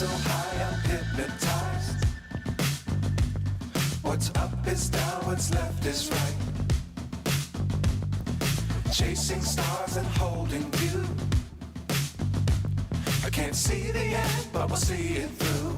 So high I'm hypnotized. What's up is down, what's left is right. Chasing stars and holding you. I can't see the end, but we'll see it through.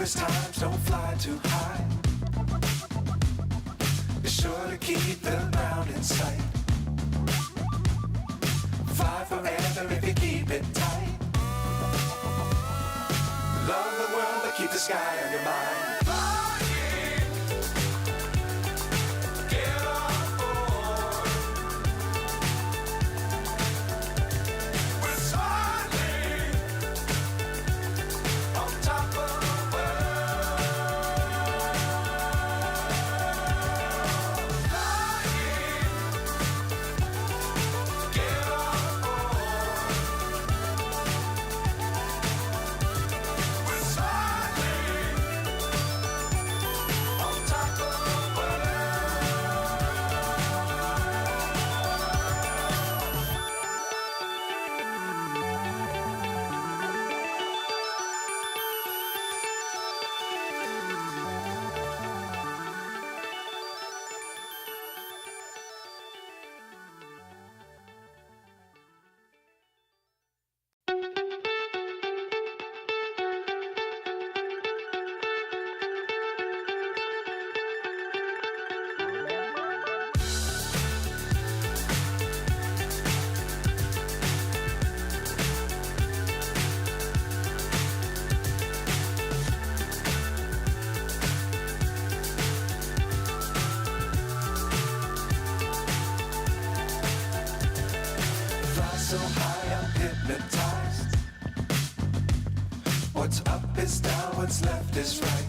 Times don't fly too high. Be sure to keep the ground in sight. Fly forever if you keep it tight. Love the world but keep the sky on your mind. So high I'm hypnotized. What's up is down, what's left is right.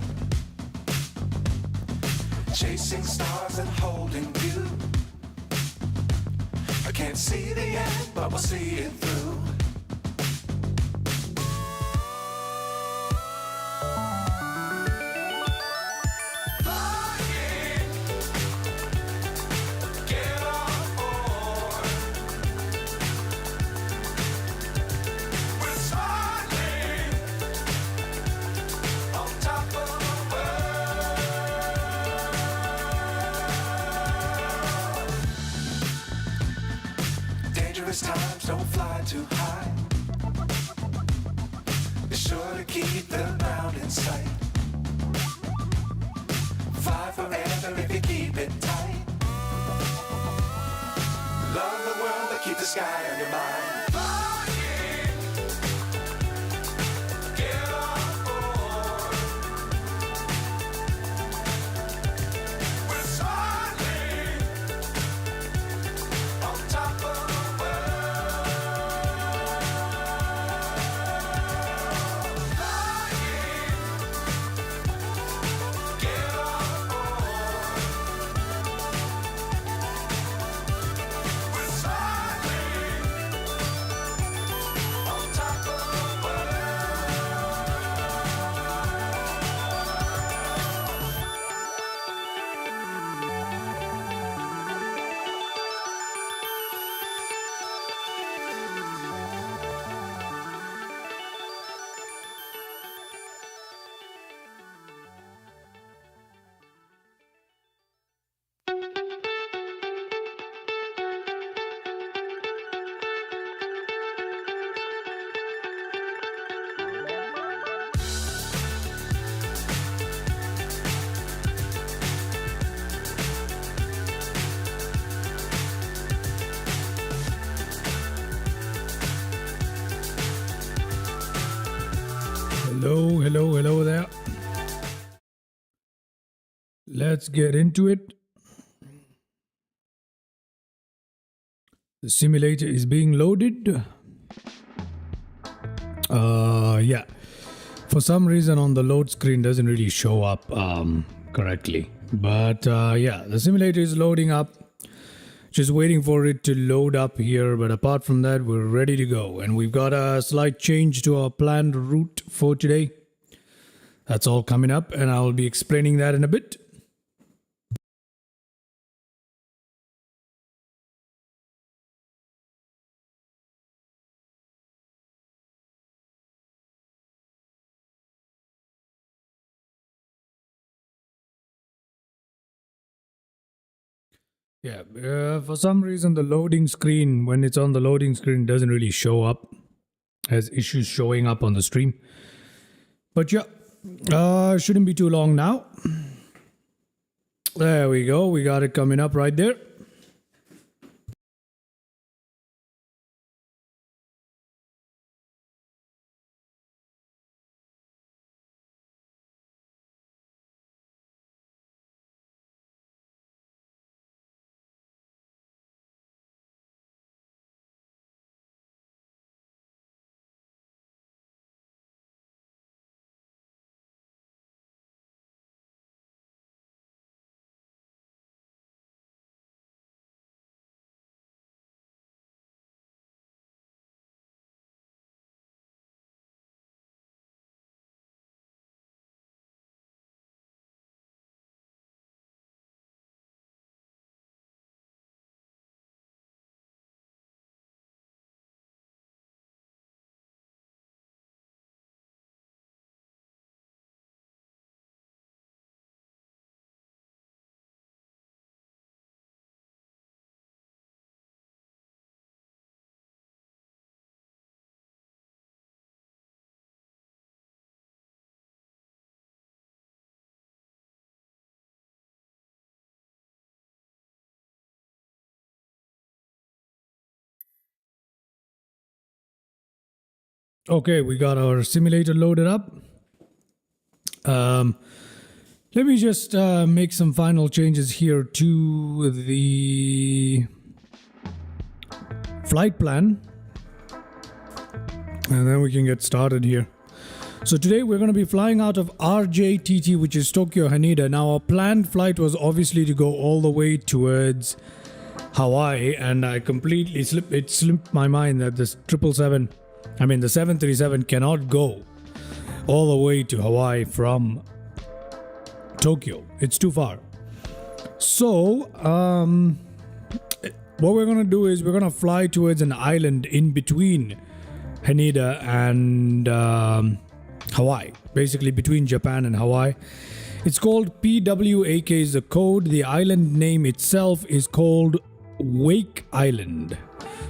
Chasing stars and holding you. I can't see the end, but we'll see it through. Times don't fly too high. Be sure to keep the ground in sight. Fly forever if you keep it tight. Love the world but keep the sky on your mind. hello there. Let's get into it. The simulator is being loaded. Yeah. For some reason on the load screen doesn't really show up correctly. But yeah, the simulator is loading up. Just waiting for it to load up here. But apart from that, we're ready to go. And we've got a slight change to our planned route for today. That's all coming up, and I'll be explaining that in a bit. Yeah, for some reason the loading screen, when it's on the loading screen, doesn't really show up. Has issues showing up on the stream. But yeah, shouldn't be too long now. There we go. We got it coming up right there. Okay, we got our simulator loaded up. Let me just make some final changes here to the flight plan, and then we can get started here. So today we're going to be flying out of RJTT, which is Tokyo Haneda. Now our planned flight was obviously to go all the way towards Hawaii, and I completely slipped my mind that this the 737 cannot go all the way to Hawaii from Tokyo. It's too far. So what we're gonna do is we're gonna fly towards an island in between Haneda and Hawaii, basically between Japan and Hawaii. It's called PWAK is the code. The island name itself is called Wake Island.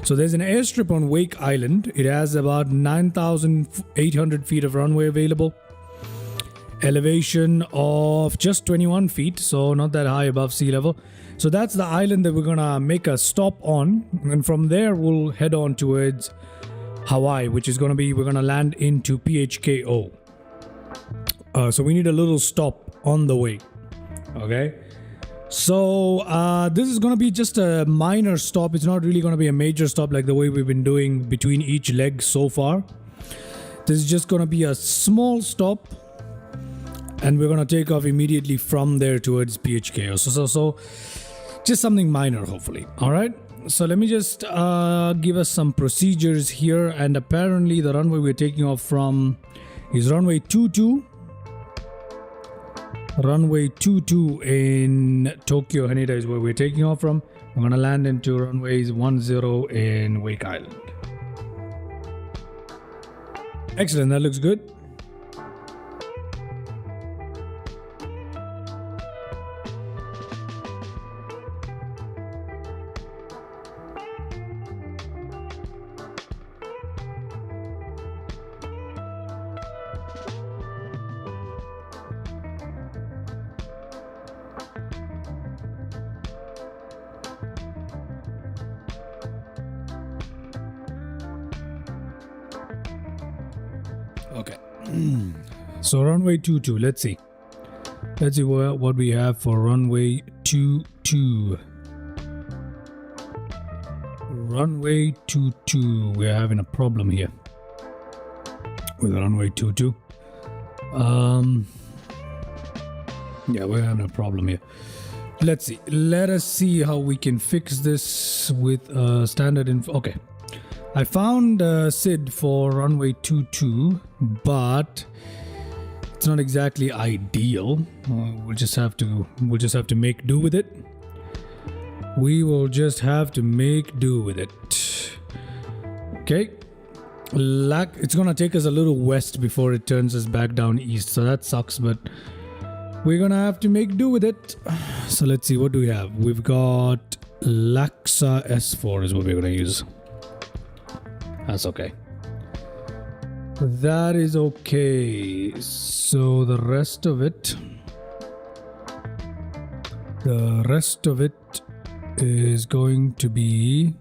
So there's an airstrip on Wake Island. It has about 9,800 feet of runway available. Elevation of just 21 feet, so not that high above sea level. So that's the island that we're gonna make a stop on, and from there we'll head on towards Hawaii, which is gonna be, we're gonna land into PHKO. So we need a little stop on the way. Okay. So this is going to be just a minor stop. It's not really going to be a major stop like the way we've been doing between each leg so far. This is just going to be a small stop, and we're going to take off immediately from there towards PHKO. So just something minor, hopefully. All right. So let me just give us some procedures here. And apparently the runway we're taking off from is runway 22. Runway 22 in Tokyo Haneda is where we're taking off from. We're going to land into runways 10 in Wake Island. Excellent, that looks good. So runway 22, let's see. Let's see what we have for runway 22. Runway 22, we're having a problem here with runway 22. Yeah, we're having a problem here. Let's see. Let us see how we can fix this with standard info. Okay, I found SID for runway 22, but it's not exactly ideal. We'll just have to make do with it. We will just have to make do with it. Okay. It's gonna take us a little west before it turns us back down east, so that sucks, but we're gonna have to make do with it. So let's see, what do we have? We've got Laxa S4 is what we're gonna use. That's okay. That is okay. So the rest of it is going to be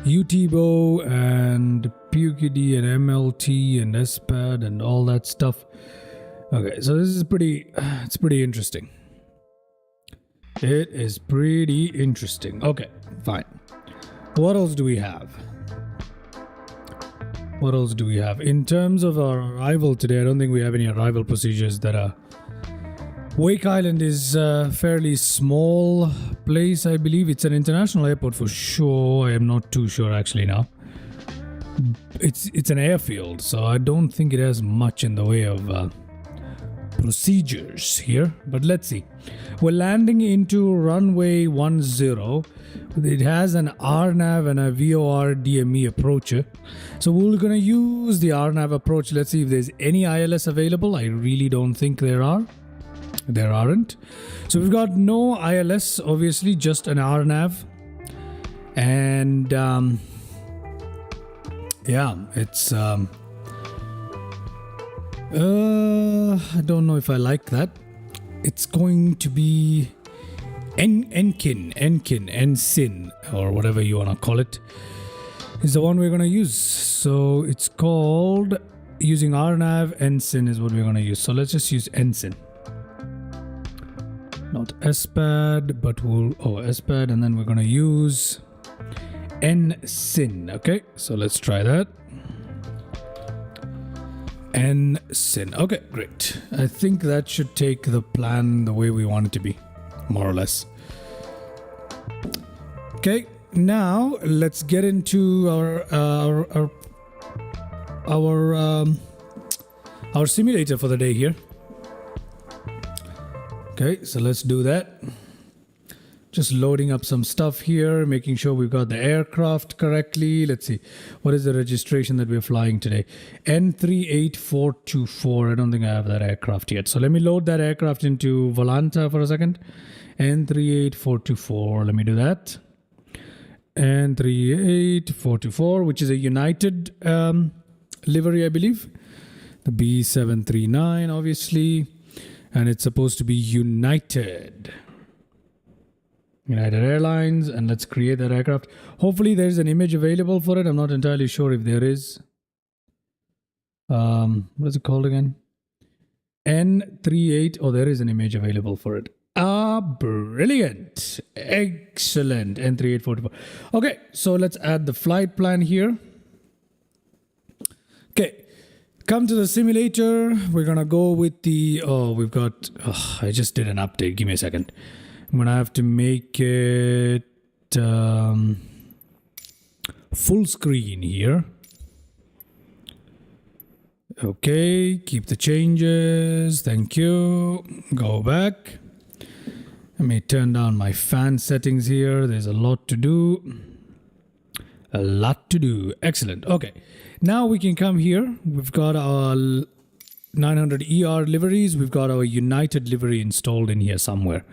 UTBO and PUKD and MLT and SPAD and all that stuff. Okay, so this is it's pretty interesting. It is pretty interesting. Okay, fine. What else do we have? What else do we have? In terms of our arrival today, I don't think we have any arrival procedures that are... Wake Island is a fairly small place, I believe. It's an international airport for sure. I am not too sure actually now. It's an airfield, so I don't think it has much in the way of procedures here. But let's see. We're landing into runway 10. It has an RNAV and a VOR DME approacher. So we're going to use the RNAV approach. Let's see if there's any ILS available. I really don't think there are. There aren't. So we've got no ILS, obviously, just an RNAV. And yeah, it's I don't know if I like that. It's going to be Ensign, or whatever you want to call it, is the one we're going to use. So it's called, using RNAV, Ensign is what we're going to use. So let's just use Ensign. Not SPAD, but SPAD, and then we're going to use Ensign. Okay, so let's try that. Ensign. Okay, great. I think that should take the plan the way we want it to be, more or less. Okay, now let's get into our simulator for the day here. Okay, so let's do that. Just loading up some stuff here, making sure we've got the aircraft correctly. Let's see, what is the registration that we're flying today? N38424. I don't think I have that aircraft yet. So let me load that aircraft into Volanta for a second. N38424. Let me do that. N38424, which is a United livery, I believe. The B739, obviously. And it's supposed to be United Airlines, and let's create that aircraft. Hopefully there's an image available for it. I'm not entirely sure if there is. What is it called again? N38. Oh, there is an image available for it. Ah, brilliant. Excellent. N3844. Okay, so let's add the flight plan here. Okay. Come to the simulator. We're gonna go with the I just did an update. Give me a second. I'm gonna have to make it full screen here. Okay, keep the changes. Thank you. Go back. Let me turn down my fan settings here. There's a lot to do. A lot to do. Excellent. Okay. Now we can come here. We've got our 900 ER liveries. We've got our United livery installed in here somewhere.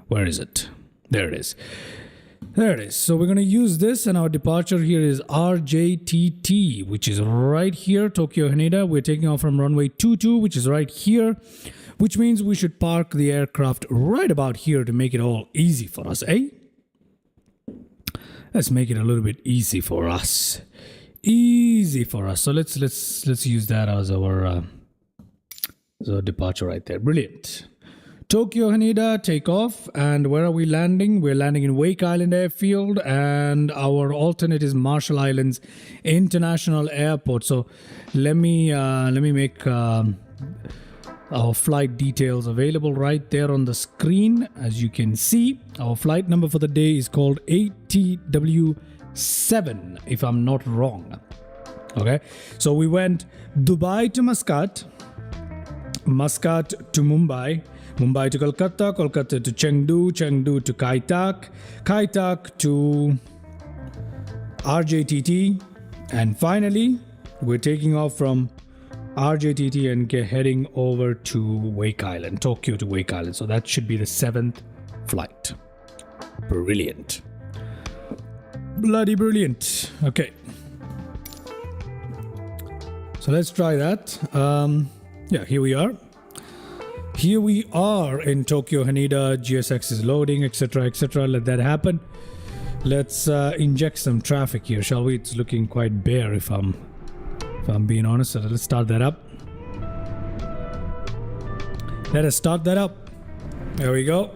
Where is it? There it is. There it is. So we're going to use this, and our departure here is RJTT, which is right here, Tokyo Haneda. We're taking off from runway 22, which is right here, which means we should park the aircraft right about here to make it all easy for us, eh? Let's make it a little bit easy for us. Easy for us. So let's use that as our So departure right there. Brilliant. Tokyo Haneda, takeoff. And where are we landing? We're landing in Wake Island Airfield, and our alternate is Marshall Islands International Airport. So let me make our flight details available right there on the screen. As you can see, our flight number for the day is called ATW7, if I'm not wrong. Okay, so we went Dubai to Muscat, Muscat to Mumbai, Mumbai to Kolkata, Kolkata to Chengdu, Chengdu to Kai Tak, Kai Tak to RJTT, and finally we're taking off from RJTT and heading over to Wake Island, Tokyo to Wake Island. So that should be the 7th flight. Brilliant. Bloody brilliant. Okay. So let's try that. Yeah, here we are. Here we are in Tokyo Haneda. GSX is loading, etc., etc. Let that happen. Let's inject some traffic here, shall we? It's looking quite bare if I'm being honest. So let's start that up. Let us start that up. There we go.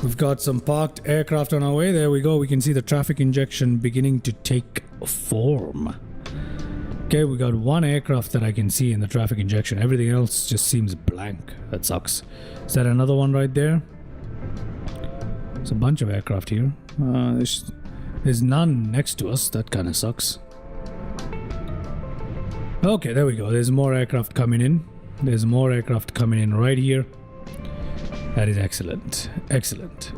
We've got some parked aircraft on our way. There we go. We can see the traffic injection beginning to take form. Okay, we got one aircraft that I can see in the traffic injection. Everything else just seems blank. That sucks. Is that another one right there? There's a bunch of aircraft here. There's none next to us. That kind of sucks. Okay, there we go. There's more aircraft coming in. There's more aircraft coming in right here. That is excellent. Excellent.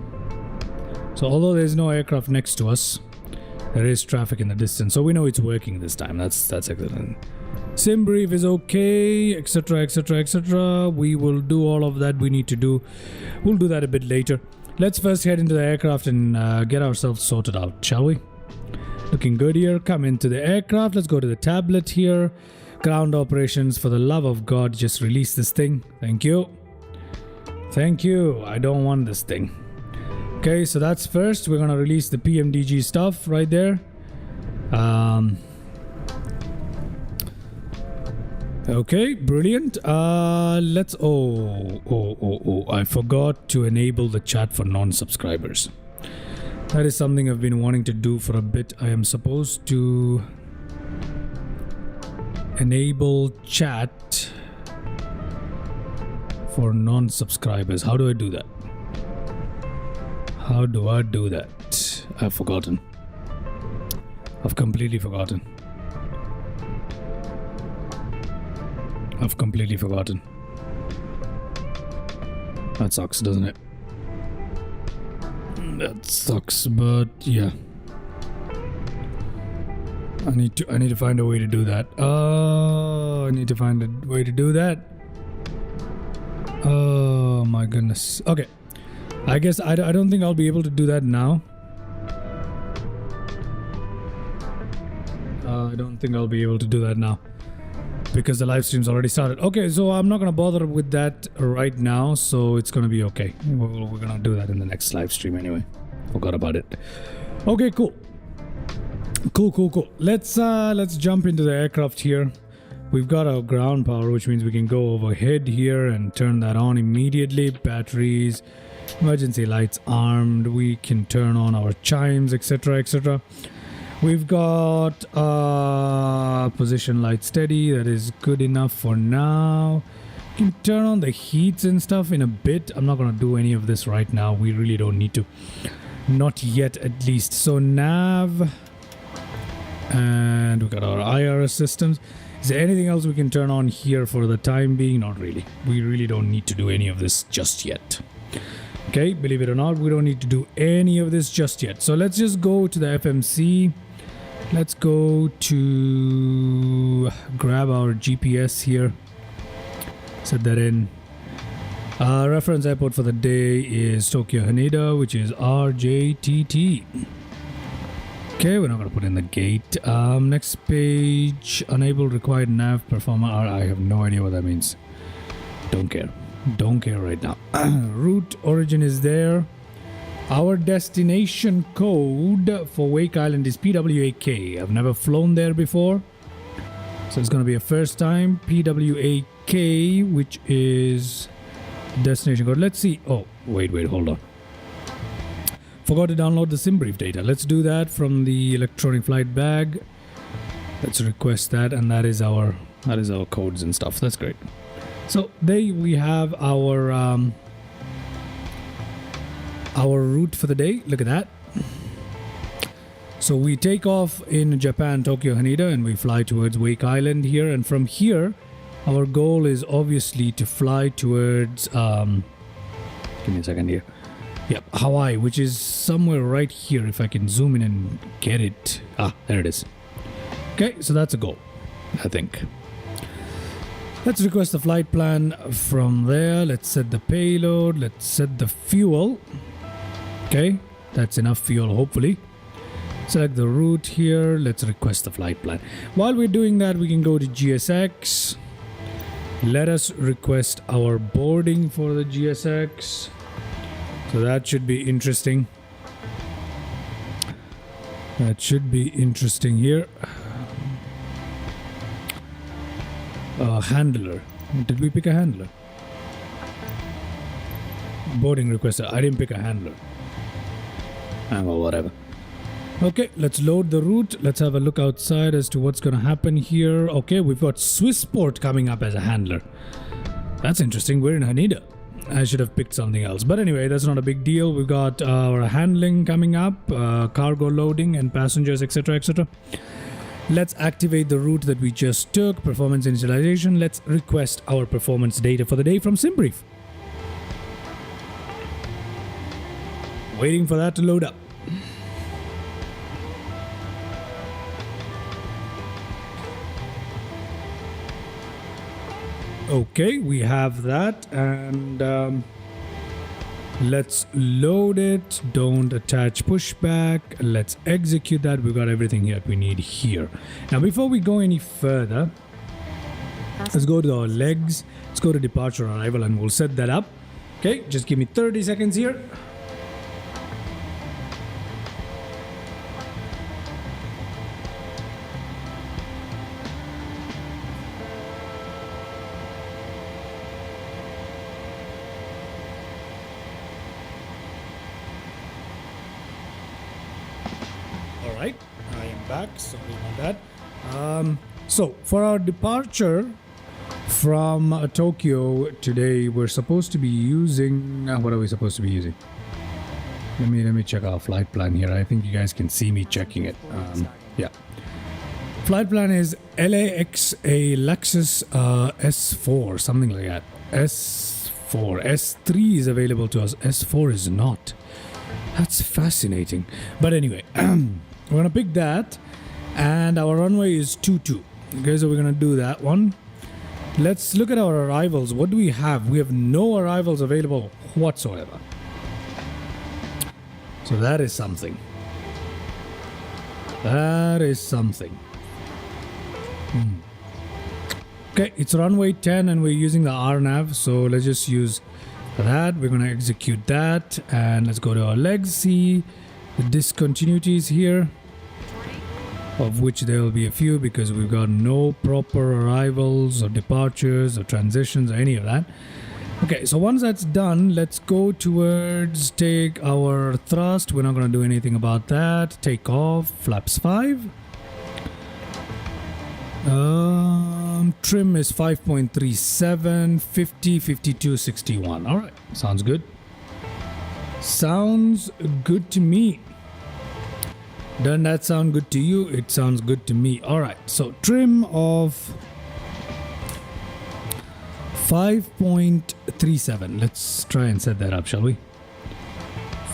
So although there's no aircraft next to us, there is traffic in the distance. So we know it's working this time. That's excellent. Sim brief is okay, etc., etc., etc. We will do all of that we need to do. We'll do that a bit later. Let's first head into the aircraft and get ourselves sorted out, shall we? Looking good here. Come into the aircraft. Let's go to the tablet here. Ground operations, for the love of God, just release this thing. Thank you. Thank you. I don't want this thing. Okay, so that's first. We're gonna release the PMDG stuff right there. Okay, brilliant. Let's. I forgot to enable the chat for non-subscribers. That is something I've been wanting to do for a bit. I am supposed to enable chat for non-subscribers. How do I do that? How do I do that? I've forgotten. I've completely forgotten. I've completely forgotten. That sucks, doesn't it? That sucks, but yeah. I need to find a way to do that. Oh, I need to find a way to do that. Oh my goodness. Okay. I guess I don't think I'll be able to do that now. I don't think I'll be able to do that now because the live stream's already started. Okay, so I'm not gonna bother with that right now, so it's gonna be okay. We're gonna do that in the next live stream anyway. Forgot about it. Okay, cool. Cool. Let's jump into the aircraft here. We've got our ground power, which means we can go overhead here and turn that on immediately. Batteries, emergency lights armed. We can turn on our chimes, etc., etc. We've got position light steady. That is good enough for now. You can turn on the heats and stuff in a bit. I'm not going to do any of this right now. We really don't need to. Not yet, at least. So nav. And we got our IR systems. Is there anything else we can turn on here for the time being? Not really. We really don't need to do any of this just yet. Okay, believe it or not, we don't need to do any of this just yet. So let's just go to the FMC. Let's go to grab our GPS here. Set that in. Reference airport for the day is Tokyo Haneda, which is RJTT. Okay, we're not going to put in the gate. Next page, unable required nav performer. I have no idea what that means. Don't care. Don't care right now. Route origin is there. Our destination code for Wake Island is PWAK. I've never flown there before, so it's going to be a first time. PWAK. K, which is destination code. Let's see. Oh, wait, hold on. Forgot to download the SimBrief data. Let's do that from the electronic flight bag. Let's request that, and that is our codes and stuff. That's great. So there we have our route for the day. Look at that. So we take off in Japan, Tokyo, Haneda, and we fly towards Wake Island here. And from here, our goal is obviously to fly towards, give me a second here. Yep, Hawaii, which is somewhere right here. If I can zoom in and get it. Ah, there it is. Okay, so that's a goal, I think. Let's request the flight plan from there. Let's set the payload. Let's set the fuel. Okay, that's enough fuel, hopefully. Select the route here. Let's request the flight plan. While we're doing that, we can go to GSX. Let us request our boarding for the GSX. So that should be interesting. That should be interesting here. Handler. Did we pick a handler? Boarding requester. I didn't pick a handler. Well, whatever. Okay, let's load the route. Let's have a look outside as to what's going to happen here. Okay, we've got Swissport coming up as a handler. That's interesting. We're in Haneda. I should have picked something else. But anyway, that's not a big deal. We've got our handling coming up, cargo loading and passengers, etc., etc. Let's activate the route that we just took. Performance initialization. Let's request our performance data for the day from SimBrief. Waiting for that to load up. Okay, we have that, and let's load it. Don't attach pushback. Let's execute that. We've got everything here that we need here. Now, before we go any further, let's go to our legs. Let's go to departure arrival, and we'll set that up. Okay, just give me 30 seconds here. Alright, I am back. Sorry about that. So, for our departure from Tokyo today, we're supposed to be using... what are we supposed to be using? Let me check our flight plan here. I think you guys can see me checking it. Yeah. Flight plan is LAX, a Lexus S4, something like that. S4. S3 is available to us. S4 is not. That's fascinating. But anyway, we're going to pick that. And our runway is 22. Okay, so we're going to do that one. Let's look at our arrivals. What do we have? We have no arrivals available whatsoever. So that is something. That is something. Okay, it's runway 10 and we're using the RNAV. So let's just use that. We're going to execute that. And let's go to our legs. See the discontinuities here, of which there will be a few because we've got no proper arrivals or departures or transitions or any of that. Okay, so once that's done, let's go towards take our thrust. We're not going to do anything about that. Take off, flaps 5. Trim is 5.37, 50, 52, 61. All right, sounds good. Sounds good to me. Doesn't that sound good to you? It sounds good to me. All right, so trim of 5.37. Let's try and set that up, shall we?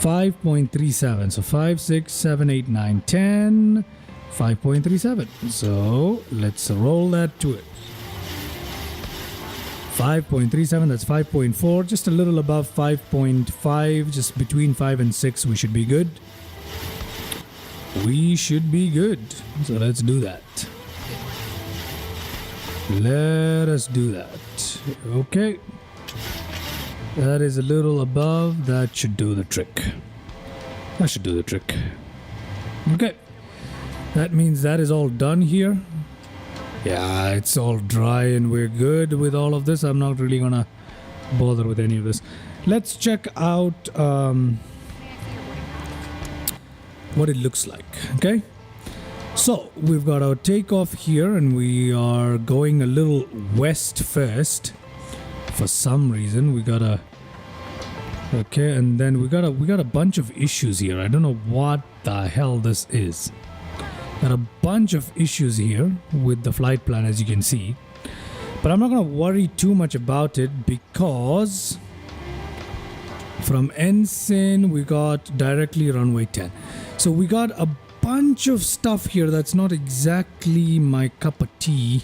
5.37. So 5, 6, 7, 8, 9, 10. 5.37. So let's roll that to it. 5.37. That's 5.4. Just a little above 5.5. Just between 5 and 6. We should be good. We should be good. So let's do that. Let us do that. Okay. That is a little above. That should do the trick. That should do the trick. Okay. That means that is all done here. Yeah, it's all dry and we're good with all of this. I'm not really gonna bother with any of this. Let's check out what it looks like. Okay, so we've got our takeoff here and we are going a little west first. For some reason we gotta, okay, and then we got a bunch of issues here. I don't know what the hell this is. Got a bunch of issues here with the flight plan, as you can see, but I'm not gonna worry too much about it because from Ensign we got directly runway 10. So we got a bunch of stuff here that's not exactly my cup of tea.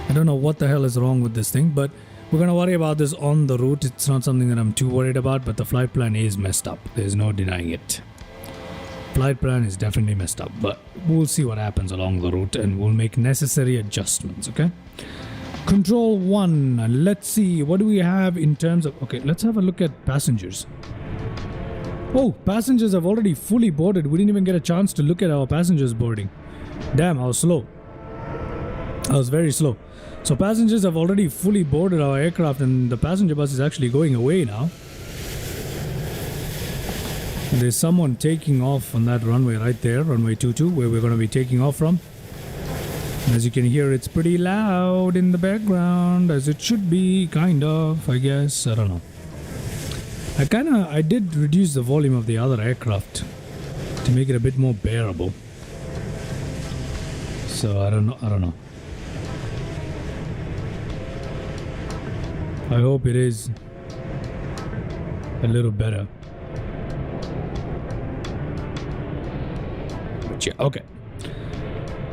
I don't know what the hell is wrong with this thing, but we're going to worry about this on the route. It's not something that I'm too worried about, but the flight plan is messed up. There's no denying it. Flight plan is definitely messed up, but we'll see what happens along the route and we'll make necessary adjustments, okay? Control 1. Let's see. What do we have in terms of... Okay, let's have a look at passengers. Oh, passengers have already fully boarded. We didn't even get a chance to look at our passengers boarding. Damn, I was slow. I was very slow. So passengers have already fully boarded our aircraft and the passenger bus is actually going away now. There's someone taking off on that runway right there, runway 22, where we're going to be taking off from. As you can hear, it's pretty loud in the background, as it should be, kind of, I guess. I don't know. I did reduce the volume of the other aircraft to make it a bit more bearable. So I don't know. I hope it is a little better. But yeah, okay.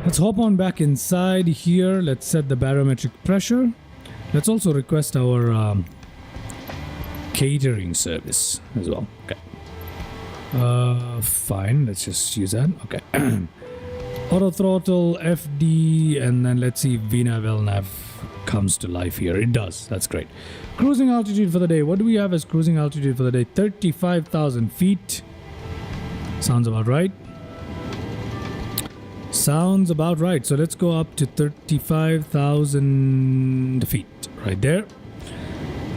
Let's hop on back inside here. Let's set the barometric pressure. Let's also request our catering service as well. Okay. Fine. Let's just use that. Okay. Auto throttle, FD, and then let's see if VNAV, LNAV comes to life here. It does. That's great. Cruising altitude for the day. What do we have as cruising altitude for the day? 35,000 feet. Sounds about right. Sounds about right. So let's go up to 35,000 feet right there.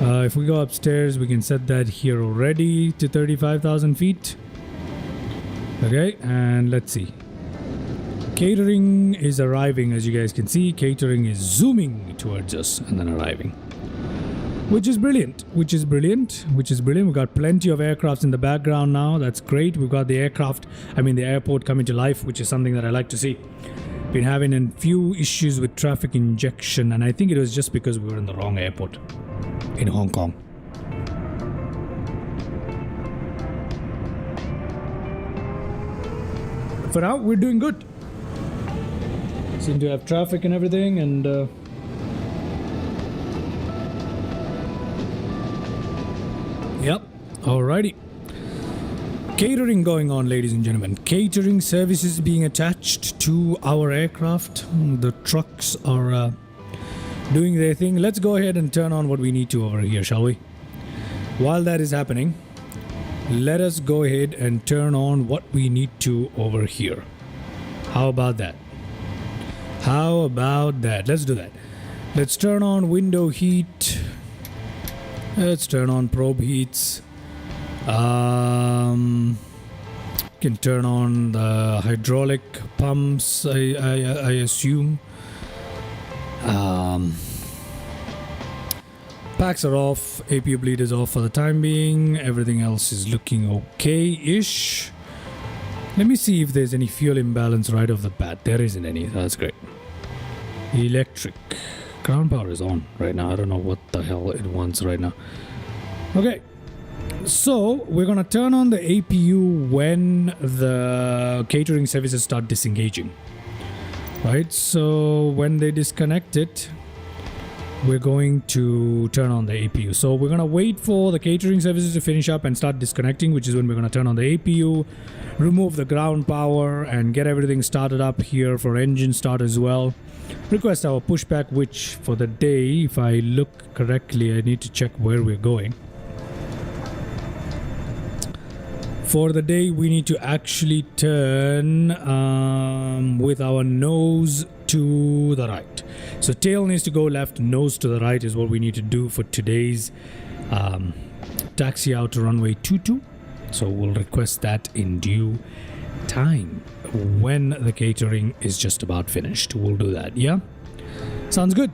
If we go upstairs, we can set that here already to 35,000 feet. Okay, and let's see. Catering is arriving, as you guys can see. Catering is zooming towards us and then arriving. Which is brilliant. We've got plenty of aircrafts in the background now. That's great. We've got the airport coming to life, which is something that I like to see. Been having a few issues with traffic injection, and I think it was just because we were in the wrong airport in Hong Kong. For now, we're doing good. Seem to have traffic and everything, and yep, alrighty. Catering going on, ladies and gentlemen. Catering services being attached to our aircraft. The trucks are doing their thing. Let's go ahead and turn on what we need to over here, shall we? While that is happening, let us go ahead and turn on what we need to over here. How about that? How about that? Let's do that. Let's turn on window heat. Let's turn on probe heats. Can turn on the hydraulic pumps, I assume. Packs are off. APU bleed is off for the time being. Everything else is looking okay-ish. Let me see if there's any fuel imbalance right off the bat. There isn't any. That's great. Electric. Ground power is on right now. I don't know what the hell it wants right now. Okay. So, we're going to turn on the APU when the catering services start disengaging. Right? So, when they disconnect it, we're going to turn on the APU. So, we're going to wait for the catering services to finish up and start disconnecting, which is when we're going to turn on the APU, remove the ground power, and get everything started up here for engine start as well. Request our pushback, which for the day, if I look correctly, I need to check where we're going. For the day, we need to actually turn with our nose to the right. So tail needs to go left, nose to the right is what we need to do for today's taxi out to runway 22. So we'll request that in due time when the catering is just about finished. We'll do that. Yeah, sounds good.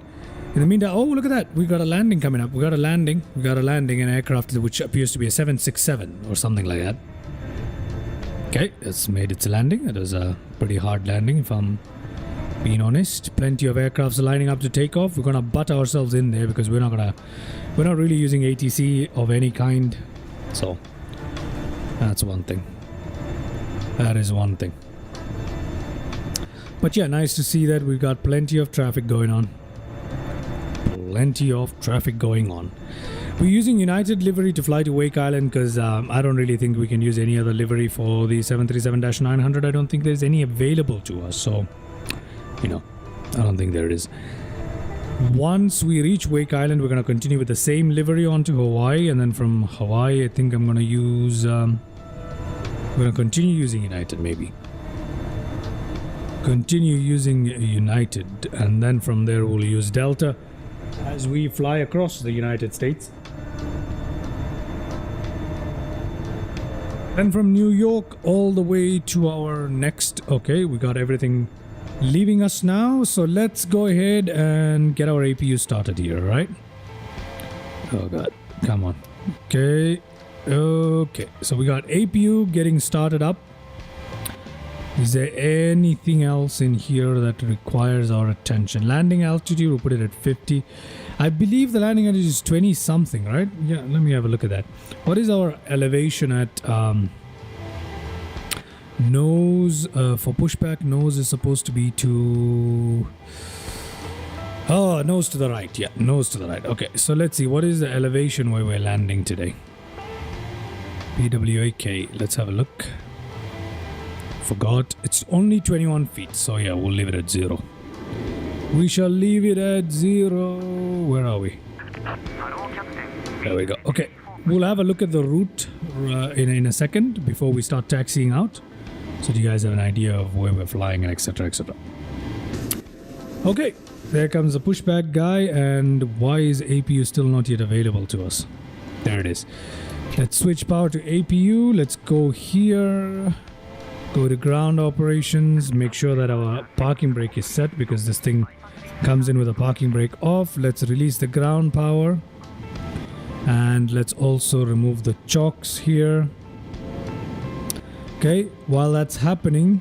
In the meantime, oh, look at that. We got a landing coming up. We got a landing in an aircraft which appears to be a 767 or something like that. Okay, it's made its landing. It was a pretty hard landing, if I'm being honest. Plenty of aircrafts lining up to take off. We're gonna butt ourselves in there because we're not really using ATC of any kind. So that's one thing. That is one thing. But yeah, nice to see that we've got plenty of traffic going on. Plenty of traffic going on. We're using United livery to fly to Wake Island because I don't really think we can use any other livery for the 737-900. I don't think there's any available to us. So, you know, I don't think there is. Once we reach Wake Island, we're going to continue with the same livery on to Hawaii. And then from Hawaii, I think I'm going to use... we're going to continue using United, maybe. Continue using United. And then from there, we'll use Delta as we fly across the United States. And from New York all the way to our next... Okay, we got everything leaving us now. So let's go ahead and get our APU started here, right? Oh god, come on. Okay, okay. So we got APU getting started up. Is there anything else in here that requires our attention? Landing altitude, we'll put it at 50. I believe the landing altitude is 20 something, right? Yeah, let me have a look at that. What is our elevation at nose? For pushback, nose is supposed to be to... Oh, nose to the right. Yeah, nose to the right. Okay, so let's see. What is the elevation where we're landing today? PWAK. Let's have a look. Forgot. It's only 21 feet. So yeah, we'll leave it at 0. We shall leave it at 0. Where are we? There we go. Okay. We'll have a look at the route in a second before we start taxiing out. So do you guys have an idea of where we're flying and etc. etc. Okay. There comes the pushback guy. And why is APU still not yet available to us? There it is. Let's switch power to APU. Let's go here. Go to ground operations. Make sure that our parking brake is set because this thing comes in with a parking brake off. Let's release the ground power. And let's also remove the chocks here. Okay, while that's happening,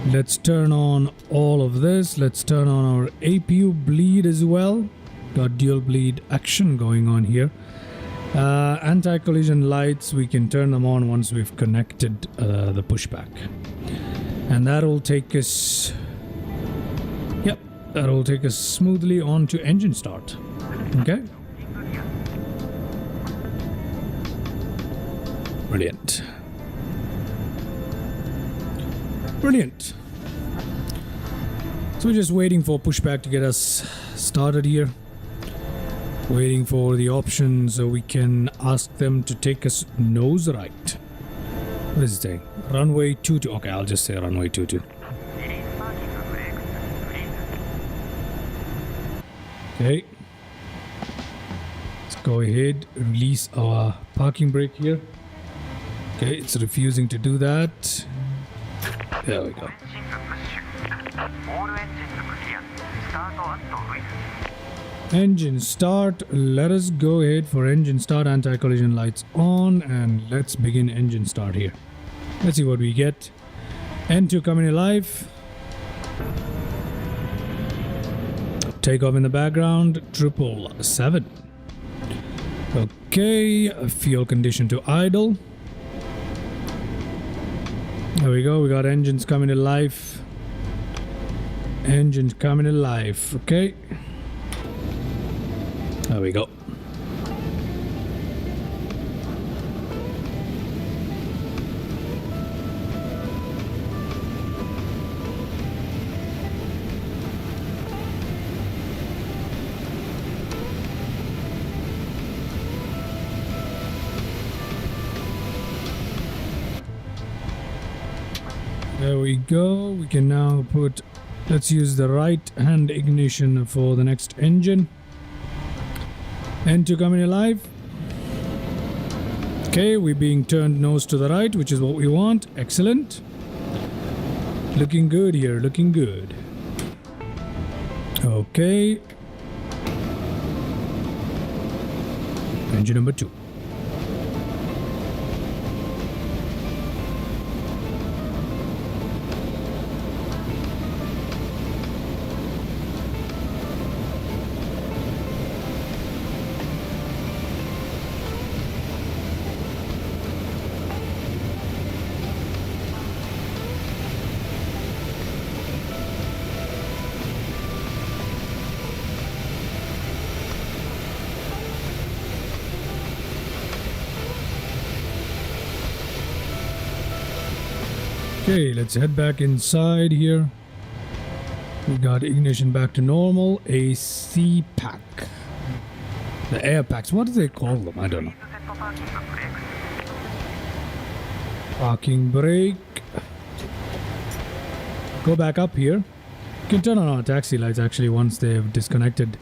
let's turn on all of this. Let's turn on our APU bleed as well. Got dual bleed action going on here. Anti-collision lights, we can turn them on once we've connected the pushback. And that will take us... Yep, that will take us smoothly on to engine start. Okay. Brilliant. Brilliant. So we're just waiting for pushback to get us started here. Waiting for the option so we can ask them to take us nose right. What is it saying? Runway 22. Okay, I'll just say runway 22. Okay. Let's go ahead, release our parking brake here. Okay, it's refusing to do that. There we go. Engine start. Let us go ahead for engine start. Anti-collision lights on, and let's begin engine start here. Let's see what we get. N2 coming alive. Takeoff in the background. 777. Okay, fuel condition to idle. There we go. We got engines coming to life. Engines coming to life. Okay. There we go. There we go. We can now put Let's use the right hand ignition for the next engine. N2 coming alive. Okay, we're being turned nose to the right, which is what we want. Excellent. Looking good here, looking good. Okay. Engine number 2. Okay, let's head back inside here. We got ignition back to normal. AC pack. The air packs. What do they call them? I don't know. Parking brake. Go back up here. You can turn on our taxi lights actually once they've disconnected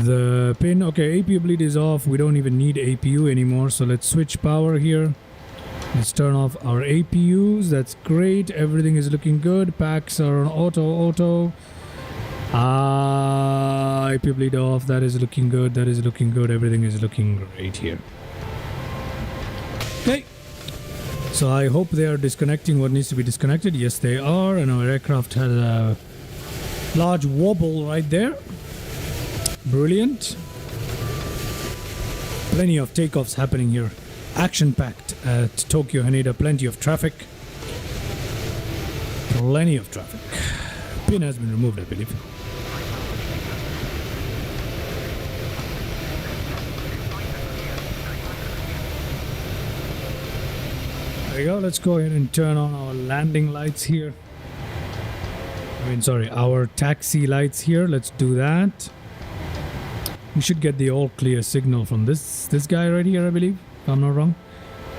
the pin. Okay, APU bleed is off. We don't even need APU anymore. So let's switch power here. Let's turn off our APUs. That's great. Everything is looking good. Packs are on auto. APU bleed off. That is looking good. That is looking good. Everything is looking great here. Okay. So I hope they are disconnecting what needs to be disconnected. Yes, they are. And our aircraft had a large wobble right there. Brilliant. Plenty of takeoffs happening here. Action-packed at Tokyo Haneda. Plenty of traffic. Plenty of traffic. Pin has been removed, I believe. There we go. Let's go ahead and turn on our landing lights here. Our taxi lights here. Let's do that. We should get the all clear signal from this guy right here, I believe. If I'm not wrong.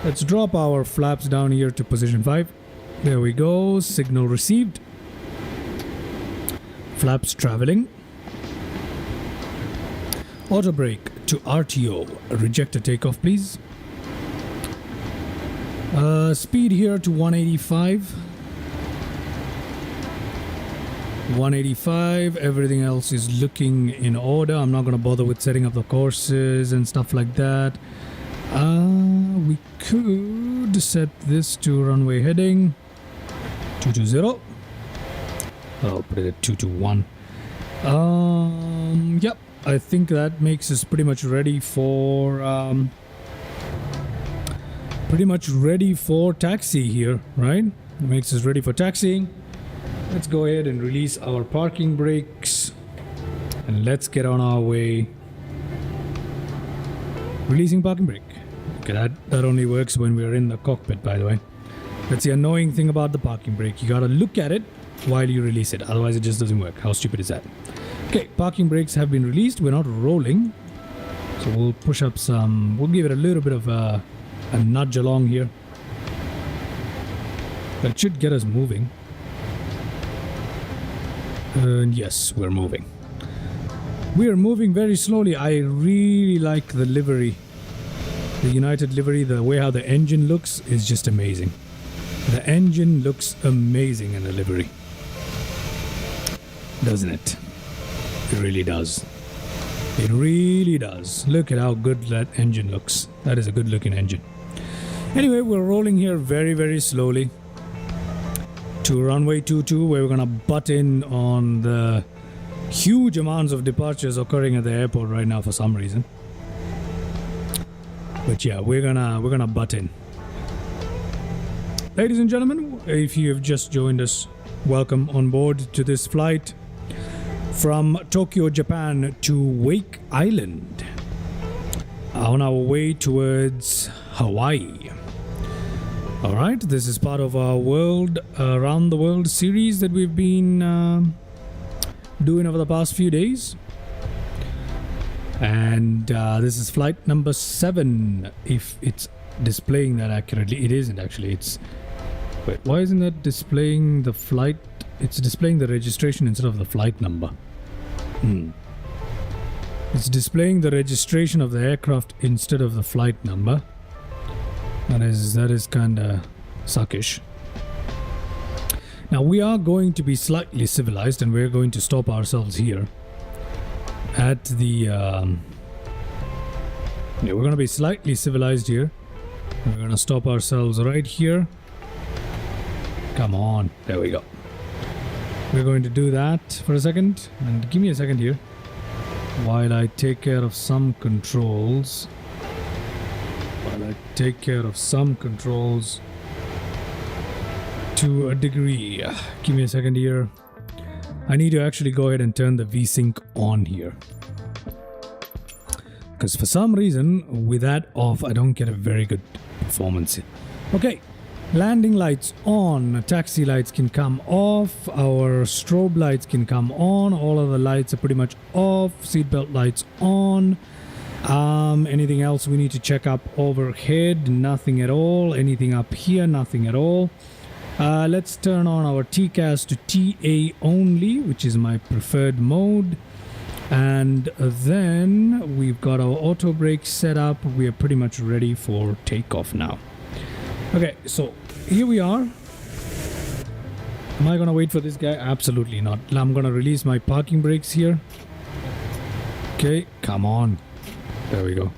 Let's drop our flaps down here to position 5. There we go. Signal received. Flaps traveling. Auto brake to RTO. Reject a takeoff, please. Speed here to 185. 185. Everything else is looking in order. I'm not going to bother with setting up the courses and stuff like that. We could set this to runway heading 220. I'll put it at 221. Yep, I think that makes us pretty much ready for taxi here, right? It makes us ready for taxiing. Let's go ahead and release our parking brakes and let's get on our way. Releasing parking brake. Okay, that only works when we're in the cockpit, by the way. That's the annoying thing about the parking brake. You gotta look at it while you release it. Otherwise, it just doesn't work. How stupid is that? Okay, parking brakes have been released. We're not rolling. So we'll push up some... We'll give it a little bit of a nudge along here. That should get us moving. And yes, we're moving. We are moving very slowly. I really like the livery. The United livery, the way how the engine looks is just amazing. The engine looks amazing in the livery. Doesn't it? It really does. It really does. Look at how good that engine looks. That is a good looking engine. Anyway, we're rolling here very, very slowly to runway 22, where we're gonna butt in on the huge amounts of departures occurring at the airport right now for some reason. But yeah, we're gonna butt in. Ladies and gentlemen, if you have just joined us, welcome on board to this flight from Tokyo, Japan to Wake Island on our way towards Hawaii. Alright, this is part of our world around the world series that we've been doing over the past few days. And this is flight number 7, if it's displaying that accurately. It isn't actually. It's... Wait, why isn't that displaying the flight It's displaying the registration instead of the flight number. It's displaying the registration of the aircraft instead of the flight number. That is kind of suckish. Now we are going to be slightly civilized, and we're going to stop ourselves here at the we're going to be slightly civilized here. We're going to stop ourselves right here. Come on, there we go. We're going to do that for a second, and give me a second here while I take care of some controls. To a degree. Give me a second here. I need to actually go ahead and turn the VSync on here, because for some reason with that off I don't get a very good performance. Okay, landing lights on, taxi lights can come off, our strobe lights can come on, all of the lights are pretty much off, seatbelt lights on. Anything else we need to check up overhead? Nothing at all. Anything up here? Nothing at all. Let's turn on our TCAS to TA only, which is my preferred mode. And then we've got our auto brake set up. We are pretty much ready for takeoff now. Okay, so here we are. Am I gonna wait for this guy? Absolutely not. I'm gonna release my parking brakes here. Okay, come on. There we go.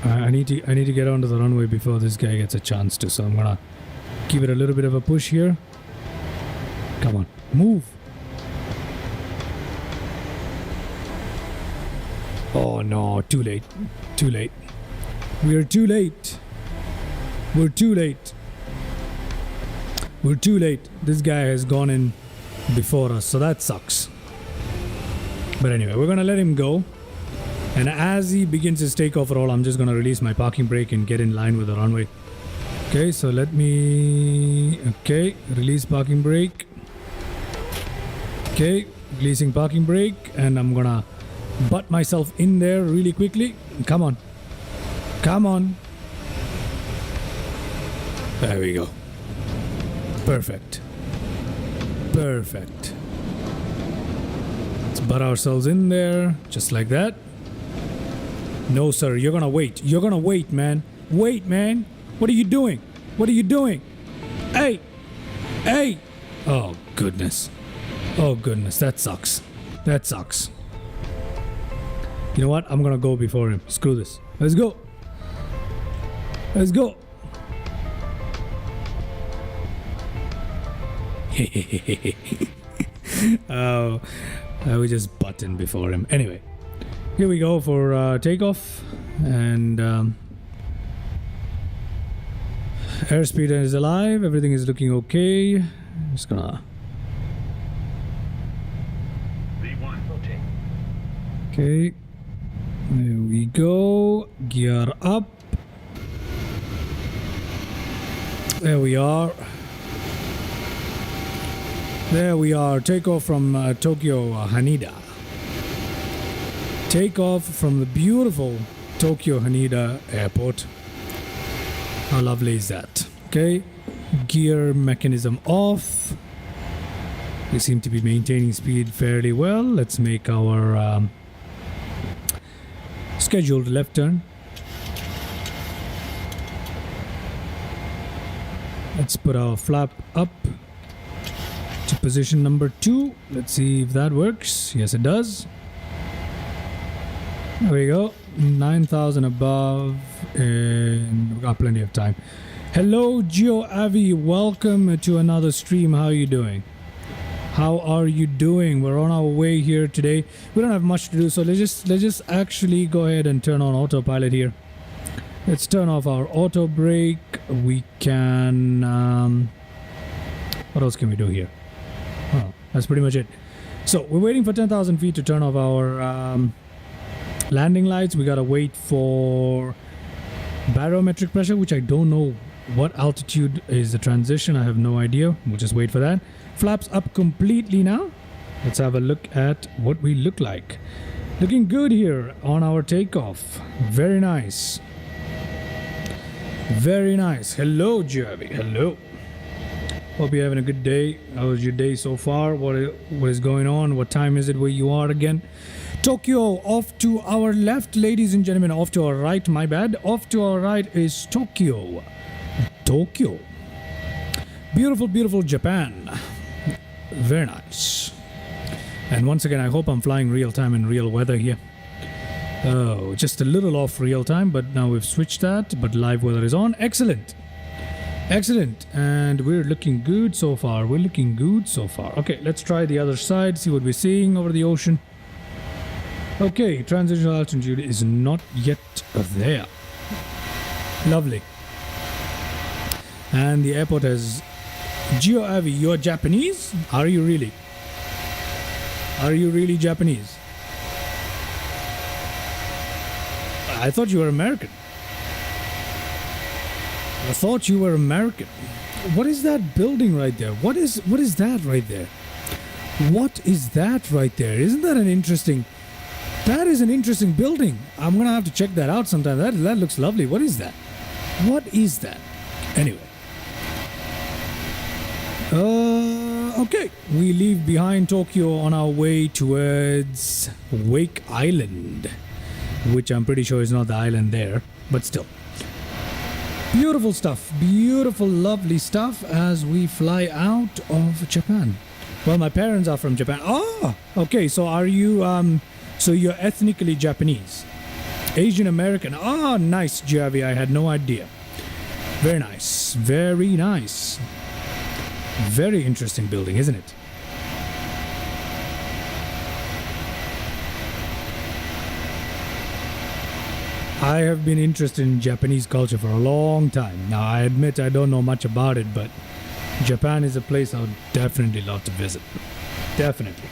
I need to get onto the runway before this guy gets a chance to, so I'm gonna give it a little bit of a push here. Come on, move. Oh no, too late. Too late. We're too late. We're too late. We're too late. This guy has gone in before us, so that sucks. But anyway, we're gonna let him go. And as he begins his takeoff roll, I'm just gonna release my parking brake and get in line with the runway. Okay, so let me... Okay, release parking brake. Okay, releasing parking brake, and I'm gonna butt myself in there really quickly. Come on. Come on. There we go. Perfect. Perfect. Let's butt ourselves in there, just like that. No, sir, you're gonna wait. You're gonna wait, man. Wait, man. What are you doing? What are you doing? Hey! Hey! Oh, goodness. Oh, goodness. That sucks. That sucks. You know what? I'm gonna go before him. Screw this. Let's go. Let's go. Oh, I was just button before him. Anyway, here we go for takeoff, and airspeed is alive. Everything is looking okay. Just gonna. Okay, there we go. Gear up. There we are. There we are. Takeoff from Tokyo Haneda. Takeoff from the beautiful Tokyo Haneda Airport. How lovely is that? Okay, gear mechanism off. We seem to be maintaining speed fairly well. Let's make our scheduled left turn. Let's put our flap up to position number 2. Let's see if that works. Yes, it does. There we go. 9,000 above, and we've got plenty of time. Hello, Gio Avi. Welcome to another stream. How are you doing? How are you doing? We're on our way here today. We don't have much to do, so let's just actually go ahead and turn on autopilot here. Let's turn off our auto brake. We can what else can we do here? Oh, that's pretty much it. So we're waiting for 10,000 feet to turn off our landing lights. We gotta wait for barometric pressure, which I don't know what altitude is the transition. I have no idea. We'll just wait for that. Flaps up completely now. Let's have a look at what we look like. Looking good here on our takeoff. Very nice. Very nice. Hello, Jeremy. Hello. Hope you're having a good day. How was your day so far? What is going on? What time is it where you are again? Tokyo off to our left, ladies and gentlemen. Off to our right, my bad. Off to our right is Tokyo. Tokyo. Beautiful, beautiful Japan. Very nice. And once again, I hope I'm flying real time in real weather here. Oh, just a little off real time, but now we've switched that. But live weather is on. Excellent. Excellent. And we're looking good so far. We're looking good so far. Okay, let's try the other side, see what we're seeing over the ocean. Okay, transitional altitude is not yet there. Lovely. And the airport has... Gio Avi, you're Japanese? Are you really? Are you really Japanese? I thought you were American. I thought you were American. What is that building right there? What is that right there? What is that right there? Isn't that an interesting... That is an interesting building. I'm going to have to check that out sometime. That looks lovely. What is that? What is that? Anyway. Okay. We leave behind Tokyo on our way towards Wake Island, which I'm pretty sure is not the island there, but still. Beautiful stuff. Beautiful, lovely stuff as we fly out of Japan. Well, my parents are from Japan. Oh, okay. So are you, so you're ethnically Japanese? Asian American. Oh, nice, Javi. I had no idea. Very nice. Very nice. Very interesting building, isn't it? I have been interested in Japanese culture for a long time. Now, I admit I don't know much about it, but Japan is a place I would definitely love to visit. Definitely.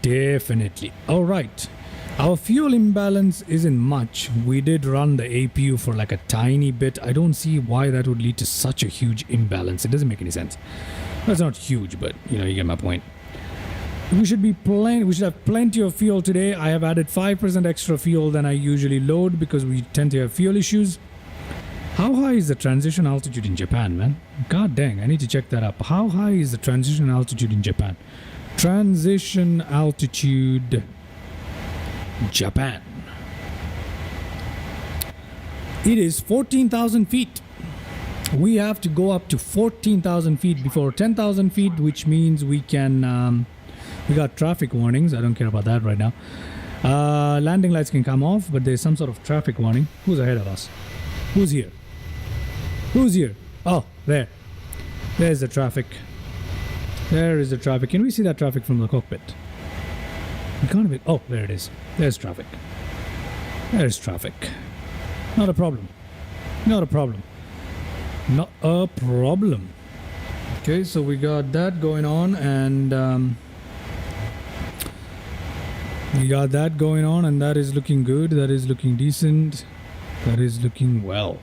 Definitely. All right. Our fuel imbalance isn't much. We did run the APU for like a tiny bit. I don't see why that would lead to such a huge imbalance. It doesn't make any sense. Well, it's not huge, but you know, you get my point. We should have plenty of fuel today. I have added 5% extra fuel than I usually load because we tend to have fuel issues. How high is the transition altitude in Japan, man? God dang, I need to check that up. How high is the transition altitude in Japan? Transition altitude Japan. It is 14,000 feet. We have to go up to 14,000 feet before 10,000 feet, which means we can... we got traffic warnings. I don't care about that right now. Landing lights can come off, but there's some sort of traffic warning. Who's ahead of us? Who's here? Who's here? Oh, there. There's the traffic. There is the traffic. Can we see that traffic from the cockpit? We can't be... Oh, there it is. There's traffic. There's traffic. Not a problem. Not a problem. Not a problem. Okay, so we got that going on, and... we got that going on, and that is looking good. That is looking decent. That is looking well.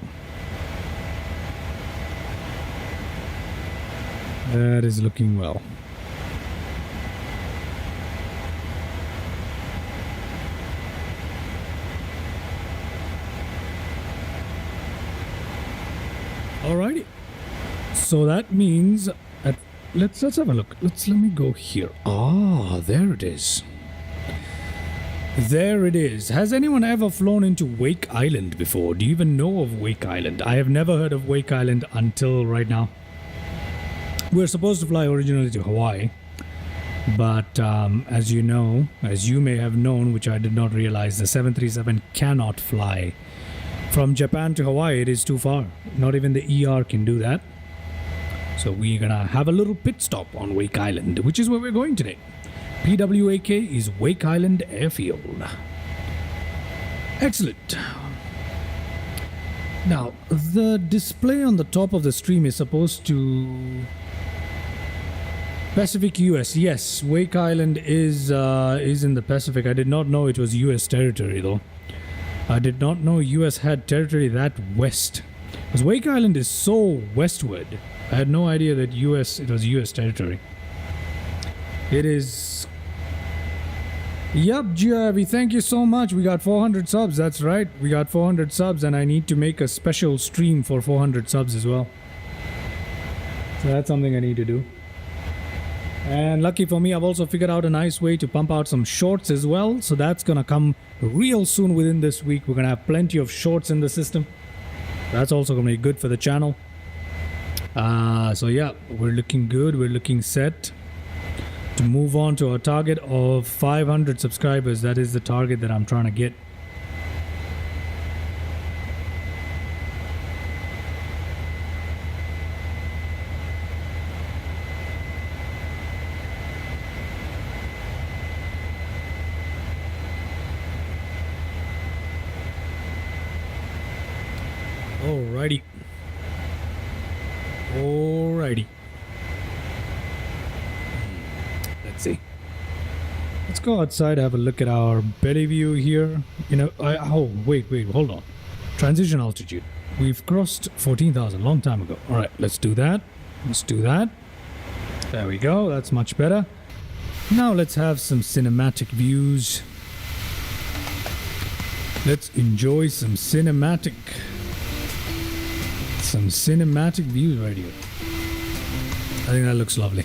That is looking well. Alrighty. So that means that let's have a look. Let me go here. Ah, there it is. There it is. Has anyone ever flown into Wake Island before? Do you even know of Wake Island? I have never heard of Wake Island until right now. We're supposed to fly originally to Hawaii, but as you know, as you may have known, which I did not realize, the 737 cannot fly from Japan to Hawaii. It is too far. Not even the ER can do that. So we're gonna have a little pit stop on Wake Island, which is where we're going today. PWAK is Wake Island Airfield. Excellent. Now, the display on the top of the stream is supposed to... Pacific US. Yes, Wake Island is in the Pacific. I did not know it was US territory, though. I did not know US had territory that west. Because Wake Island is so westward. I had no idea that it was US territory. It is... Yup, Javi, thank you so much. We got 400 subs, that's right. We got 400 subs, and I need to make a special stream for 400 subs as well. So that's something I need to do. And lucky for me, I've also figured out a nice way to pump out some shorts as well. So that's going to come real soon within this week. We're going to have plenty of shorts in the system. That's also going to be good for the channel. So yeah, we're looking good. We're looking set to move on to our target of 500 subscribers. That is the target that I'm trying to get. Alrighty. Let's see. Let's go outside, have a look at our belly view here. You know, wait, hold on. Transition altitude. We've crossed 14,000 long time ago. Alright, let's do that. Let's do that. There we go. That's much better. Now let's have some cinematic views. Let's enjoy some cinematic views right here. I think that looks lovely.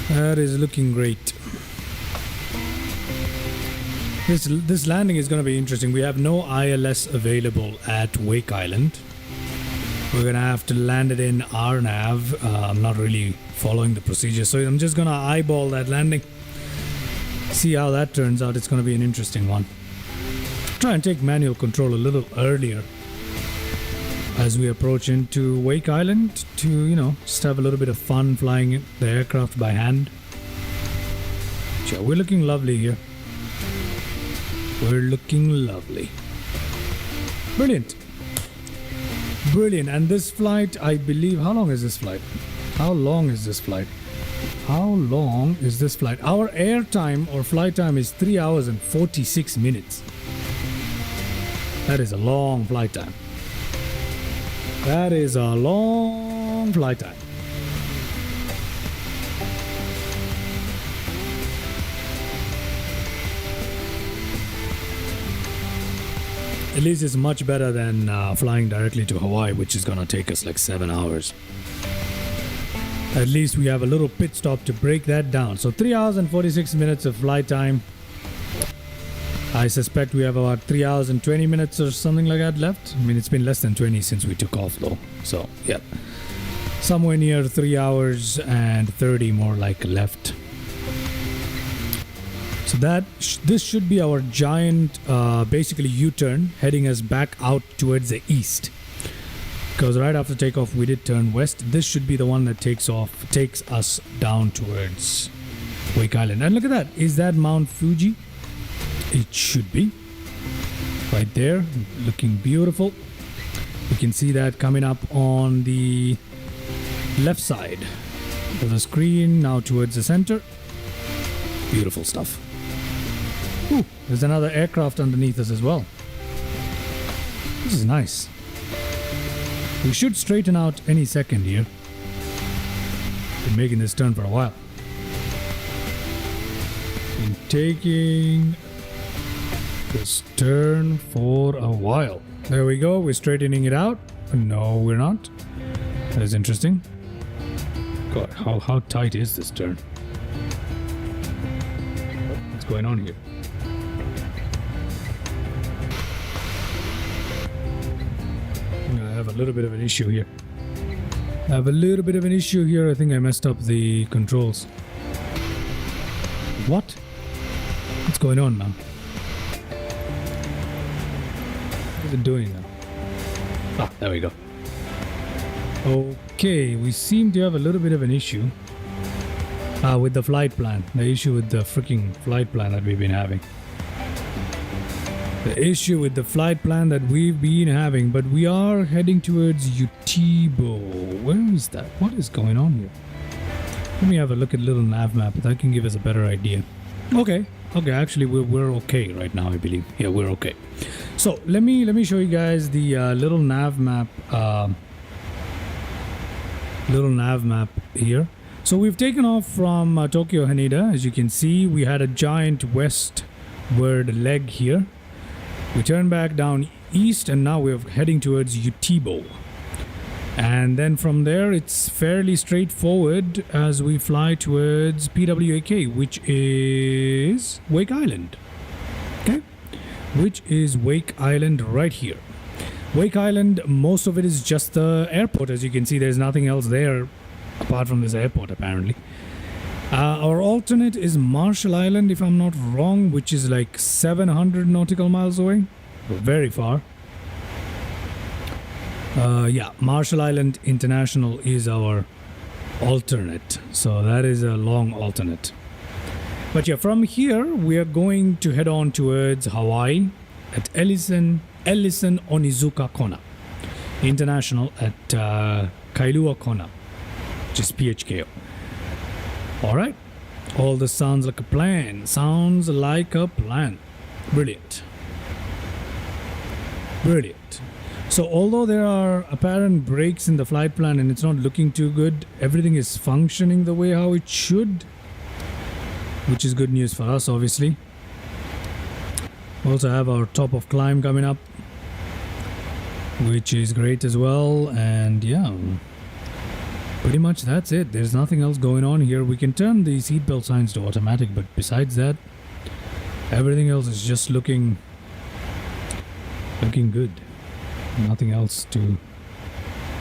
That is looking great. This landing is going to be interesting. We have no ILS available at Wake Island. We're going to have to land it in RNAV. I'm not really following the procedure, so I'm just going to eyeball that landing. See how that turns out. It's going to be an interesting one. Try and take manual control a little earlier as we approach into Wake Island to, you know, just have a little bit of fun flying the aircraft by hand. So we're looking lovely here. We're looking lovely. Brilliant. Brilliant. And this flight, I believe, how long is this flight? How long is this flight? How long is this flight? Our air time or flight time is 3 hours and 46 minutes. That is a long flight time. That is a long flight time. At least it's much better than flying directly to Hawaii, which is gonna take us like 7 hours. At least we have a little pit stop to break that down. So 3 hours and 46 minutes of flight time. I suspect we have about 3 hours and 20 minutes or something like that left. I mean, it's been less than 20 since we took off though. So, yeah. Somewhere near 3 hours and 30 more like left. So this should be our giant, basically U-turn heading us back out towards the east. Because right after takeoff we did turn west. This should be the one that takes us down towards Wake Island. And look at that. Is that Mount Fuji? It should be. Right there. Looking beautiful. You can see that coming up on the left side of the screen. Now towards the center. Beautiful stuff. Ooh, there's another aircraft underneath us as well. This is nice. We should straighten out any second here. Been making this turn for a while. Been taking this turn for a while. There we go. We're straightening it out. No, we're not. That is interesting. God, how tight is this turn? What's going on here? I have a little bit of an issue here. I think I messed up the controls. What? What's going on now? What is it doing now? Ah, there we go. Okay, we seem to have a little bit of an issue with the flight plan. The issue with the freaking flight plan that we've been having. But we are heading towards Utibo. Where is that? What is going on here? Let me have a look at a little nav map. That can give us a better idea. Okay, actually we're okay right now, I believe. Yeah, we're okay. So let me show you guys the little nav map here. So we've taken off from Tokyo Haneda. As you can see, we had a giant westward leg here. We turn back down east and now we're heading towards Utibo. And then from there, it's fairly straightforward as we fly towards PWAK, which is Wake Island. Okay, which is Wake Island right here. Wake Island, most of it is just the airport. As you can see, there's nothing else there apart from this airport, apparently. Our alternate is Marshall Island, if I'm not wrong, which is like 700 nautical miles away. Very far. Yeah, Marshall Island International is our alternate. So that is a long alternate. But yeah, from here, we are going to head on towards Hawaii at Ellison Onizuka Kona International at Kailua Kona, which is PHKO. Alright, all this sounds like a plan. Sounds like a plan. Brilliant. Brilliant. So although there are apparent breaks in the flight plan and it's not looking too good, everything is functioning the way how it should, which is good news for us, obviously. Also have our top of climb coming up, which is great as well. And yeah, pretty much that's it. There's nothing else going on here. We can turn the seatbelt signs to automatic, but besides that, everything else is just looking good. Nothing else to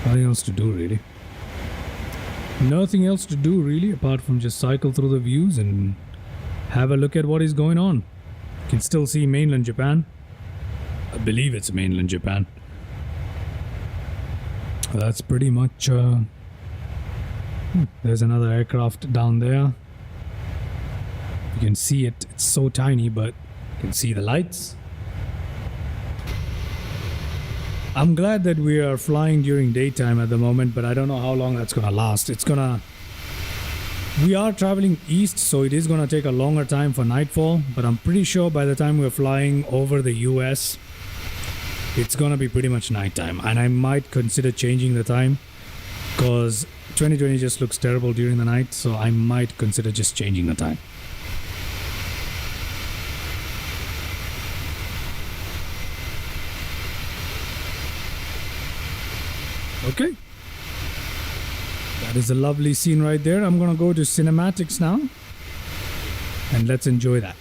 do really. Nothing else to do really apart from just cycle through the views and have a look at what is going on. You can still see mainland Japan. I believe it's mainland Japan. That's pretty much there's another aircraft down there. You can see it. It's so tiny, but you can see the lights. I'm glad that we are flying during daytime at the moment, but I don't know how long that's gonna last. We are traveling east, so it is gonna take a longer time for nightfall, but I'm pretty sure by the time we're flying over the US, it's gonna be pretty much nighttime. And I might consider changing the time because 2020 just looks terrible during the night, so I might consider just changing the time. Okay, that is a lovely scene right there. I'm gonna go to cinematics now and let's enjoy that.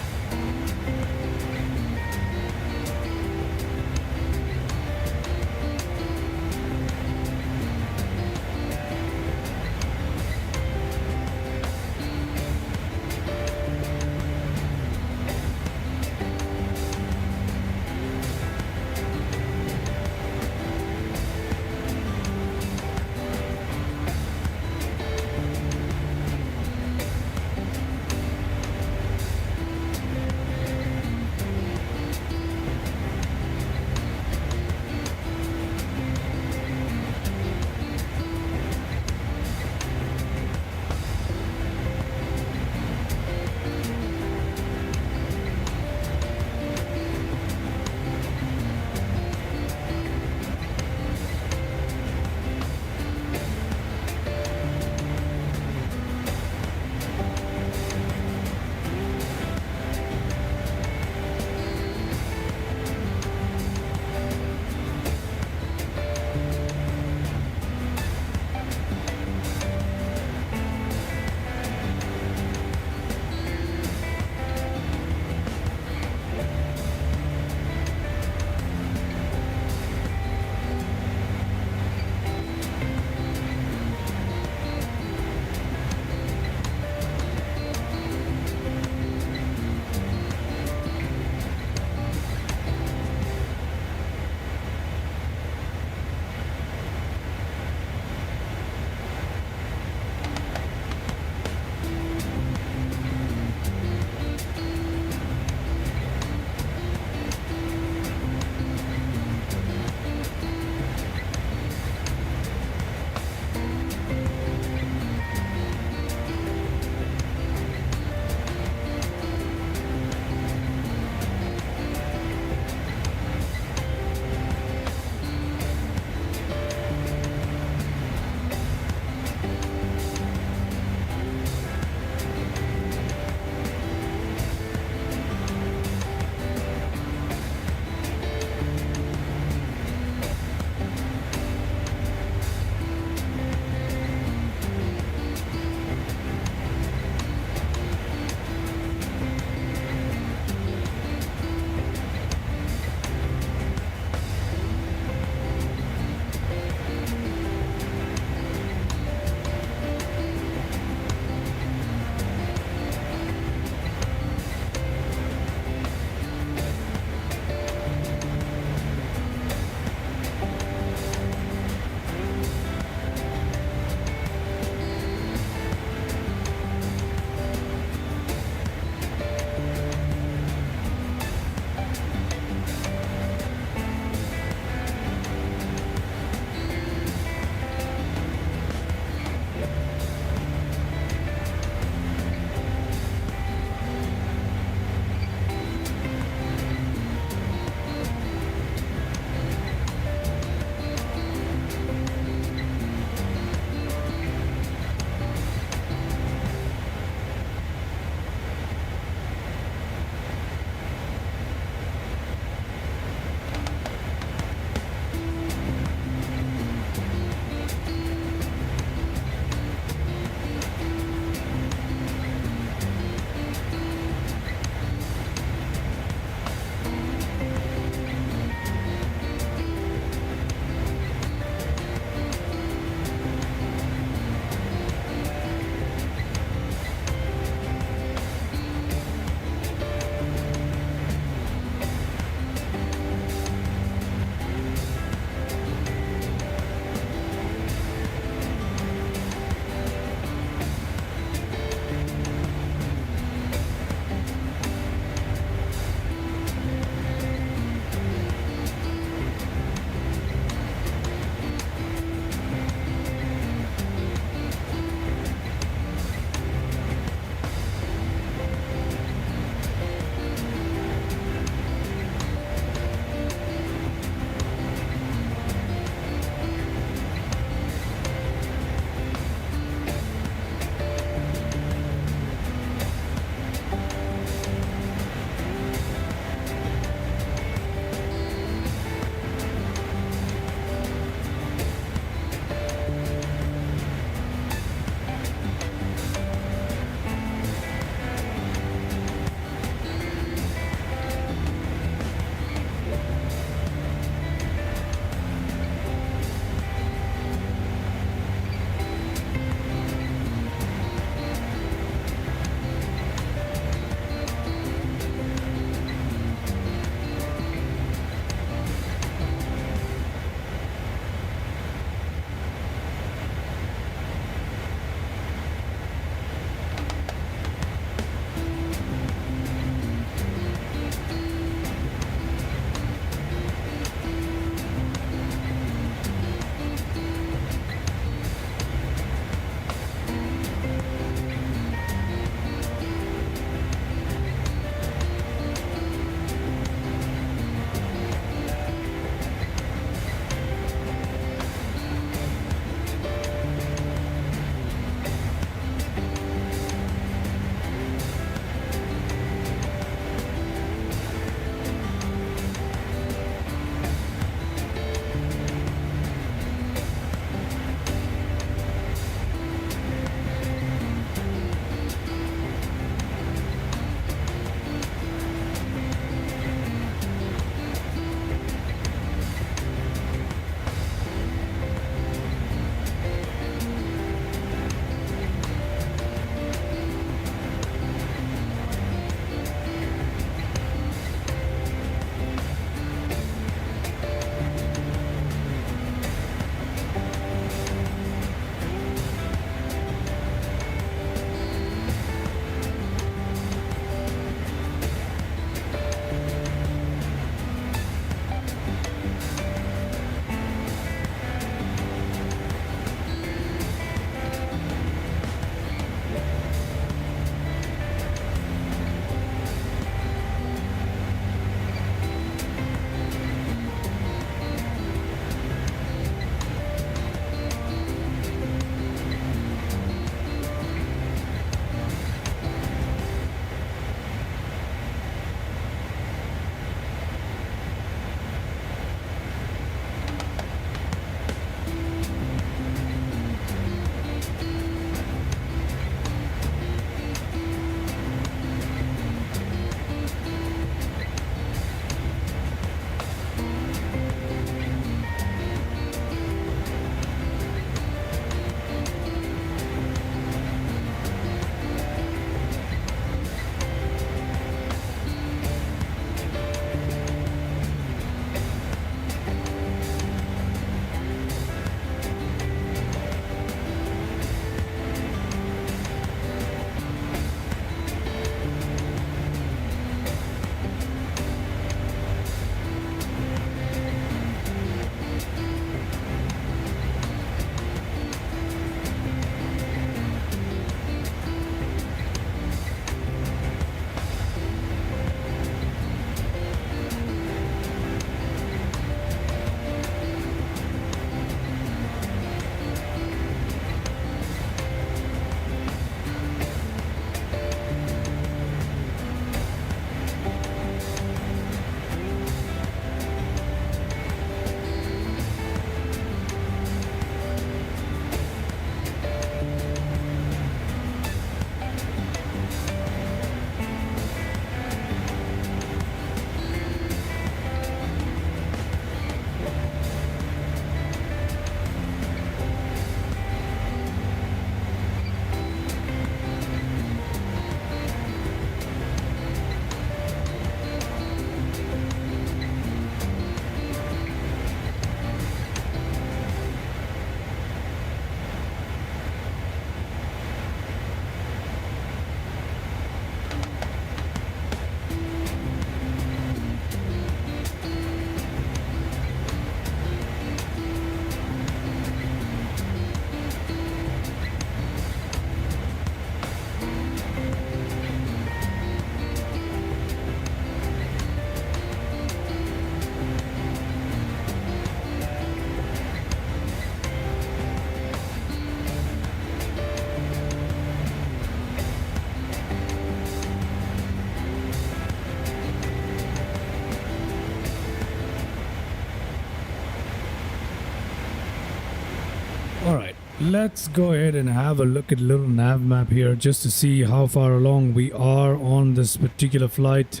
let's go ahead and have a look at a little nav map here just to see how far along we are on this particular flight.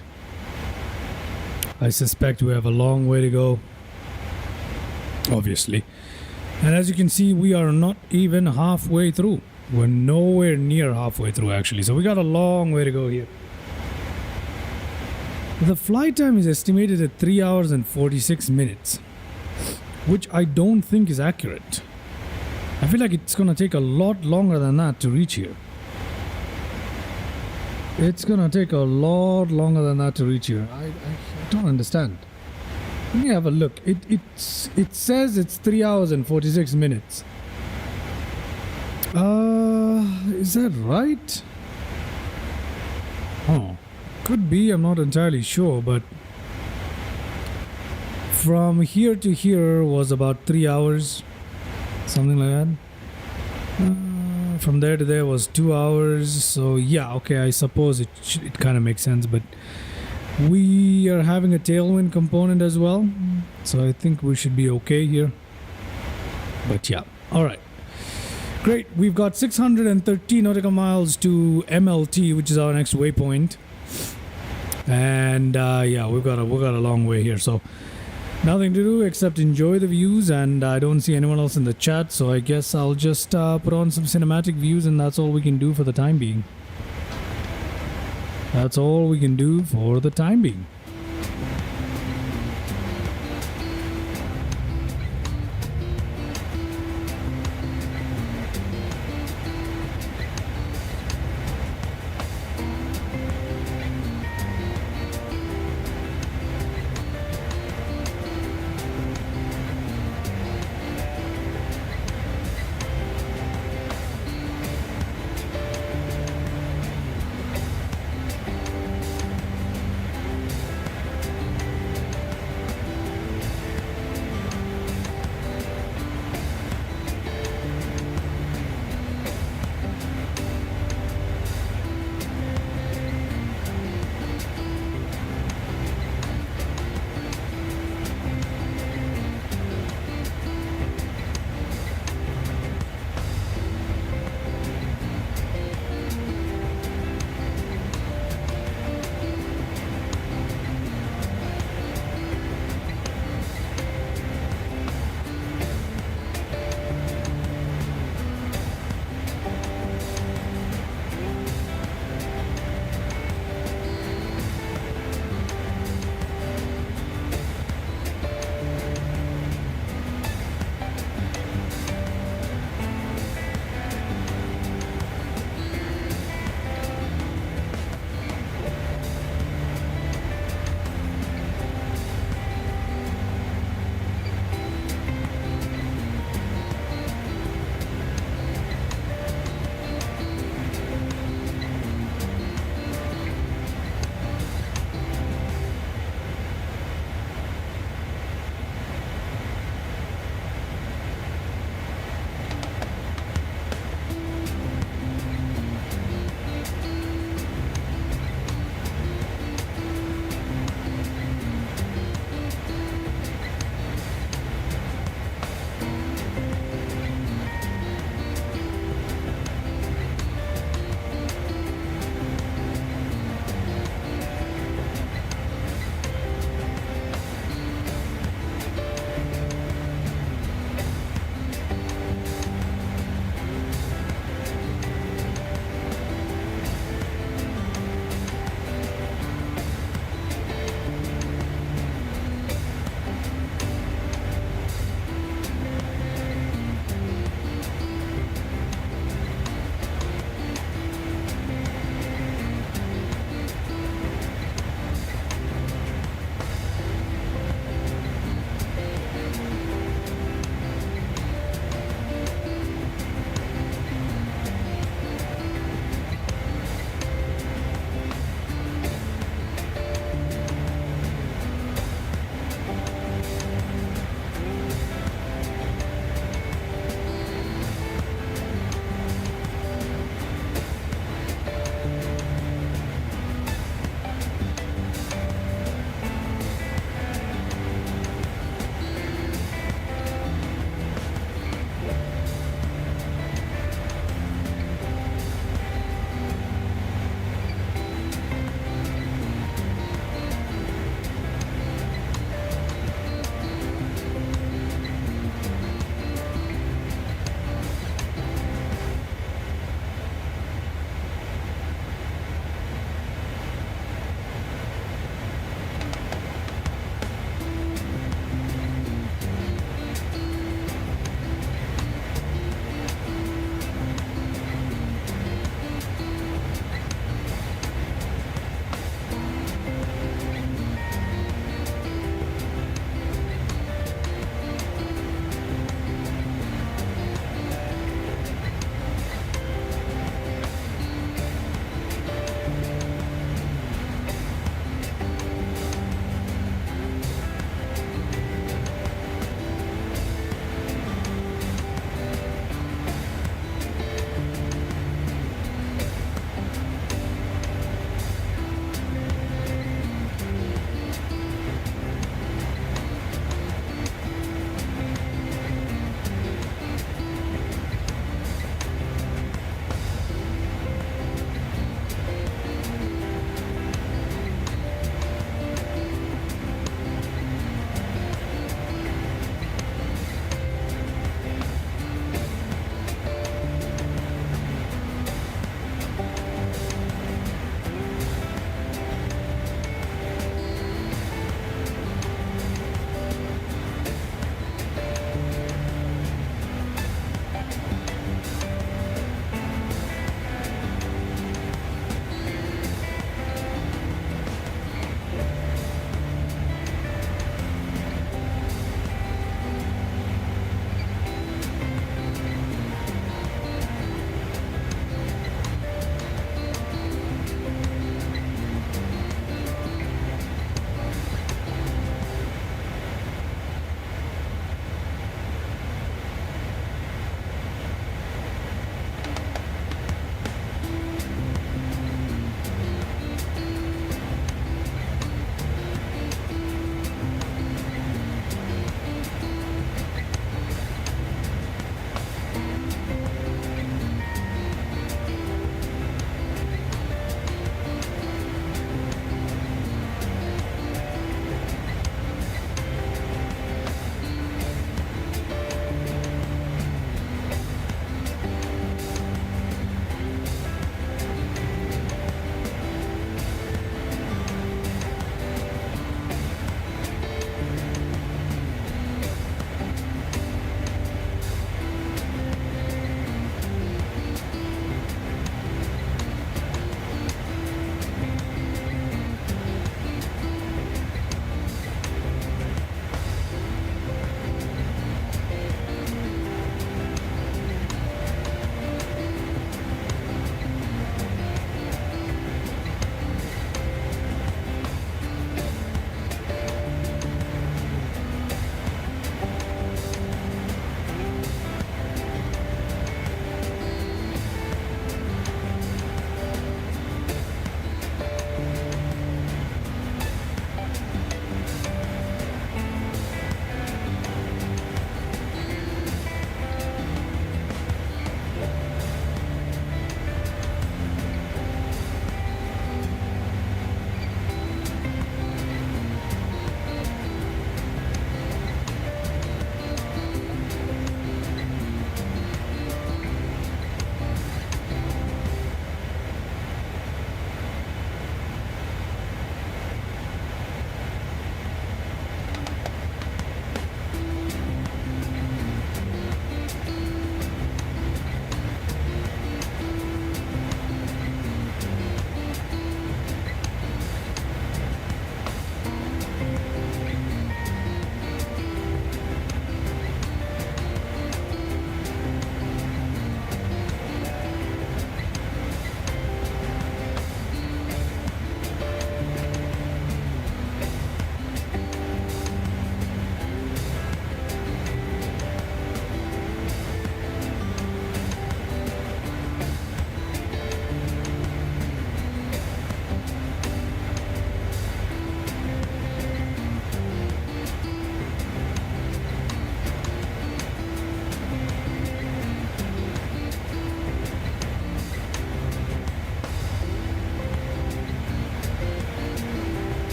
I suspect we have a long way to go, obviously. And as you can see, we are not even halfway through. We're nowhere near halfway through, actually. So we got a long way to go here. The flight time is estimated at 3 hours and 46 minutes, which I don't think is accurate. I feel like it's going to take a lot longer than that to reach here. It's going to take a lot longer than that to reach here. I don't understand. Let me have a look. It says it's 3 hours and 46 minutes. Is that right? Oh, could be. I'm not entirely sure, but from here to here was about 3 hours, something like that. From there to there was 2 hours. So yeah, okay. I suppose it kind of makes sense, but we are having a tailwind component as well, so I think we should be okay here. But yeah, all right, great. We've got 613 nautical miles to MLT, which is our next waypoint, and yeah, we've got a long way here. So nothing to do except enjoy the views, and I don't see anyone else in the chat, so I guess I'll just put on some cinematic views, and that's all we can do for the time being. That's all we can do for the time being.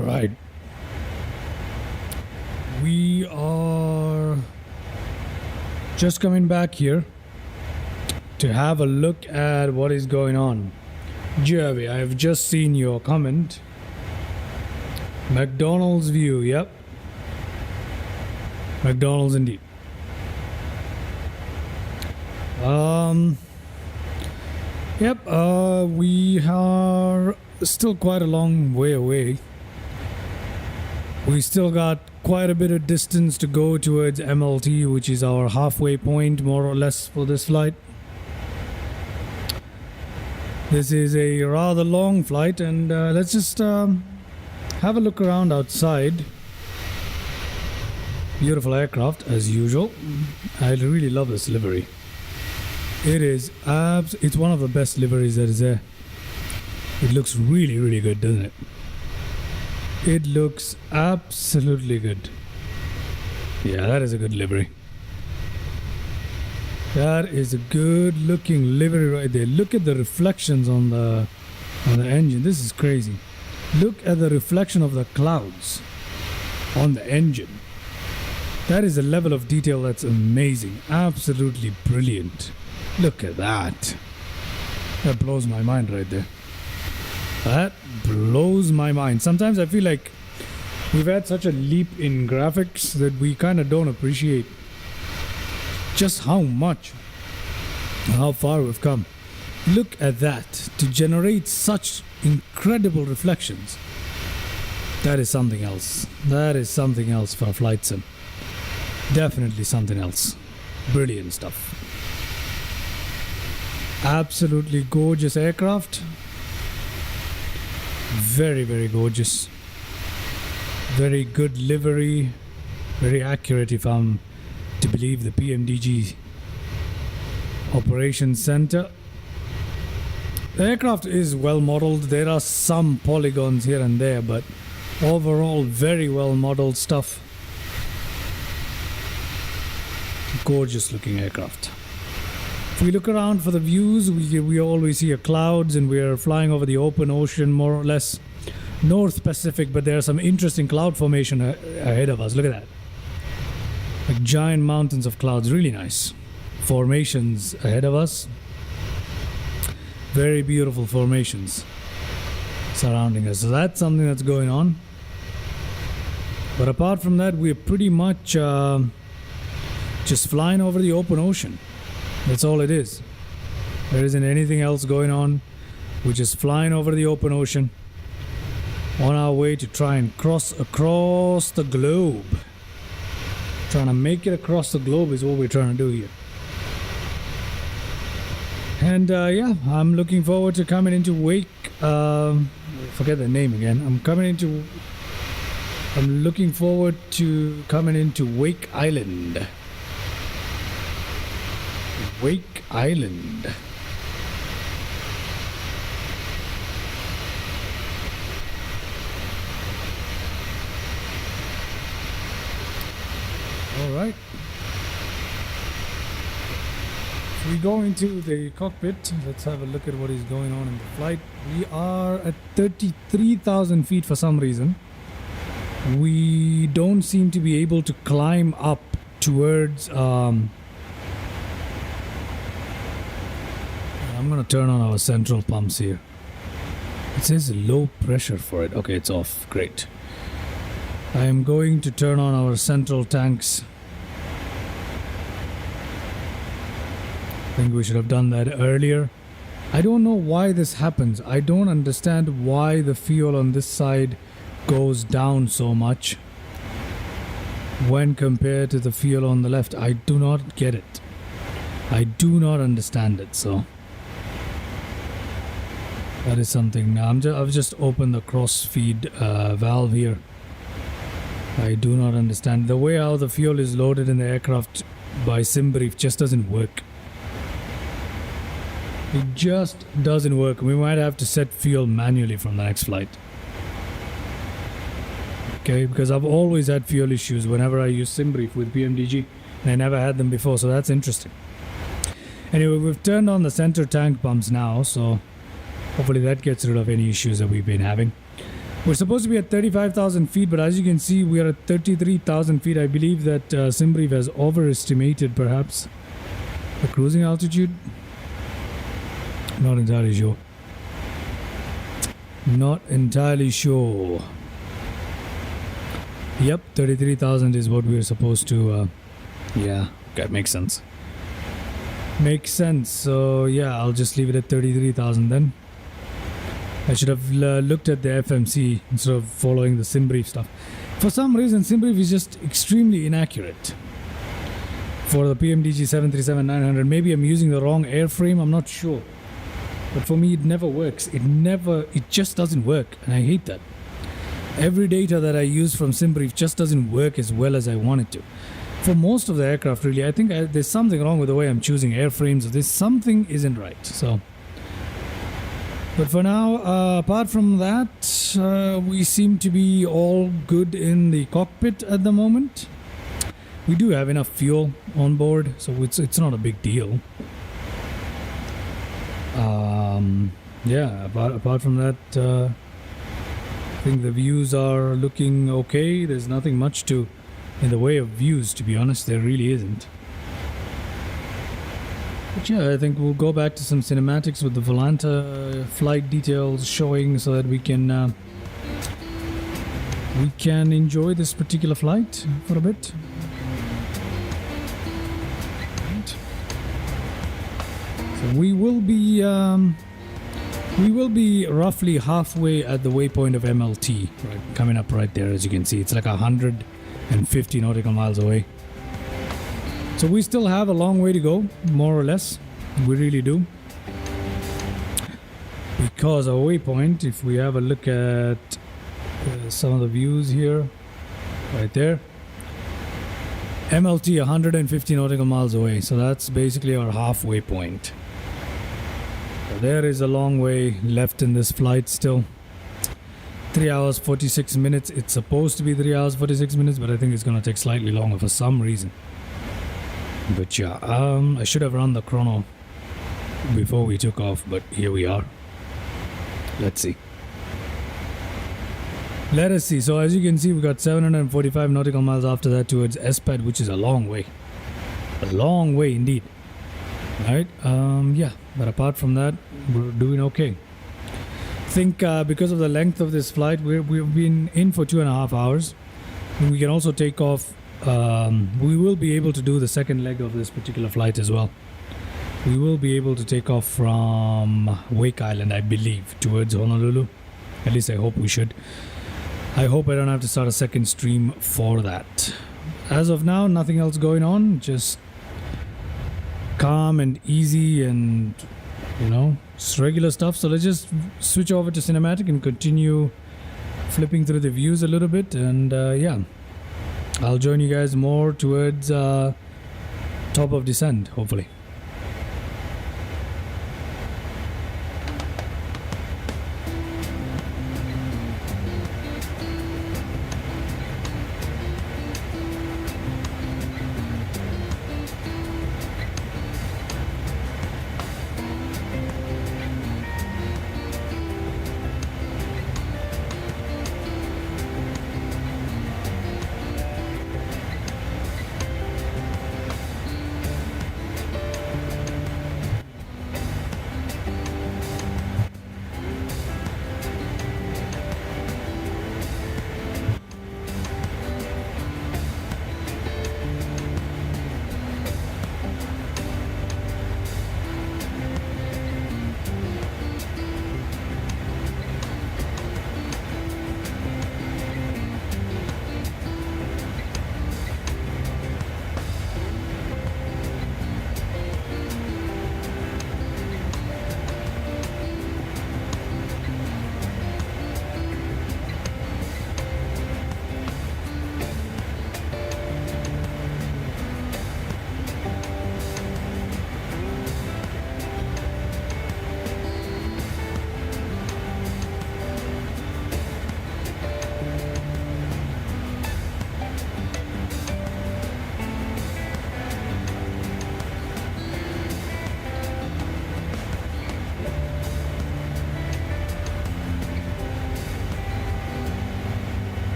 All right. We are just coming back here to have a look at what is going on. Jerry, I have just seen your comment. McDonald's view, yep. McDonald's indeed. Yep, we are still quite a long way away. We still got quite a bit of distance to go towards MLT, which is our halfway point, more or less, for this flight. This is a rather long flight, and let's just have a look around outside. Beautiful aircraft, as usual. I really love this livery. It is it's one of the best liveries that is there. It looks really, really good, doesn't it? It looks absolutely good. Yeah, that is a good livery. That is a good looking livery right there. Look at the reflections on the engine. This is crazy. Look at the reflection of the clouds on the engine. That is a level of detail that's amazing. Absolutely brilliant. Look at that. That blows my mind right there. That blows my mind. Sometimes I feel like we've had such a leap in graphics that we kind of don't appreciate just how far we've come. Look at that. To generate such incredible reflections. That is something else. That is something else for a flight sim. Definitely something else. Brilliant stuff. Absolutely gorgeous aircraft. Very, very gorgeous. Very good livery. Very accurate, if I'm to believe the PMDG operations center. The aircraft is well modeled. There are some polygons here and there, but overall very well modeled stuff. Gorgeous looking aircraft. If we look around for the views, we always see clouds, and we are flying over the open ocean, more or less North Pacific, but there's some interesting cloud formation ahead of us. Look at that. Like giant mountains of clouds. Really nice formations ahead of us. Very beautiful formations surrounding us. So that's something that's going on. But apart from that, we're pretty much just flying over the open ocean. That's all it is. There isn't anything else going on. We're just flying over the open ocean on our way to try and cross across the globe. Trying to make it across the globe is what we're trying to do here. And yeah, I'm looking forward to coming into Wake. Forget the name again. I'm looking forward to coming into Wake Island. Wake Island. All right. We go into the cockpit. Let's have a look at what is going on in the flight. We are at 33,000 feet for some reason. We don't seem to be able to climb up towards I'm gonna turn on our central pumps here. It says low pressure for it. Okay, it's off. Great. I am going to turn on our central tanks. I think we should have done that earlier. I don't know why this happens. I don't understand why the fuel on this side goes down so much when compared to the fuel on the left. I do not get it. I do not understand it. So that is something. I've just opened the cross feed valve here. I do not understand the way how the fuel is loaded in the aircraft by SimBrief. Just doesn't work. It just doesn't work. We might have to set fuel manually from the next flight. Okay, because I've always had fuel issues whenever I use SimBrief with PMDG, and I never had them before, so that's interesting. Anyway, we've turned on the center tank pumps now, so hopefully that gets rid of any issues that we've been having. We're supposed to be at 35,000 feet, but as you can see, we are at 33,000 feet. I believe that Simbrief has overestimated, perhaps, the cruising altitude. Not entirely sure. Not entirely sure. Yep, 33,000 is what we're supposed to... yeah, that makes sense. Makes sense. So, yeah, I'll just leave it at 33,000 then. I should have looked at the FMC instead of following the Simbrief stuff. For some reason, Simbrief is just extremely inaccurate. For the PMDG 737-900, maybe I'm using the wrong airframe, I'm not sure. But for me, it never works. It just doesn't work, and I hate that. Every data that I use from Simbrief just doesn't work as well as I want it to. For most of the aircraft, really, I think there's something wrong with the way I'm choosing airframes. There's something isn't right, so... But for now, apart from that, we seem to be all good in the cockpit at the moment. We do have enough fuel on board, so it's not a big deal. Yeah, apart from that, I think the views are looking okay. There's nothing much in the way of views, to be honest. There really isn't. But yeah, I think we'll go back to some cinematics with the Volanta flight details showing so that we can enjoy this particular flight for a bit. Right. So we will be roughly halfway at the waypoint of MLT, right, coming up right there. As you can see, it's like 150 nautical miles away. So we still have a long way to go, more or less. We really do. Because our waypoint, if we have a look at some of the views here, right there, MLT 150 nautical miles away. So that's basically our halfway point. So there is a long way left in this flight still. 3 hours 46 minutes. It's supposed to be 3 hours 46 minutes, but I think it's going to take slightly longer for some reason. But yeah, I should have run the chrono before we took off, but here we are. Let's see. Let us see. So as you can see, we got 745 nautical miles after that towards SPAD, which is a long way. A long way indeed. Right? Yeah, but apart from that, we're doing okay. I think because of the length of this flight, we've been in for 2.5 hours. And we can also take off. We will be able to do the second leg of this particular flight as well. We will be able to take off from Wake Island, I believe, towards Honolulu. At least I hope we should. I hope I don't have to start a second stream for that. As of now, nothing else going on. Just calm and easy and, you know, it's regular stuff. So let's just switch over to cinematic and continue flipping through the views a little bit. And yeah. I'll join you guys more towards top of descent, hopefully.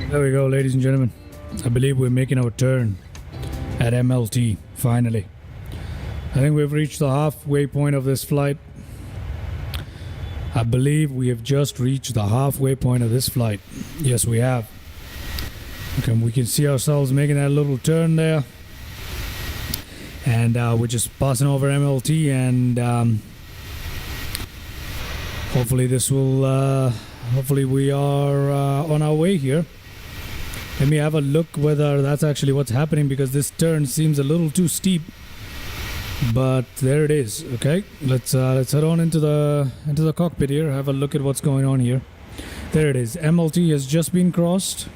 There we go, ladies and gentlemen. I believe we're making our turn at MLT, finally. I think we've reached the halfway point of this flight. I believe we have just reached the halfway point of this flight. Yes, we have. Okay, we can see ourselves making that little turn there. And we're just passing over MLT, and hopefully this will, hopefully we are on our way here. Let me have a look whether that's actually what's happening, because this turn seems a little too steep. But there it is. Okay, let's head on into the cockpit here. Have a look at what's going on here. There it is. MLT has just been crossed,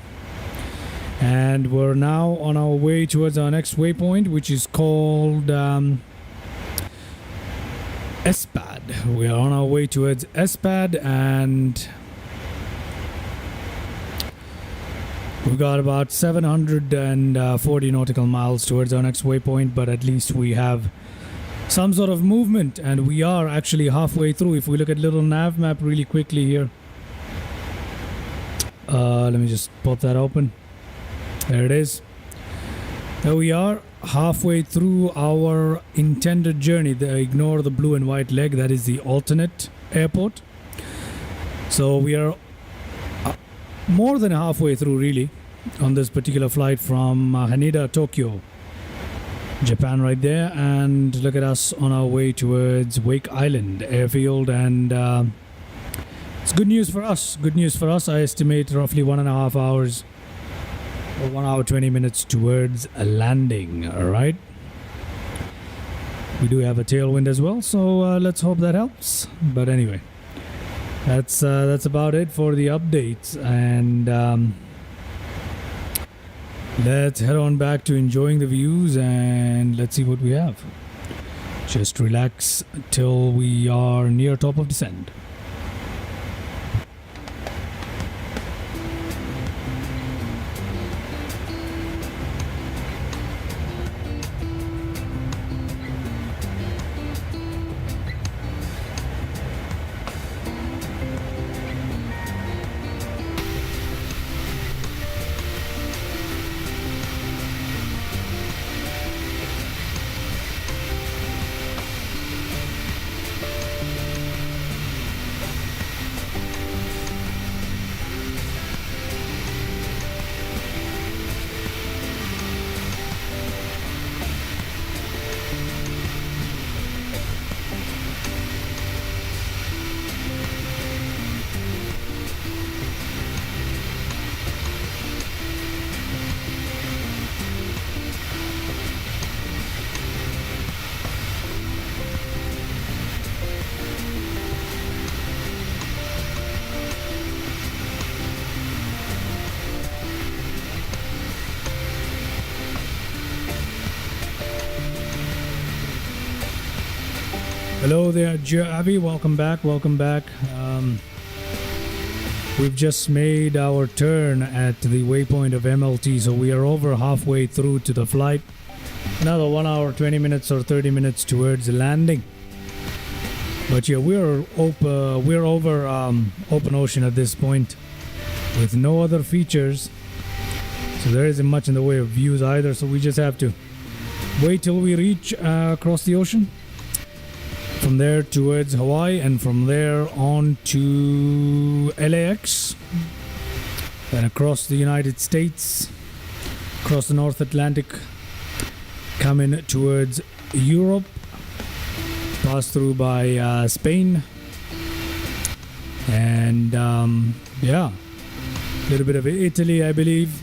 and we're now on our way towards our next waypoint, which is called SPAD. We are on our way towards SPAD, and we've got about 740 nautical miles towards our next waypoint, but at least we have some sort of movement, and we are actually halfway through. If we look at little nav map really quickly here, let me just pop that open. There it is. There we are, halfway through our intended journey. Ignore the blue and white leg, that is the alternate airport. So we are more than halfway through, really, on this particular flight from Haneda, Tokyo, Japan, right there. And look at us on our way towards Wake Island Airfield, and it's good news for us. Good news for us. I estimate roughly 1.5 hours, or 1 hour 20 minutes towards a landing. All right. We do have a tailwind as well, so let's hope that helps. But anyway, that's about it for the updates, and let's head on back to enjoying the views, and let's see what we have. Just relax till we are near top of descent. Hello there, Javi. Welcome back. Welcome back. We've just made our turn at the waypoint of MLT, so we are over halfway through to the flight. Another 1 hour, 20 minutes or 30 minutes towards landing. But yeah, we're over open ocean at this point, with no other features. So there isn't much in the way of views either. So we just have to wait till we reach across the ocean. From there towards Hawaii, and from there on to LAX, then across the United States, across the North Atlantic, coming towards Europe, pass through by Spain, and yeah, a little bit of Italy, I believe,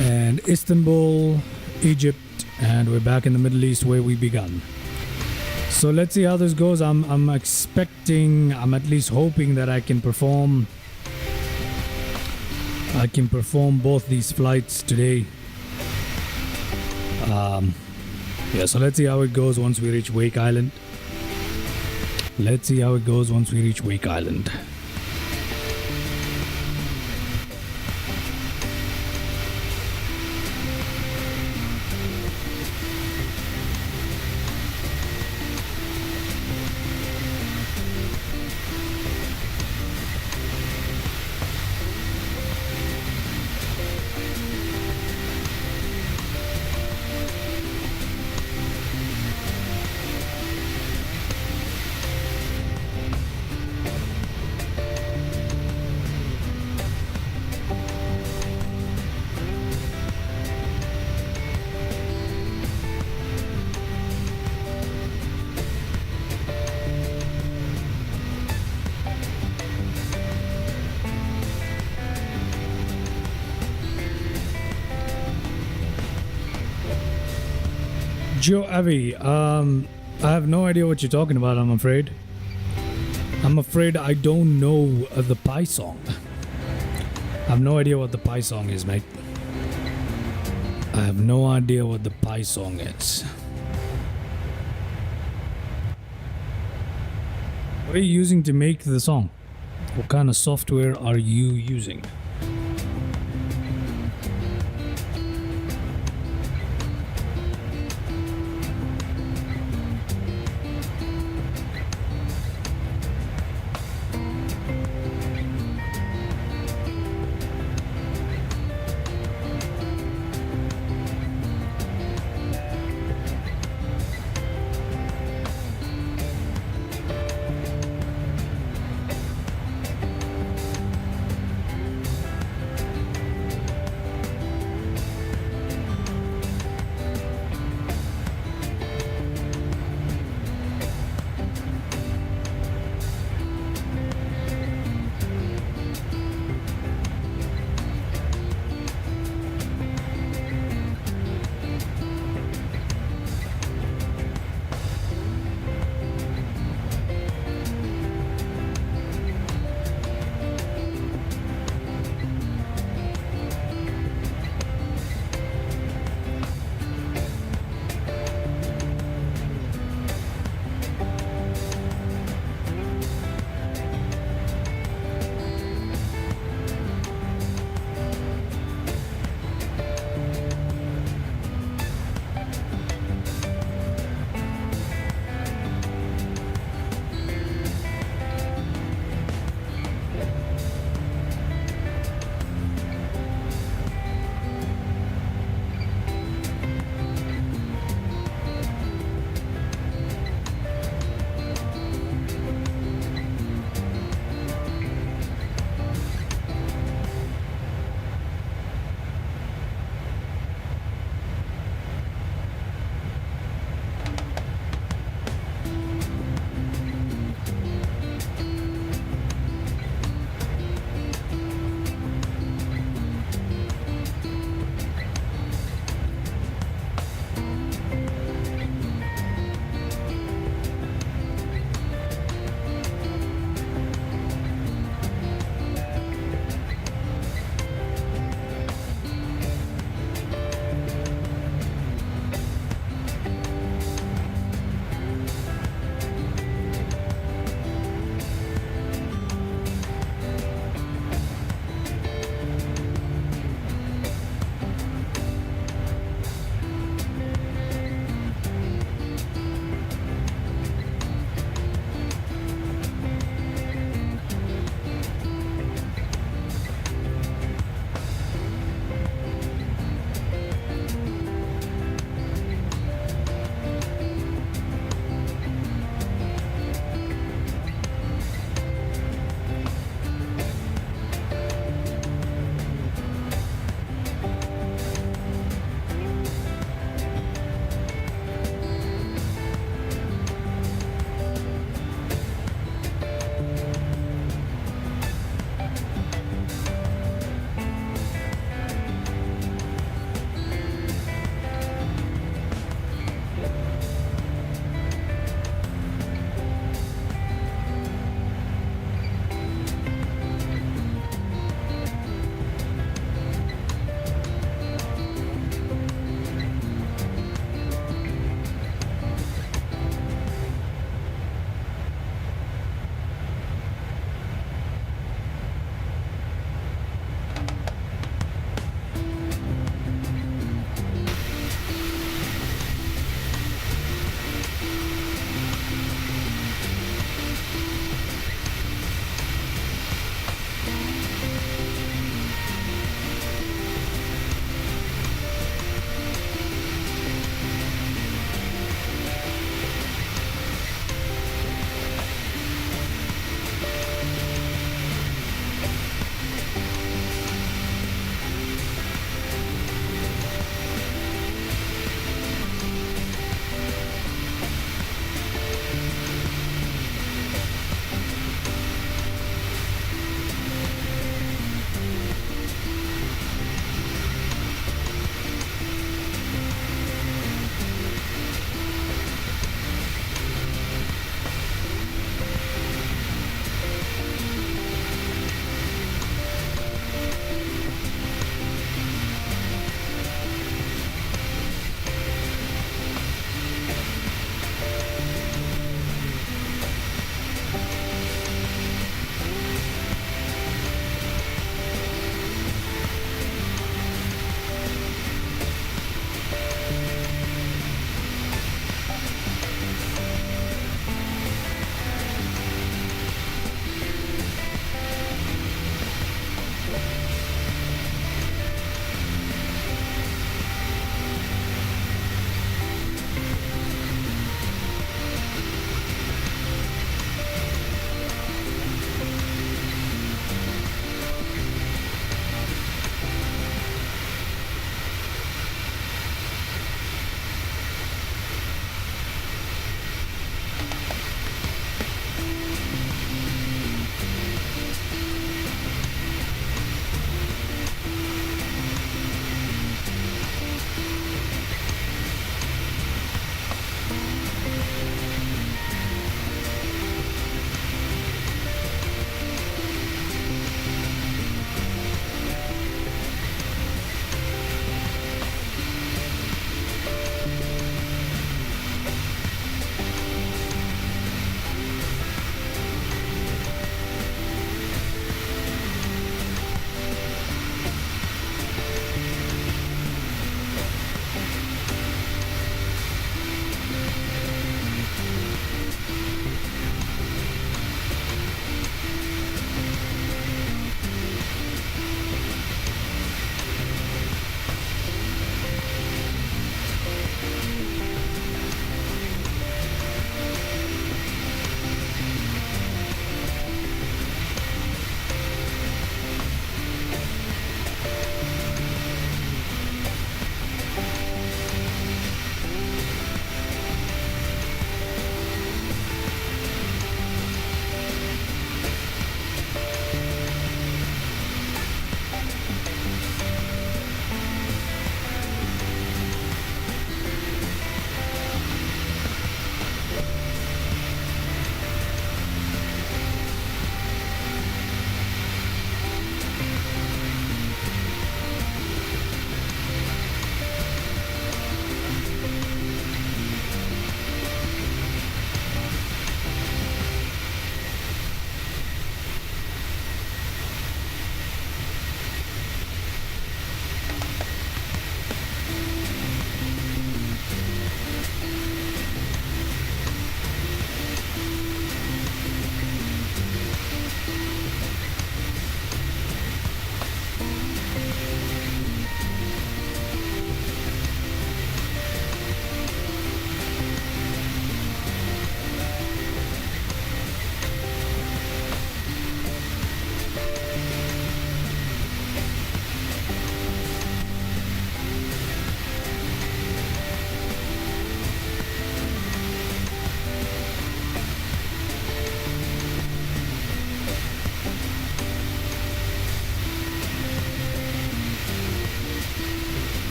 and Istanbul, Egypt, and we're back in the Middle East where we began. So let's see how this goes. I'm expecting, I'm at least hoping that I can perform both these flights today. Yeah, so let's see how it goes once we reach Wake Island. Let's see how it goes once we reach Wake Island. Joe Avi, I have no idea what you're talking about, I'm afraid. I'm afraid I don't know the Pi song. I have no idea what the Pi song is, mate. I have no idea what the Pi song is. What are you using to make the song? What kind of software are you using?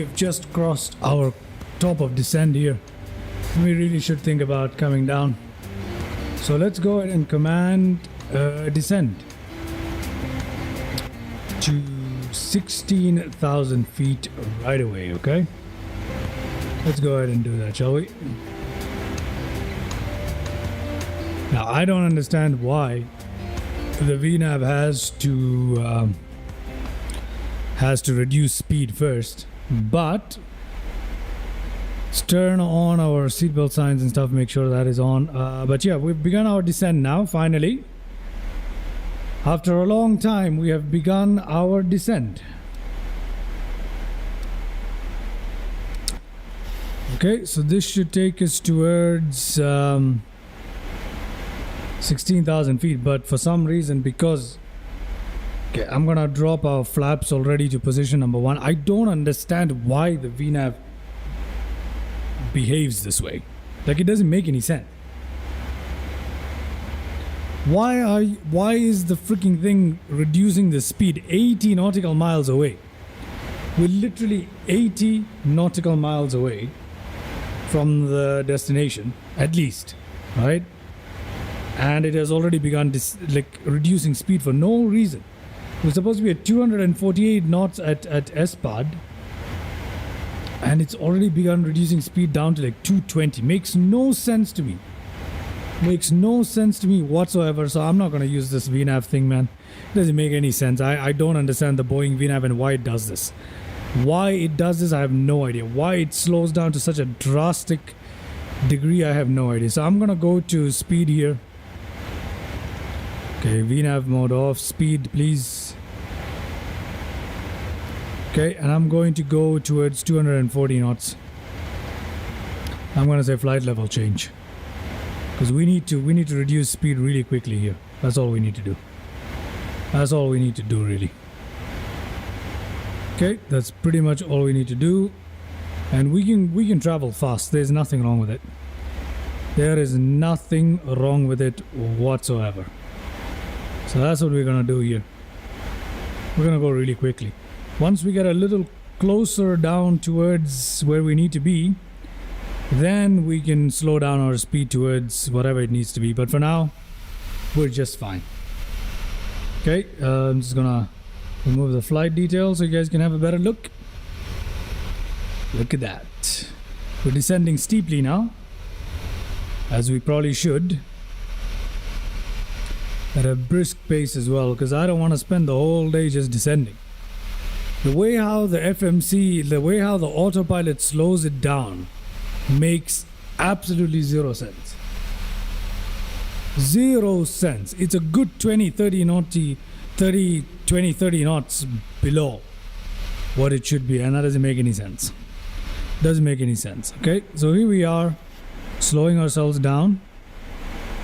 we've just crossed our top of descent here. We really should think about coming down. So let's go ahead and command descend to 16,000 feet right away, okay? Let's go ahead and do that, shall we? Now, I don't understand why the VNAV has to reduce speed first, but let's turn on our seatbelt signs and stuff, make sure that is on. But yeah, we've begun our descent now, finally. After a long time, we have begun our descent. Okay, so this should take us towards 16,000 feet, but for some reason, because okay, I'm gonna drop our flaps already to position number 1. I don't understand why the VNAV behaves this way. Like, it doesn't make any sense. Why is the freaking thing reducing the speed 80 nautical miles away? We're literally 80 nautical miles away from the destination, at least, right? And it has already begun reducing speed for no reason. We're supposed to be at 248 knots at SPAD, and it's already begun reducing speed down to like 220. Makes no sense to me. Makes no sense to me whatsoever. So I'm not going to use this VNAV thing, man. It doesn't make any sense. I don't understand the Boeing VNAV and why it does this. Why it does this, I have no idea. Why it slows down to such a drastic degree, I have no idea. So I'm going to go to speed here. Okay, VNAV mode off. Speed, please. Okay, and I'm going to go towards 240 knots. I'm going to say flight level change. Because we need to reduce speed really quickly here. That's all we need to do. That's all we need to do, really. Okay, that's pretty much all we need to do. And we can travel fast. There's nothing wrong with it. There is nothing wrong with it whatsoever. So that's what we're gonna do here. We're gonna go really quickly. Once we get a little closer down towards where we need to be, then we can slow down our speed towards whatever it needs to be. But for now, we're just fine. Okay, I'm just gonna remove the flight details so you guys can have a better look. Look at that. We're descending steeply now, as we probably should. At a brisk pace as well, because I don't want to spend the whole day just descending. The way how the FMC, the way how the autopilot slows it down makes absolutely zero sense. 0 sense. It's a good 30 knots below what it should be, and that doesn't make any sense. Doesn't make any sense. Okay, so here we are, slowing ourselves down,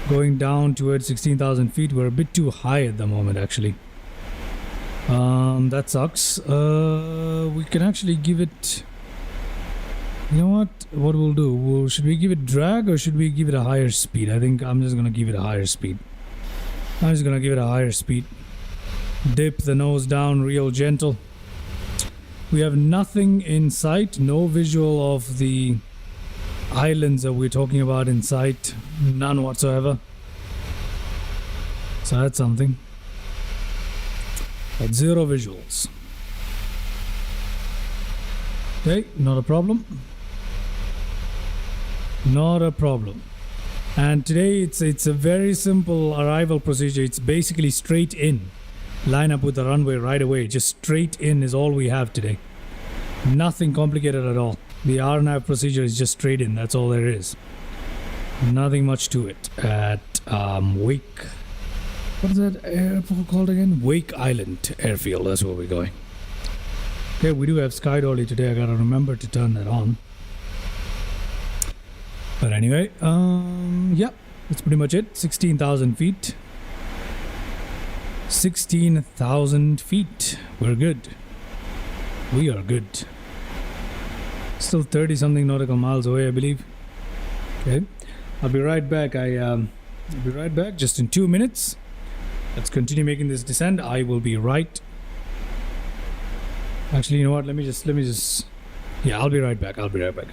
going down towards 16,000 feet. We're a bit too high at the moment, actually. That sucks. We can actually give it... You know what? What we'll do? Should we give it drag or should we give it a higher speed? I think I'm just gonna give it a higher speed. I'm just gonna give it a higher speed. Dip the nose down real gentle. We have nothing in sight. No visual of the islands that we're talking about in sight. None whatsoever. So that's something. But 0 visuals. Okay, not a problem. Not a problem. And today it's a very simple arrival procedure. It's basically straight in. Line up with the runway right away. Just straight in is all we have today. Nothing complicated at all. The RNAV procedure is just straight in. That's all there is. Nothing much to it. At Wake... What is that airport called again? Wake Island Airfield. That's where we're going. Okay, we do have Sky Dolly today. I gotta remember to turn that on. But anyway, yeah, that's pretty much it. 16,000 feet. 16,000 feet. We're good. We are good. Still 30 something nautical miles away, I believe. Okay, I'll be right back. I'll be right back just in 2 minutes. Let's continue making this descent. I will be right. Actually, you know what? Let me just Yeah, I'll be right back. I'll be right back.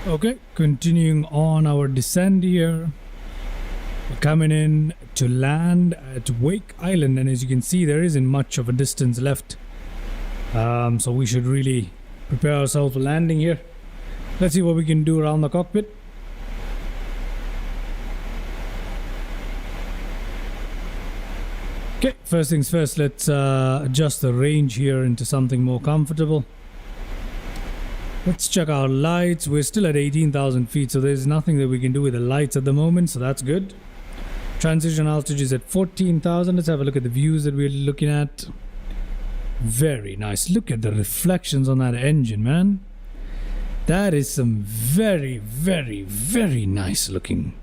Okay, continuing on our descent here. We're coming in to land at Wake Island, and as you can see, there isn't much of a distance left. So we should really prepare ourselves for landing here. Let's see what we can do around the cockpit. Okay, first things first, let's adjust the range here into something more comfortable. Let's check our lights. We're still at 18,000 feet, so there's nothing that we can do with the lights at the moment, so that's good. Transition altitude is at 14,000. Let's have a look at the views that we're looking at. Very nice. Look at the reflections on that engine, man. That is some very, very, very nice looking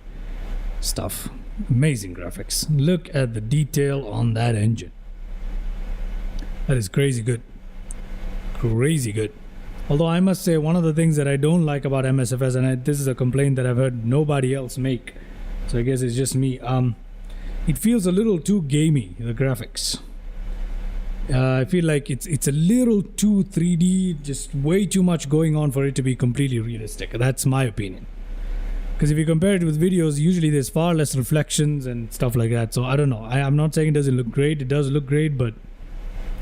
stuff. Amazing graphics. Look at the detail on that engine. That is crazy good. Crazy good. Although I must say, one of the things that I don't like about MSFS, and this is a complaint that I've heard nobody else make, so I guess it's just me, it feels a little too gamey, the graphics. I feel like it's a little too 3D, just way too much going on for it to be completely realistic. That's my opinion. Because if you compare it with videos, usually there's far less reflections and stuff like that. So I don't know. I'm not saying it doesn't look great. It does look great, but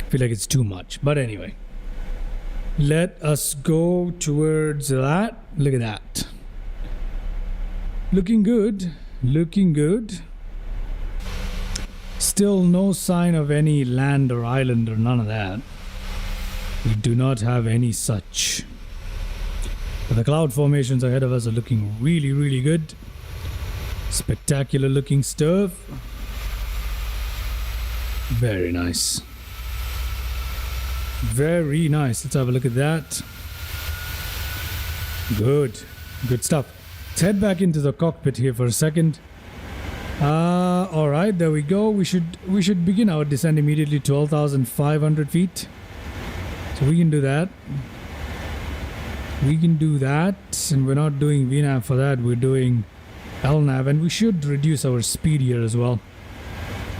I feel like it's too much. But anyway. Let us go towards that. Look at that. Looking good. Looking good. Still no sign of any land or island or none of that. We do not have any such. But the cloud formations ahead of us are looking really, really good. Spectacular looking stuff. Very nice. Very nice. Let's have a look at that. Good. Good stuff. Let's head back into the cockpit here for a second. Alright, there we go. We should begin our descent immediately. 12,500 feet. So we can do that. We can do that. And we're not doing VNAV for that. We're doing LNAV. And we should reduce our speed here as well.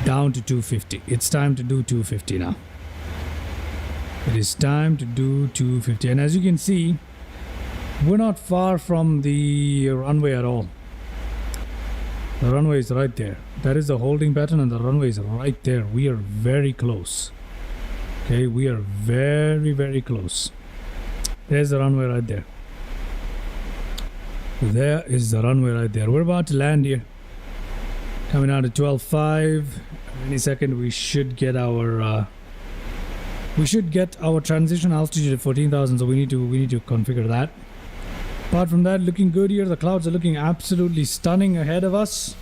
Down to 250. It's time to do 250 now. It is time to do 250, and as you can see, we're not far from the runway at all. The runway is right there. That is the holding pattern, and the runway is right there. We are very close. Okay, we are very, very close. There's the runway right there. There is the runway right there. We're about to land here. Coming out at 12.5. Any second we should get our transition altitude at 14,000, so we need to configure that. Apart from that, looking good here. The clouds are looking absolutely stunning ahead of us.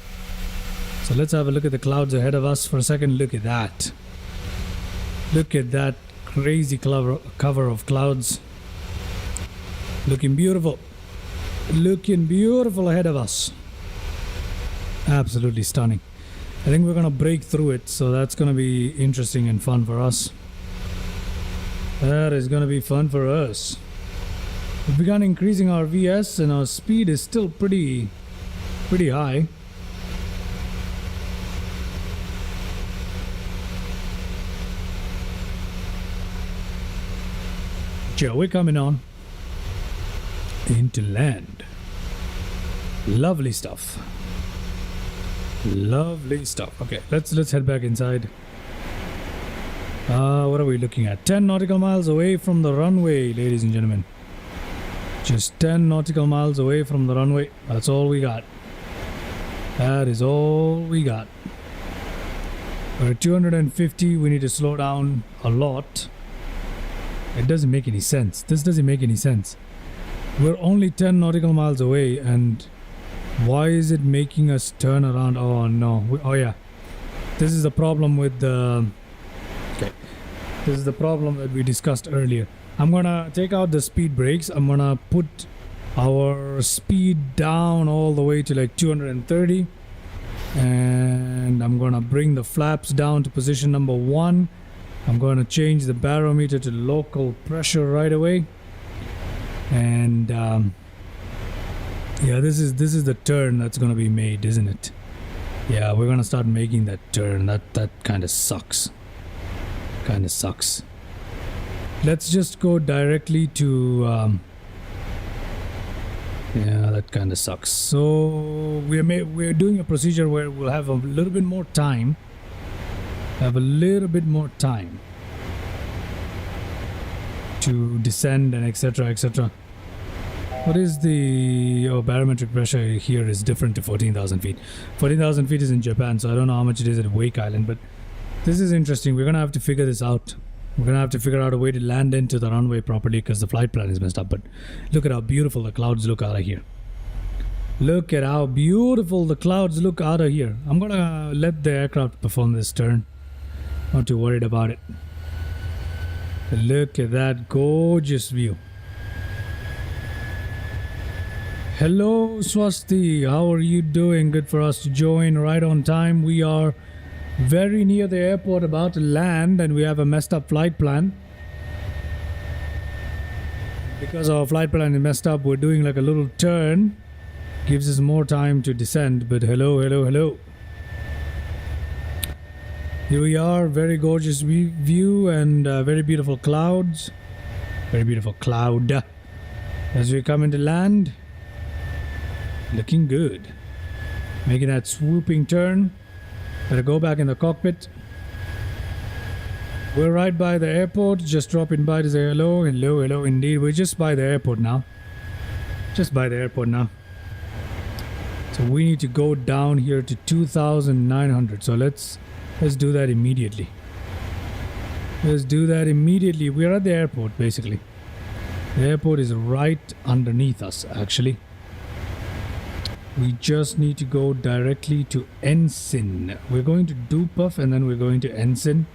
So let's have a look at the clouds ahead of us for a second. Look at that. Look at that crazy cover of clouds. Looking beautiful. Looking beautiful ahead of us. Absolutely stunning. I think we're going to break through it, so that's going to be interesting and fun for us. That is going to be fun for us. We've begun increasing our VS and our speed is still pretty high. Joe, we're coming on into land. Lovely stuff. Lovely stuff. Okay, let's head back inside. What are we looking at? 10 nautical miles away from the runway, ladies and gentlemen. Just 10 nautical miles away from the runway. That's all we got. That is all we got. We're at 250. We need to slow down a lot. It doesn't make any sense. This doesn't make any sense. We're only 10 nautical miles away, and why is it making us turn around? Oh no. Oh yeah. This is the problem with the... Okay. This is the problem that we discussed earlier. I'm gonna take out the speed brakes. I'm gonna put our speed down all the way to like 230. And I'm gonna bring the flaps down to position number 1. I'm gonna change the barometer to local pressure right away. And yeah, this is the turn that's gonna be made, isn't it? Yeah, we're gonna start making that turn. That kind of sucks. Kind of sucks. Let's just go directly to yeah, that kind of sucks. So we're doing a procedure where we'll have a little bit more time. Have a little bit more time to descend and etc. etc. What is the barometric pressure here is different to 14,000 feet. 14,000 feet is in Japan, so I don't know how much it is at Wake Island, but this is interesting. We're gonna have to figure this out. We're gonna have to figure out a way to land into the runway properly because the flight plan is messed up. But look at how beautiful the clouds look out of here. Look at how beautiful the clouds look out of here. I'm gonna let the aircraft perform this turn. Not too worried about it. Look at that gorgeous view. Hello Swasti, how are you doing? Good for us to join right on time. We are very near the airport, about to land, and we have a messed up flight plan. Because our flight plan is messed up, we're doing like a little turn. Gives us more time to descend, but hello. Here we are, very gorgeous view and very beautiful clouds. Very beautiful cloud. As we come into land, looking good. Making that swooping turn. Better go back in the cockpit. We're right by the airport, just dropping by to say hello. Hello indeed. We're just by the airport now. Just by the airport now. So we need to go down here to 2,900. So let's do that immediately. Let's do that immediately. We're at the airport basically. The airport is right underneath us actually. We just need to go directly to Ensign. We're going to Dupuff and then we're going to Ensign.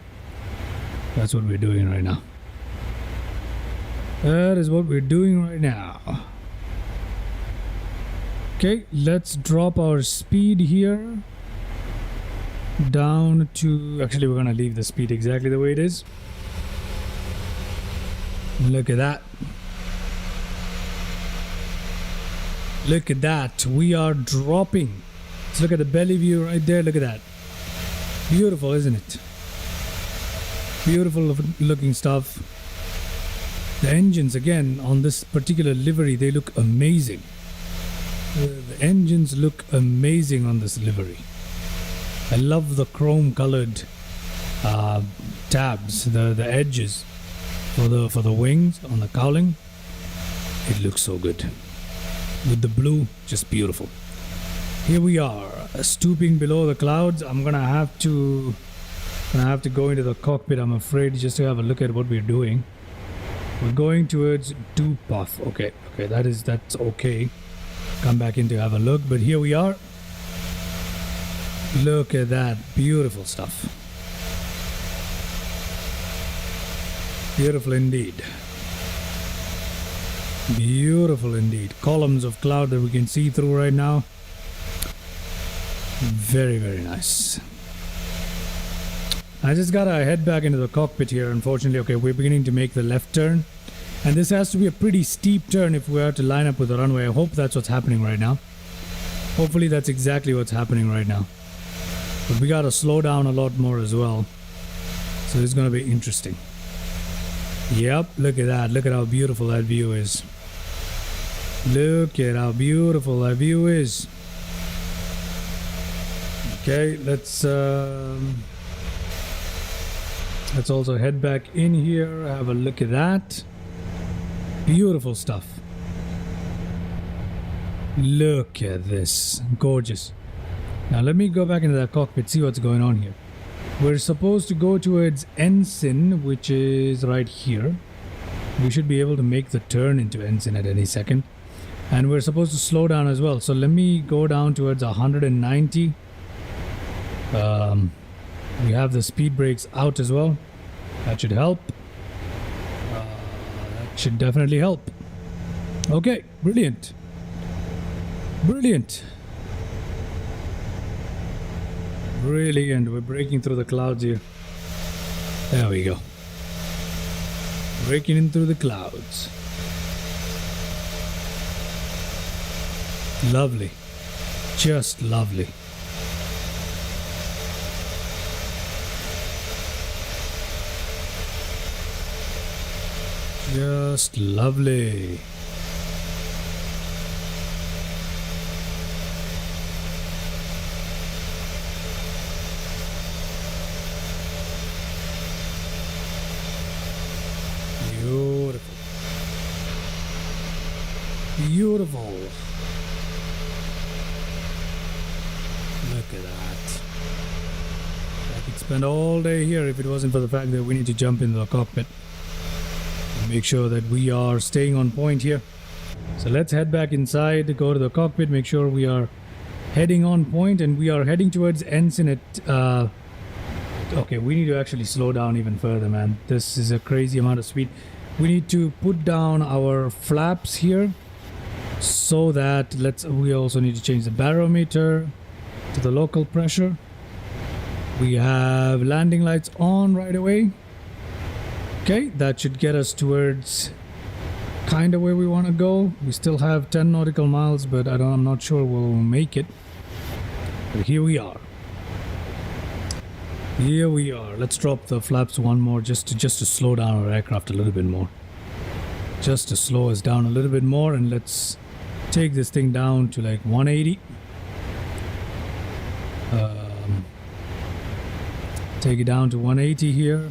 That's what we're doing right now. That is what we're doing right now. Okay, let's drop our speed here. Down to... Actually, we're going to leave the speed exactly the way it is. Look at that. Look at that. We are dropping. Let's look at the belly view right there. Look at that. Beautiful, isn't it? Beautiful looking stuff. The engines, again, on this particular livery, they look amazing. The engines look amazing on this livery. I love the chrome colored tabs, the edges for the wings on the cowling. It looks so good. With the blue, just beautiful. Here we are, stooping below the clouds. I'm gonna have to go into the cockpit, I'm afraid, just to have a look at what we're doing. We're going towards Dupuff. Okay, that's okay. Come back in to have a look, but here we are. Look at that. Beautiful stuff. Beautiful indeed. Beautiful indeed. Columns of cloud that we can see through right now. Very, very nice. I just gotta head back into the cockpit here, unfortunately. Okay, we're beginning to make the left turn. And this has to be a pretty steep turn if we are to line up with the runway. I hope that's what's happening right now. Hopefully that's exactly what's happening right now. But we gotta slow down a lot more as well. So it's gonna be interesting. Yep, look at that. Look at how beautiful that view is. Look at how beautiful that view is. Okay, let's also head back in here, have a look at that. Beautiful stuff. Look at this. Gorgeous. Now let me go back into that cockpit, see what's going on here. We're supposed to go towards Ensign, which is right here. We should be able to make the turn into Ensign at any second. And we're supposed to slow down as well. So let me go down towards 190. We have the speed brakes out as well. That should help. That should definitely help. Okay, brilliant. Brilliant. Brilliant. We're breaking through the clouds here. There we go. Breaking in through the clouds. Lovely. Just lovely. Just lovely. Beautiful. Beautiful. Look at that. I could spend all day here if it wasn't for the fact that we need to jump into the cockpit. Make sure that we are staying on point here. So let's head back inside, go to the cockpit, make sure we are heading on point, and we are heading towards Ensign at okay, we need to actually slow down even further, man. This is a crazy amount of speed. We need to put down our flaps here so that we also need to change the barometer to the local pressure. We have landing lights on right away. Okay, that should get us towards kind of where we want to go. We still have 10 nautical miles, but I'm not sure we'll make it. But here we are. Here we are. Let's drop the flaps one more just to slow down our aircraft a little bit more. Just to slow us down a little bit more, and let's take this thing down to like 180. Take it down to 180 here.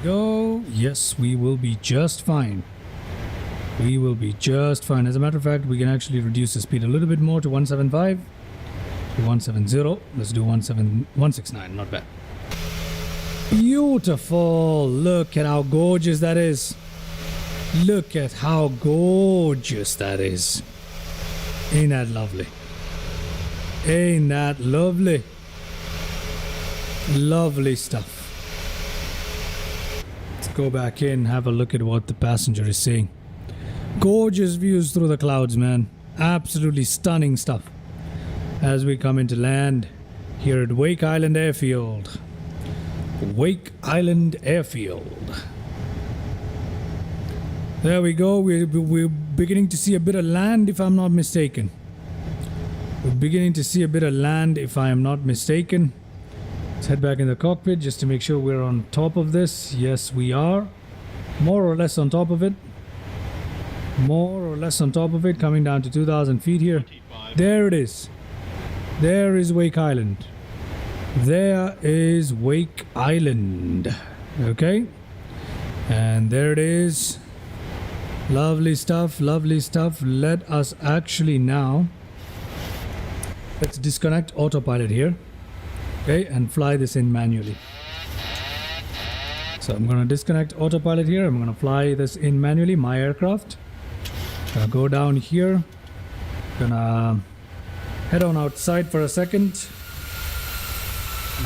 Go. Yes, we will be just fine. We will be just fine. As a matter of fact, we can actually reduce the speed a little bit more to 175 to 170. Let's do 169. Not bad. Beautiful. Look at how gorgeous that is. Look at how gorgeous that is. Ain't that lovely? Ain't that lovely? Lovely stuff. Go back in, have a look at what the passenger is saying. Gorgeous views through the clouds, man. Absolutely stunning stuff. As we come into land here at Wake Island Airfield. Wake Island Airfield. There we go. We're beginning to see a bit of land, if I'm not mistaken. We're beginning to see a bit of land, if I am not mistaken. Let's head back in the cockpit just to make sure we're on top of this. Yes, we are. More or less on top of it. More or less on top of it. Coming down to 2,000 feet here. There it is. There is Wake Island. There is Wake Island. Okay. And there it is. Lovely stuff. Lovely stuff. Let us actually now... Let's disconnect autopilot here. Okay, and fly this in manually. So I'm going to disconnect autopilot here. I'm going to fly this in manually, my aircraft. Gonna go down here. Gonna head on outside for a second.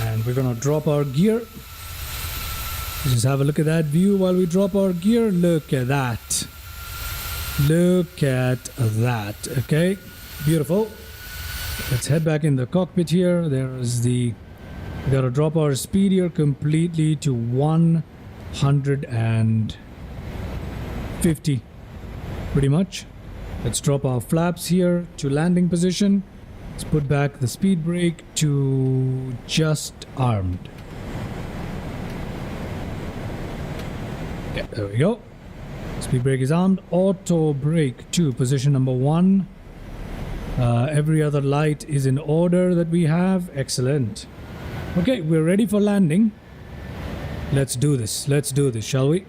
And we're gonna drop our gear. Just have a look at that view while we drop our gear. Look at that. Look at that. Okay, beautiful. Let's head back in the cockpit here. There's the... We gotta drop our speed here completely to 150. Pretty much. Let's drop our flaps here to landing position. Let's put back the speed brake to just armed. Yeah, there we go. Speed brake is armed. Auto brake to position number 1. Every other light is in order that we have. Excellent. Okay, we're ready for landing. Let's do this. Let's do this, shall we?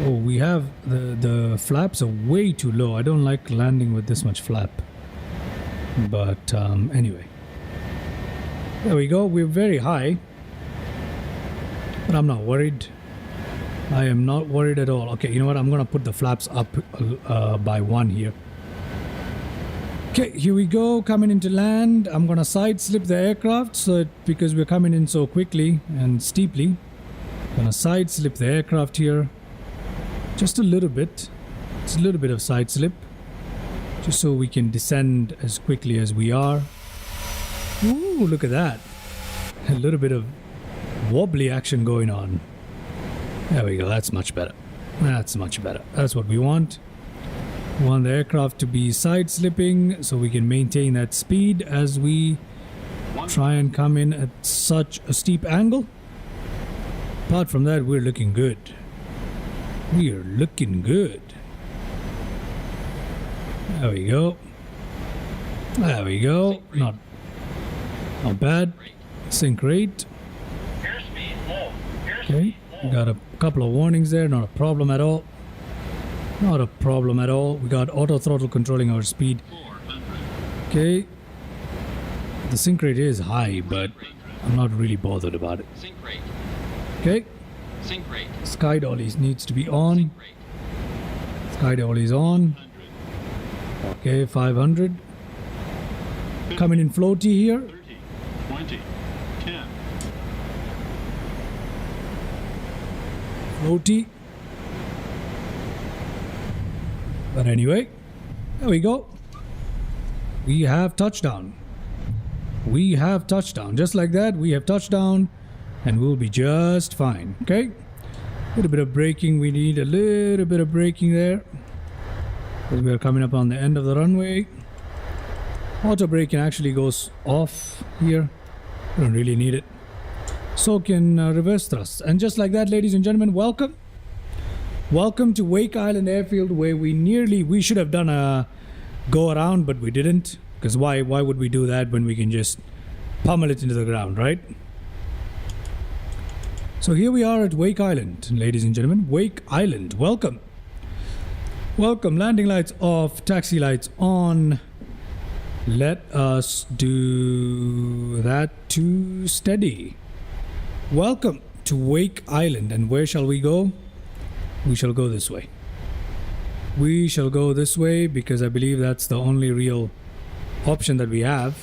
Oh, we have the flaps are way too low. I don't like landing with this much flap. But anyway. There we go. We're very high. But I'm not worried. I am not worried at all. Okay, you know what? I'm going to put the flaps up by 1 here. Okay, here we go. Coming into land. I'm going to side slip the aircraft because we're coming in so quickly and steeply. Going to side slip the aircraft here. Just a little bit. It's a little bit of side slip. Just so we can descend as quickly as we are. Ooh, look at that. A little bit of wobbly action going on. There we go. That's much better. That's much better. That's what we want. We want the aircraft to be side slipping so we can maintain that speed as we try and come in at such a steep angle. Apart from that, we're looking good. We are looking good. There we go. There we go. Not bad. Sync rate. Okay. We got a couple of warnings there. Not a problem at all. Not a problem at all. We got auto throttle controlling our speed. Okay. The sync rate is high, but I'm not really bothered about it. Okay. Sky dollies needs to be on. Sky dollies on. Okay, 500. Coming in floaty here. 30, 20, 10. Floaty. But anyway, there we go. We have touchdown. We have touchdown. Just like that, we have touchdown. And we'll be just fine. Okay? A little bit of braking. We need a little bit of braking there. Because we are coming up on the end of the runway. Auto braking actually goes off here. We don't really need it. So can reverse thrust. And just like that, ladies and gentlemen, welcome. Welcome to Wake Island Airfield, where we should have done a go around, but we didn't. Because why would we do that when we can just pummel it into the ground, right? So here we are at Wake Island, ladies and gentlemen. Wake Island, welcome. Welcome. Landing lights off, taxi lights on. Let us do that to steady. Welcome to Wake Island. And where shall we go? We shall go this way. We shall go this way because I believe that's the only real option that we have.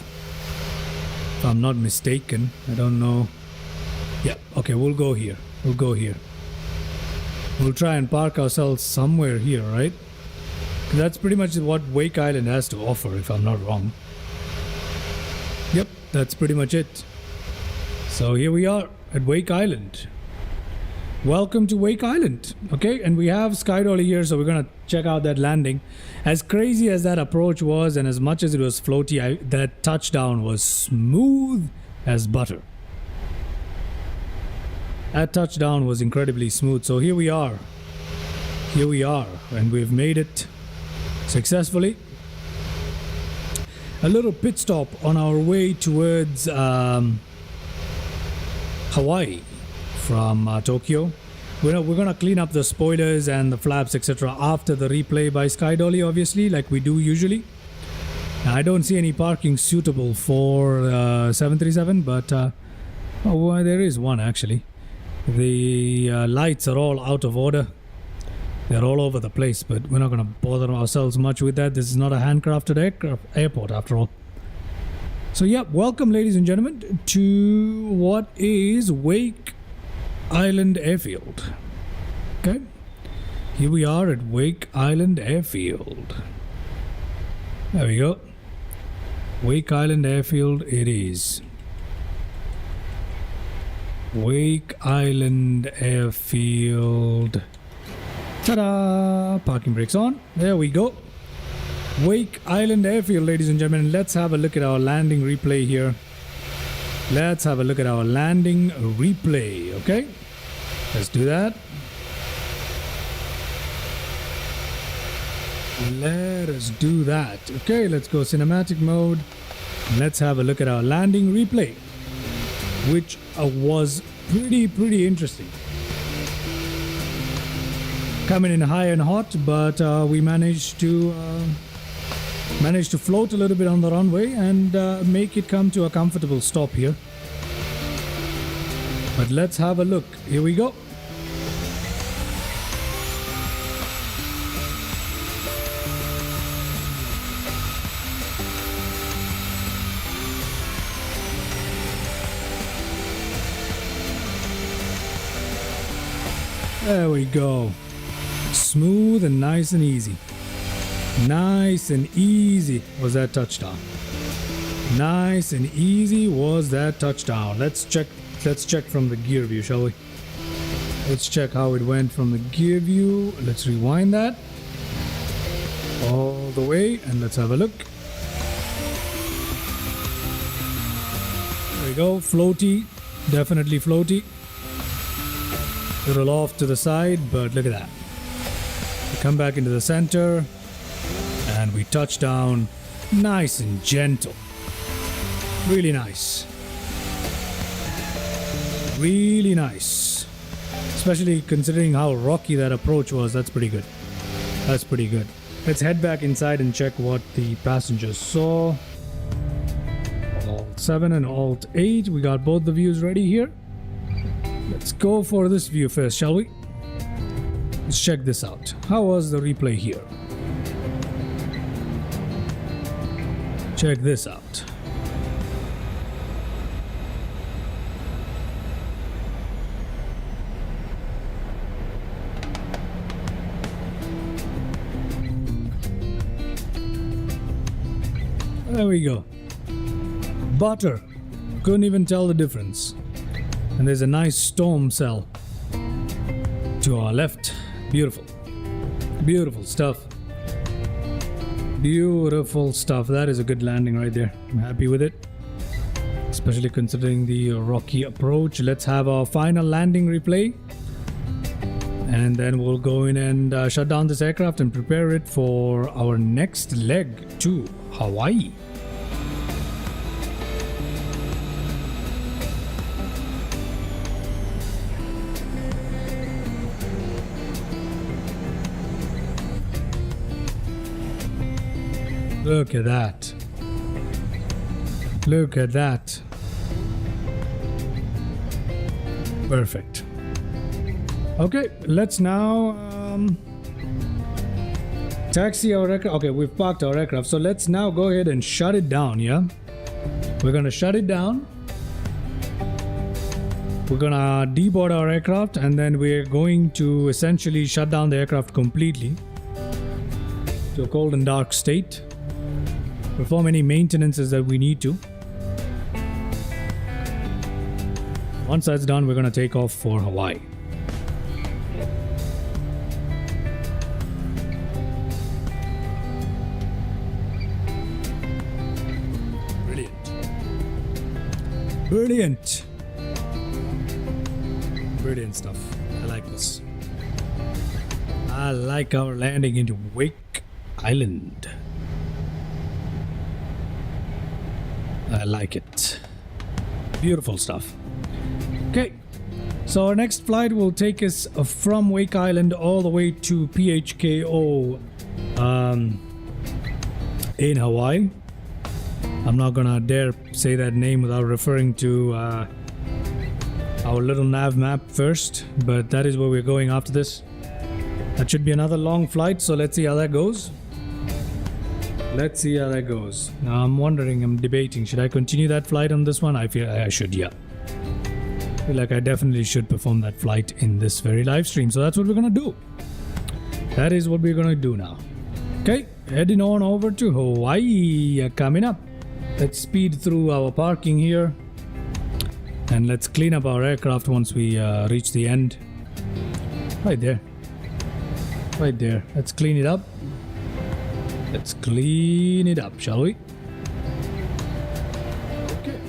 If I'm not mistaken. I don't know. Yeah, okay, we'll go here. We'll go here. We'll try and park ourselves somewhere here, right? That's pretty much what Wake Island has to offer, if I'm not wrong. Yep, that's pretty much it. So here we are at Wake Island. Welcome to Wake Island. Okay, and we have Sky Dolly here, so we're gonna check out that landing. As crazy as that approach was, and as much as it was floaty, that touchdown was smooth as butter. That touchdown was incredibly smooth. So here we are. Here we are, and we've made it successfully. A little pit stop on our way towards Hawaii from Tokyo. We're gonna clean up the spoilers and the flaps, etc. after the replay by Sky Dolly, obviously, like we do usually. Now, I don't see any parking suitable for 737, but well, there is one actually. The lights are all out of order. They're all over the place, but we're not going to bother ourselves much with that. This is not a handcrafted airport after all. So yeah, welcome ladies and gentlemen to what is Wake Island Airfield. Okay, here we are at Wake Island Airfield. There we go. Wake Island Airfield it is. Wake Island Airfield. Ta-da! Parking brakes on. There we go. Wake Island Airfield, ladies and gentlemen. Let's have a look at our landing replay here. Let's have a look at our landing replay, okay? Let's do that. Let us do that. Okay, let's go cinematic mode. Let's have a look at our landing replay, which was pretty interesting. Coming in high and hot, but we managed to float a little bit on the runway and make it come to a comfortable stop here. But let's have a look. Here we go. There we go. Smooth and nice and easy. Nice and easy was that touchdown. Nice and easy was that touchdown. Let's check from the gear view, shall we? Let's check how it went from the gear view. Let's rewind that all the way and let's have a look. There we go. Floaty. Definitely floaty. Little off to the side, but look at that. We come back into the center and we touch down nice and gentle. Really nice. Really nice. Especially considering how rocky that approach was. That's pretty good. That's pretty good. Let's head back inside and check what the passengers saw. Alt 7 and Alt 8. We got both the views ready here. Let's go for this view first, shall we? Let's check this out. How was the replay here? Check this out. There we go. Butter. Couldn't even tell the difference. And there's a nice storm cell to our left. Beautiful. Beautiful stuff. Beautiful stuff. That is a good landing right there. I'm happy with it. Especially considering the rocky approach. Let's have our final landing replay. And then we'll go in and shut down this aircraft and prepare it for our next leg to Hawaii. Look at that. Look at that. Perfect. Okay, let's now taxi our aircraft. Okay, we've parked our aircraft. So let's now go ahead and shut it down, yeah? We're gonna shut it down. We're gonna deboard our aircraft and then we're going to essentially shut down the aircraft completely to a cold and dark state. Perform any maintenances that we need to. Once that's done, we're going to take off for Hawaii. Brilliant. Brilliant. Brilliant stuff. I like this. I like our landing into Wake Island. I like it. Beautiful stuff. Okay, so our next flight will take us from Wake Island all the way to PHKO in Hawaii. I'm not gonna dare say that name without referring to our little nav map first, but that is where we're going after this. That should be another long flight, so let's see how that goes. Let's see how that goes. Now I'm wondering, I'm debating, should I continue that flight on this one? I feel I should, yeah. I feel like I definitely should perform that flight in this very live stream. So that's what we're gonna do. That is what we're gonna do now. Okay, heading on over to Hawaii. Coming up. Let's speed through our parking here. And let's clean up our aircraft once we reach the end. Right there. Right there. Let's clean it up. Let's clean it up, shall we? Okay.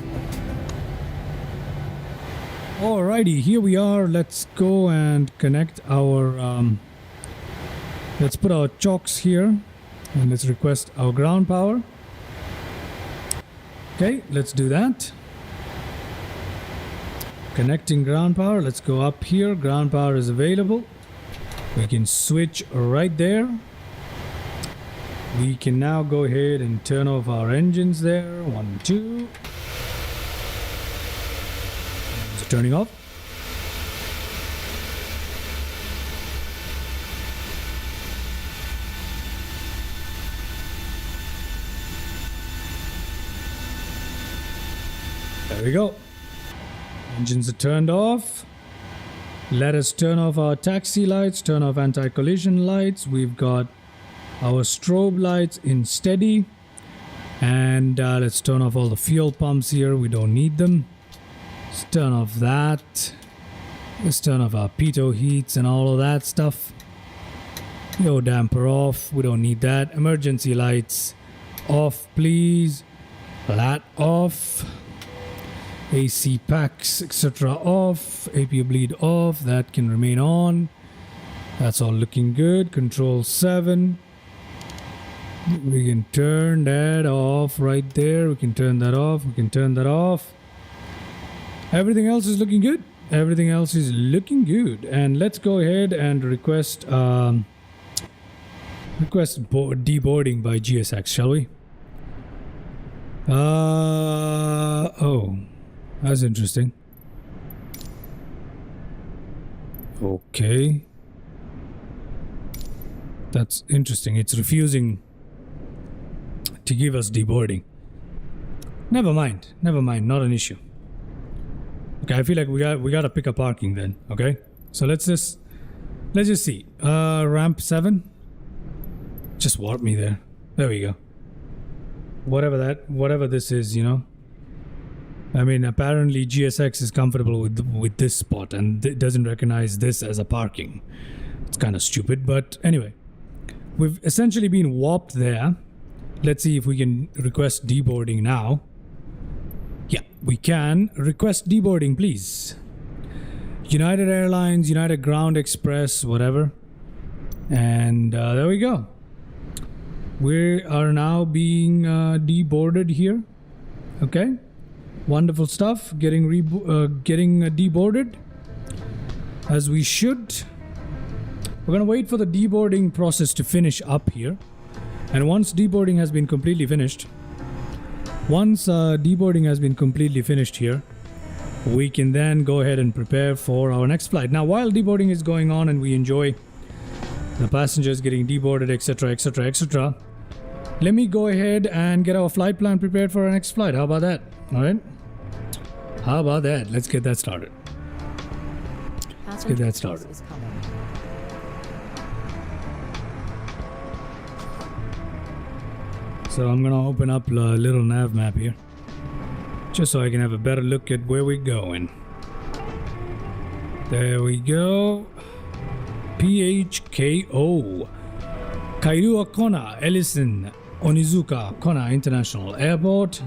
Alrighty, here we are. Let's go and connect our... let's put our chocks here. And let's request our ground power. Okay, let's do that. Connecting ground power. Let's go up here. Ground power is available. We can switch right there. We can now go ahead and turn off our engines there. 1, 2. So turning off. There we go. Engines are turned off. Let us turn off our taxi lights, turn off anti-collision lights. We've got our strobe lights in steady. And let's turn off all the fuel pumps here. We don't need them. Let's turn off that. Let's turn off our pitot heats and all of that stuff. Yo, damper off. We don't need that. Emergency lights off, please. That off. AC packs, etc. off. APU bleed off. That can remain on. That's all looking good. Control 7. We can turn that off right there. We can turn that off. We can turn that off. Everything else is looking good. Everything else is looking good. And let's go ahead and request deboarding by GSX, shall we? Oh. That's interesting. Okay. That's interesting. It's refusing to give us deboarding. Never mind. Never mind. Not an issue. Okay, I feel like we gotta pick a parking then. Okay. So let's just see. Ramp 7. Just warp me there. There we go. Whatever this is, you know. I mean, apparently GSX is comfortable with this spot and it doesn't recognize this as a parking. It's kind of stupid, but anyway. We've essentially been warped there. Let's see if we can request deboarding now. Yeah, we can. Request deboarding, please. United Airlines, United Ground Express, whatever. And there we go. We are now being deboarded here. Okay. Wonderful stuff. Getting deboarded as we should. We're gonna wait for the deboarding process to finish up here, and once deboarding has been completely finished, here, we can then go ahead and prepare for our next flight. Now, while deboarding is going on and we enjoy the passengers getting deboarded, etc., etc., etc., let me go ahead and get our flight plan prepared for our next flight. How about that? All right. How about that? Let's get that started. Let's get that started. So I'm gonna open up a little nav map here, just so I can have a better look at where we're going. There we go. PHKO. Kairua Kona, Ellison, Onizuka, Kona International Airport.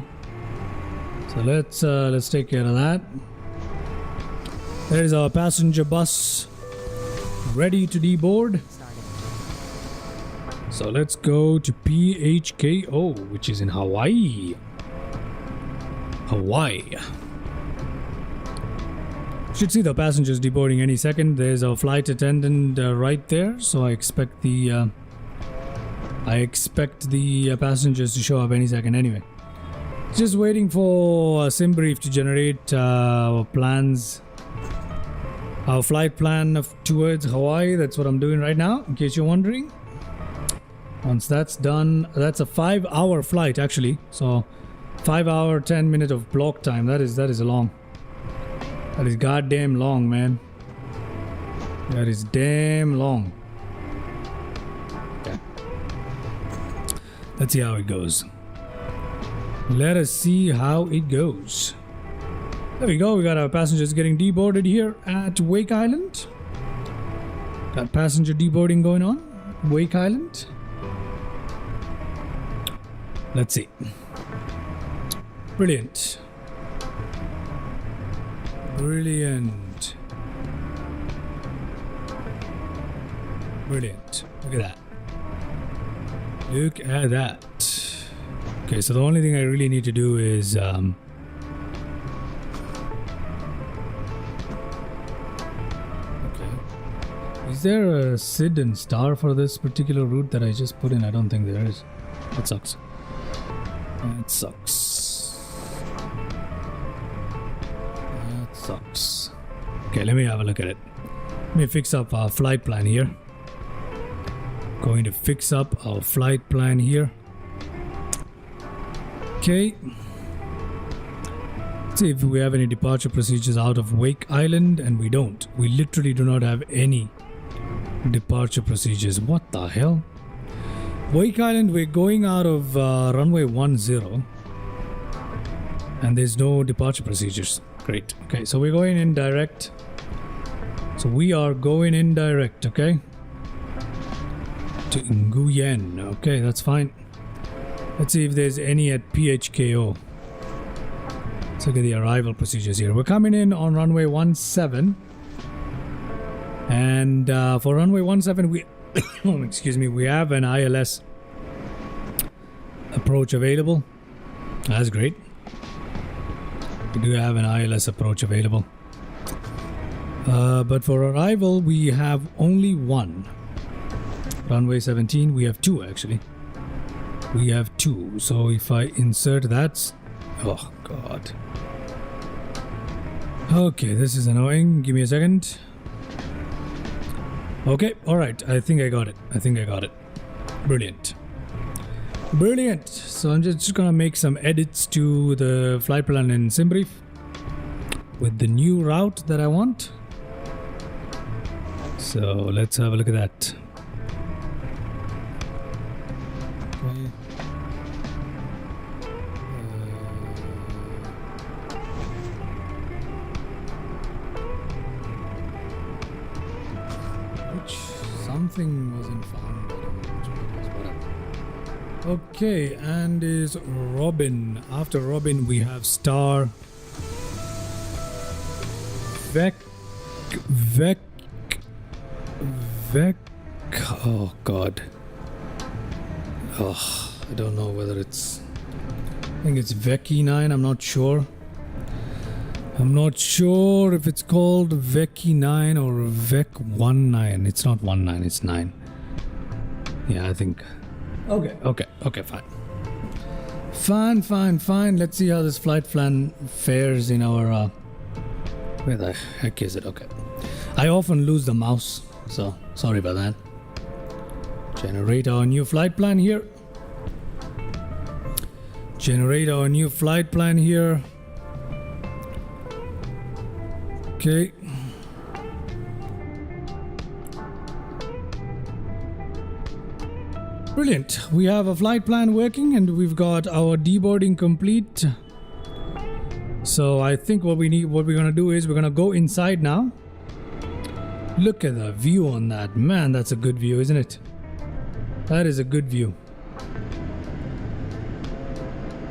So let's take care of that. There's our passenger bus ready to deboard. So let's go to PHKO, which is in Hawaii. Should see the passengers deboarding any second. There's our flight attendant right there. So I expect the passengers to show up any second anyway. Just waiting for a sim brief to generate our plans our flight plan towards Hawaii. That's what I'm doing right now, in case you're wondering. Once that's done, that's a 5-hour flight actually. So 5 hour 10 minute of block time. That is a long. That is goddamn long, man. That is damn long. Okay. Let's see how it goes. Let us see how it goes. There we go. We got our passengers getting deboarded here at Wake Island. Got passenger deboarding going on. Wake Island. Let's see. Brilliant. Brilliant. Brilliant. Look at that. Look at that. Okay, so the only thing I really need to do is okay. Is there a SID and star for this particular route that I just put in? I don't think there is. That sucks. That sucks. That sucks. Okay, let me have a look at it. Let me fix up our flight plan here. Going to fix up our flight plan here. Okay. Let's see if we have any departure procedures out of Wake Island, and we don't. We literally do not have any departure procedures. What the hell? Wake Island, we're going out of runway 10, and there's no departure procedures. Great. Okay, so we're going in direct. So we are going in direct, okay? To Nguyen. Okay, that's fine. Let's see if there's any at PHKO. Let's look at the arrival procedures here. We're coming in on runway 17. And for runway 17, we excuse me, we have an ILS approach available. That's great. We do have an ILS approach available. But for arrival, we have only one. Runway 17, we have two actually. We have two. So if I insert that... Oh, God. Okay, this is annoying. Give me a second. Okay, alright. I think I got it. I think I got it. Brilliant. Brilliant. So I'm just gonna make some edits to the flight plan in SimBrief with the new route that I want. So let's have a look at that. Okay. Which something wasn't found. I don't know which one it was, whatever. Okay, and is Robin. After Robin, we have Star. Vec. Oh God. Oh, I don't know whether it's. I think it's Vecchi 9. I'm not sure. I'm not sure if it's called Vecchi 9 or Vec 19. It's not 19. It's 9. Yeah, I think. Okay, fine. Let's see how this flight plan fares in our. Where the heck is it? Okay. I often lose the mouse, so sorry about that. Generate our new flight plan here. Okay. Brilliant. We have a flight plan working and we've got our deboarding complete. So I think what we're gonna do is we're gonna go inside now. Look at the view on that. Man, that's a good view, isn't it? That is a good view.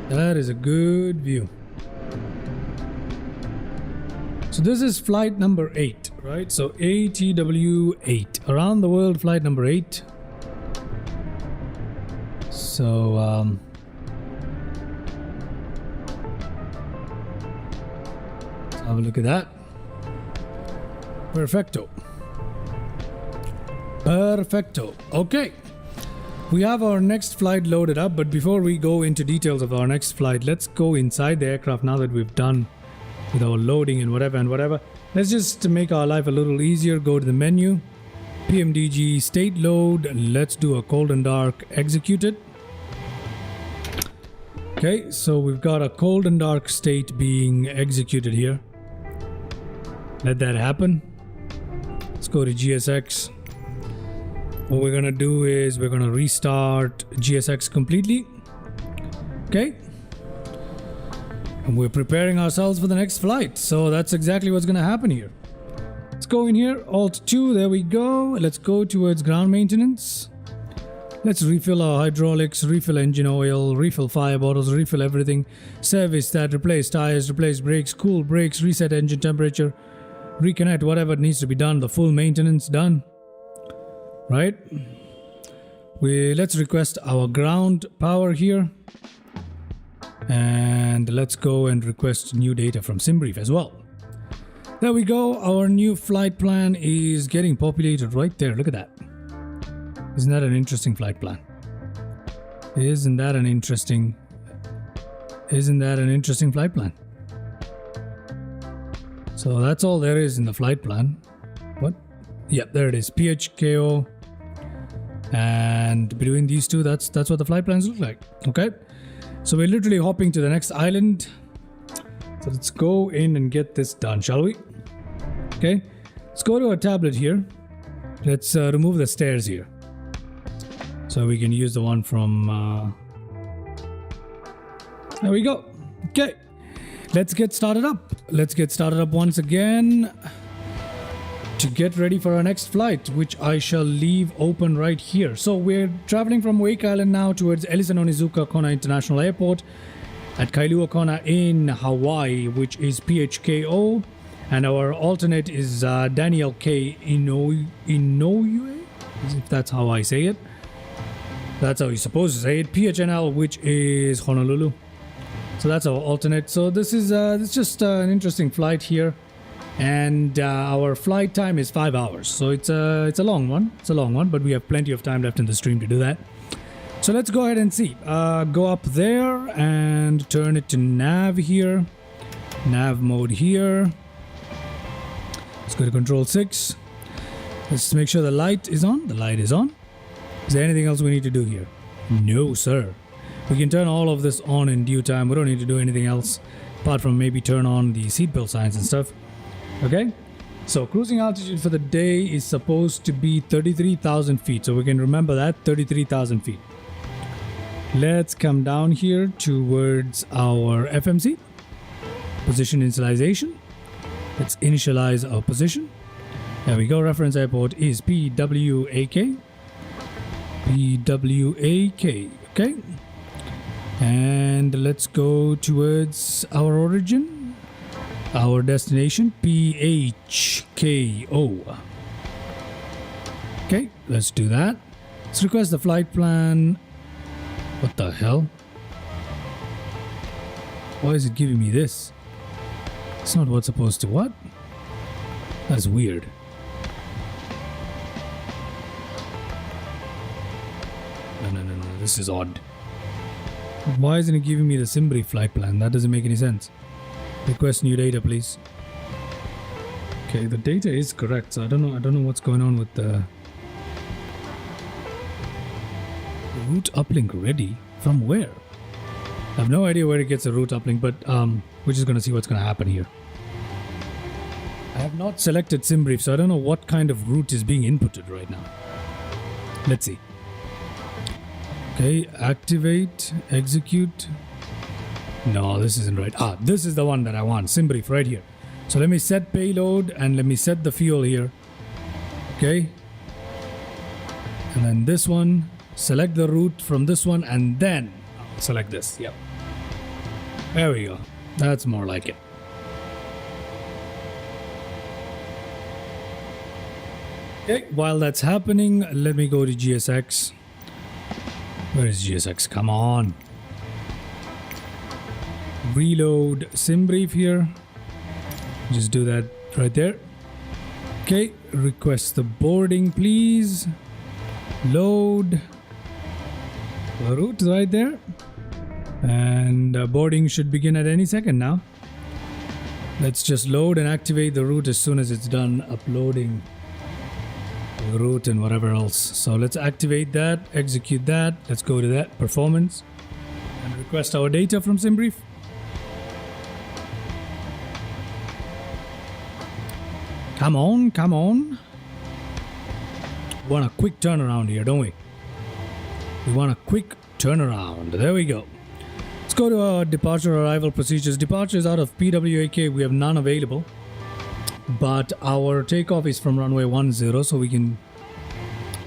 That is a good view. So this is flight number 8, right? So ATW 8. Around the world flight number 8. So let's have a look at that. Perfecto. Okay. We have our next flight loaded up, but before we go into details of our next flight, let's go inside the aircraft now that we've done with our loading and whatever. Let's just make our life a little easier. Go to the menu, PMDG state load. Let's do a cold and dark, execute it. Okay, so we've got a cold and dark state being executed here. Let that happen. Let's go to GSX. What we're gonna do is we're gonna restart GSX completely. Okay. And we're preparing ourselves for the next flight. So that's exactly what's gonna happen here. Let's go in here, Alt 2, there we go. Let's go towards ground maintenance. Let's refill our hydraulics, refill engine oil, refill fire bottles, refill everything. Service that, replace tires, replace brakes, cool brakes, reset engine temperature, reconnect whatever needs to be done, the full maintenance done. Right? Let's request our ground power here. And let's go and request new data from SimBrief as well. There we go. Our new flight plan is getting populated right there. Look at that. Isn't that an interesting flight plan? Isn't that an interesting flight plan? So that's all there is in the flight plan. What? Yeah, there it is. PHKO. And between these two, that's what the flight plans look like. Okay. So we're literally hopping to the next island. So let's go in and get this done, shall we? Okay. Let's go to our tablet here. Let's remove the stairs here. So we can use the one from... There we go. Okay. Let's get started up. Let's get started up once again to get ready for our next flight, which I shall leave open right here. So we're traveling from Wake Island now towards Ellison Onizuka Kona International Airport at Kailua Kona in Hawaii, which is PHKO, and our alternate is Daniel K. Inoue, if that's how I say it. That's how you're supposed to say it. PHNL, which is Honolulu. So that's our alternate. So this is it's just an interesting flight here. And our flight time is 5 hours, so it's a long one. It's a long one, but we have plenty of time left in the stream to do that. So let's go ahead and see. Go up there and turn it to nav here. Nav mode here. Let's go to control 6. Let's make sure the light is on. The light is on. Is there anything else we need to do here? No, sir. We can turn all of this on in due time. We don't need to do anything else apart from maybe turn on the seatbelt signs and stuff. Okay, so cruising altitude for the day is supposed to be 33,000 feet. So we can remember that, 33,000 feet. Let's come down here towards our FMC. Position initialization. Let's initialize our position. There we go. Reference airport is PWAK. PWAK. Okay. And let's go towards our origin. Our destination, PHKO. Okay, let's do that. Let's request the flight plan. What the hell? Why is it giving me this? It's not what's supposed to what? That's weird. No, this is odd. Why isn't it giving me the SimBrief flight plan? That doesn't make any sense. Request new data, please. Okay, the data is correct, so I don't know what's going on with the route uplink ready. From where? I have no idea where it gets a route uplink, but we're just gonna see what's gonna happen here. I have not selected SimBrief, so I don't know what kind of route is being inputted right now. Let's see. Okay, activate, execute. No, this isn't right. This is the one that I want. SimBrief right here. So let me set payload and let me set the fuel here. Okay. And then this one. Select the route from this one and then select this. Yep. There we go. That's more like it. Okay, while that's happening, let me go to GSX. Where is GSX? Come on. Reload SimBrief here. Just do that right there. Okay, request the boarding, please. Load. The route right there. And boarding should begin at any second now. Let's just load and activate the route as soon as it's done uploading the route and whatever else. So let's activate that, execute that. Let's go to that performance and request our data from SimBrief. Come on, come on. We want a quick turnaround here, don't we? We want a quick turnaround. There we go. Let's go to our departure arrival procedures. Departures out of PWAK, we have none available. But our takeoff is from runway 10, so we can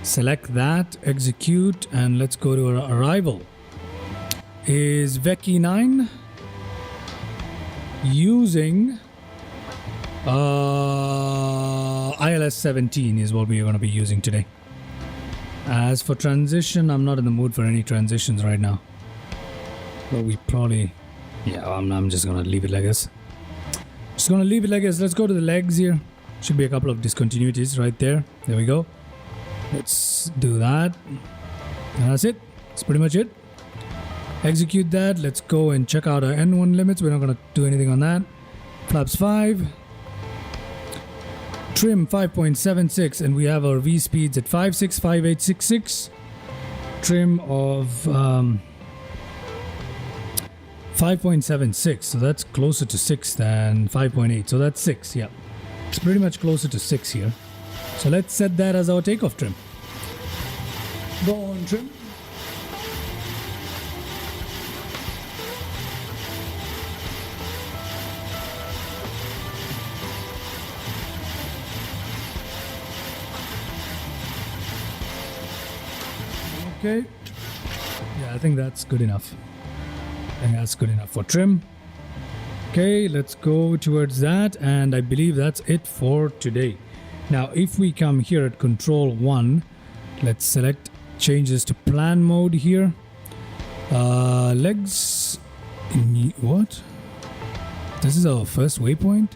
select that, execute, and let's go to our arrival. Is Veki 9 using ILS 17 is what we are going to be using today. As for transition, I'm not in the mood for any transitions right now. But we probably... yeah, I'm just going to leave it like this. Just going to leave it like this. Let's go to the legs here. Should be a couple of discontinuities right there. There we go. Let's do that. And that's it. That's pretty much it. Execute that. Let's go and check out our N1 limits. We're not going to do anything on that. Flaps 5. Trim 5.76, and we have our V speeds at 565866. Trim of 5.76, so that's closer to 6 than 5.8. So that's 6, yeah. It's pretty much closer to 6 here. So let's set that as our takeoff trim. Go on, trim. Okay. Yeah, I think that's good enough. I think that's good enough for trim. Okay, let's go towards that, and I believe that's it for today. Now, if we come here at Control 1, let's select changes to plan mode here. Legs... what? This is our first waypoint?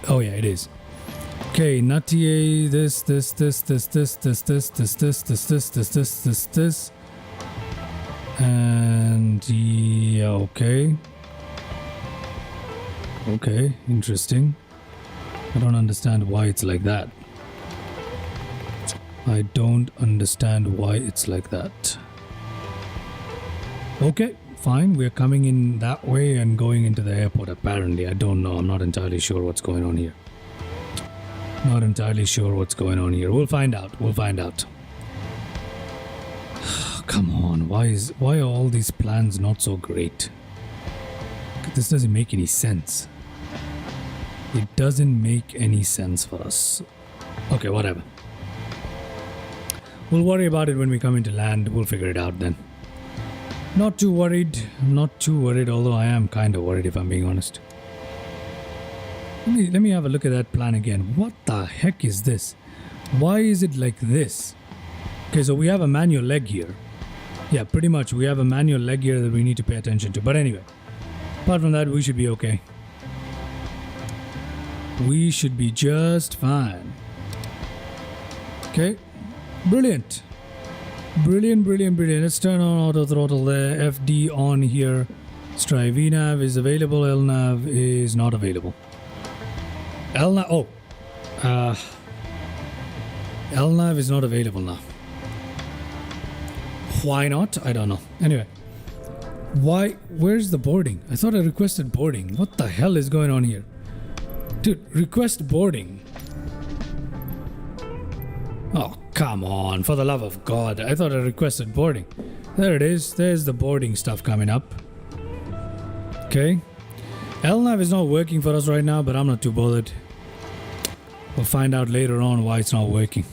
Oh yeah, it is. Okay, Nutty, this, and yeah, okay. Okay, interesting. I don't understand why it's like that. I don't understand why it's like that. Okay, fine. We're coming in that way and going into the airport apparently. I don't know. I'm not entirely sure what's going on here. Not entirely sure what's going on here. We'll find out. We'll find out. Come on. Why are all these plans not so great? This doesn't make any sense. It doesn't make any sense for us. Okay, whatever. We'll worry about it when we come into land. We'll figure it out then. Not too worried. I'm not too worried, although I am kind of worried if I'm being honest. Let me have a look at that plan again. What the heck is this? Why is it like this? Okay, so we have a manual leg here. Yeah, pretty much we have a manual leg here that we need to pay attention to. But anyway, apart from that, we should be okay. We should be just fine. Okay, brilliant. Brilliant, brilliant, brilliant. Let's turn on auto throttle there. FD on here. Let's try VNav is available. LNav is not available. LNav, oh. LNav is not available now. Why not? I don't know. Anyway. Why? Where's the boarding? I thought I requested boarding. What the hell is going on here? Dude, request boarding. Oh, come on. For the love of God. I thought I requested boarding. There it is. There's the boarding stuff coming up. Okay. LNav is not working for us right now, but I'm not too bothered. We'll find out later on why it's not working.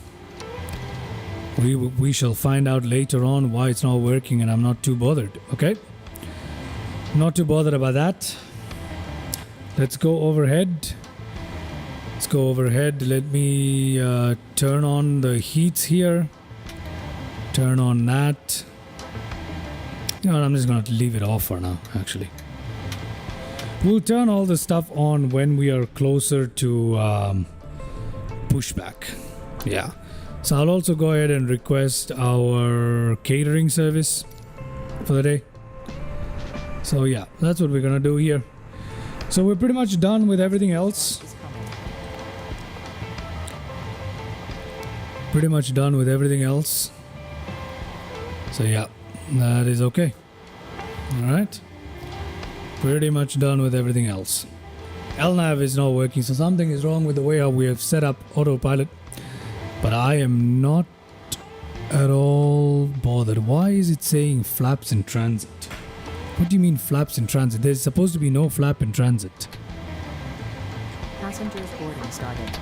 We shall find out later on why it's not working, and I'm not too bothered. Okay? Not too bothered about that. Let's go overhead. Let's go overhead. Let me turn on the heats here. Turn on that. You know what, I'm just going to leave it off for now, actually. We'll turn all the stuff on when we are closer to pushback. Yeah. So I'll also go ahead and request our catering service for the day. So yeah, that's what we're gonna do here. So we're pretty much done with everything else. Pretty much done with everything else. So yeah, that is okay. Alright. Pretty much done with everything else. LNAV is not working, so something is wrong with the way how we have set up autopilot. But I am not at all bothered. Why is it saying flaps in transit? What do you mean flaps in transit? There's supposed to be no flap in transit. Passengers boarding started.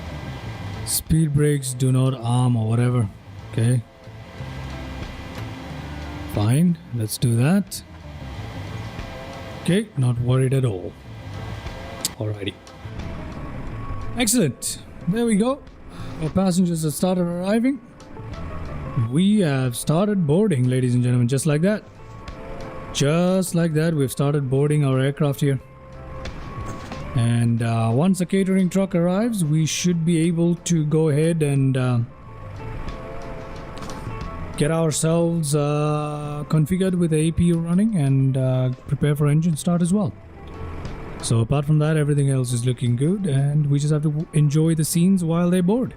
Speed brakes do not arm or whatever. Okay. Fine, let's do that. Okay, not worried at all. Alrighty. Excellent. There we go. Our passengers have started arriving. We have started boarding, ladies and gentlemen, just like that. Just like that, we've started boarding our aircraft here. And once the catering truck arrives, we should be able to go ahead and get ourselves configured with the APU running and prepare for engine start as well. So apart from that, everything else is looking good, and we just have to enjoy the scenes while they board.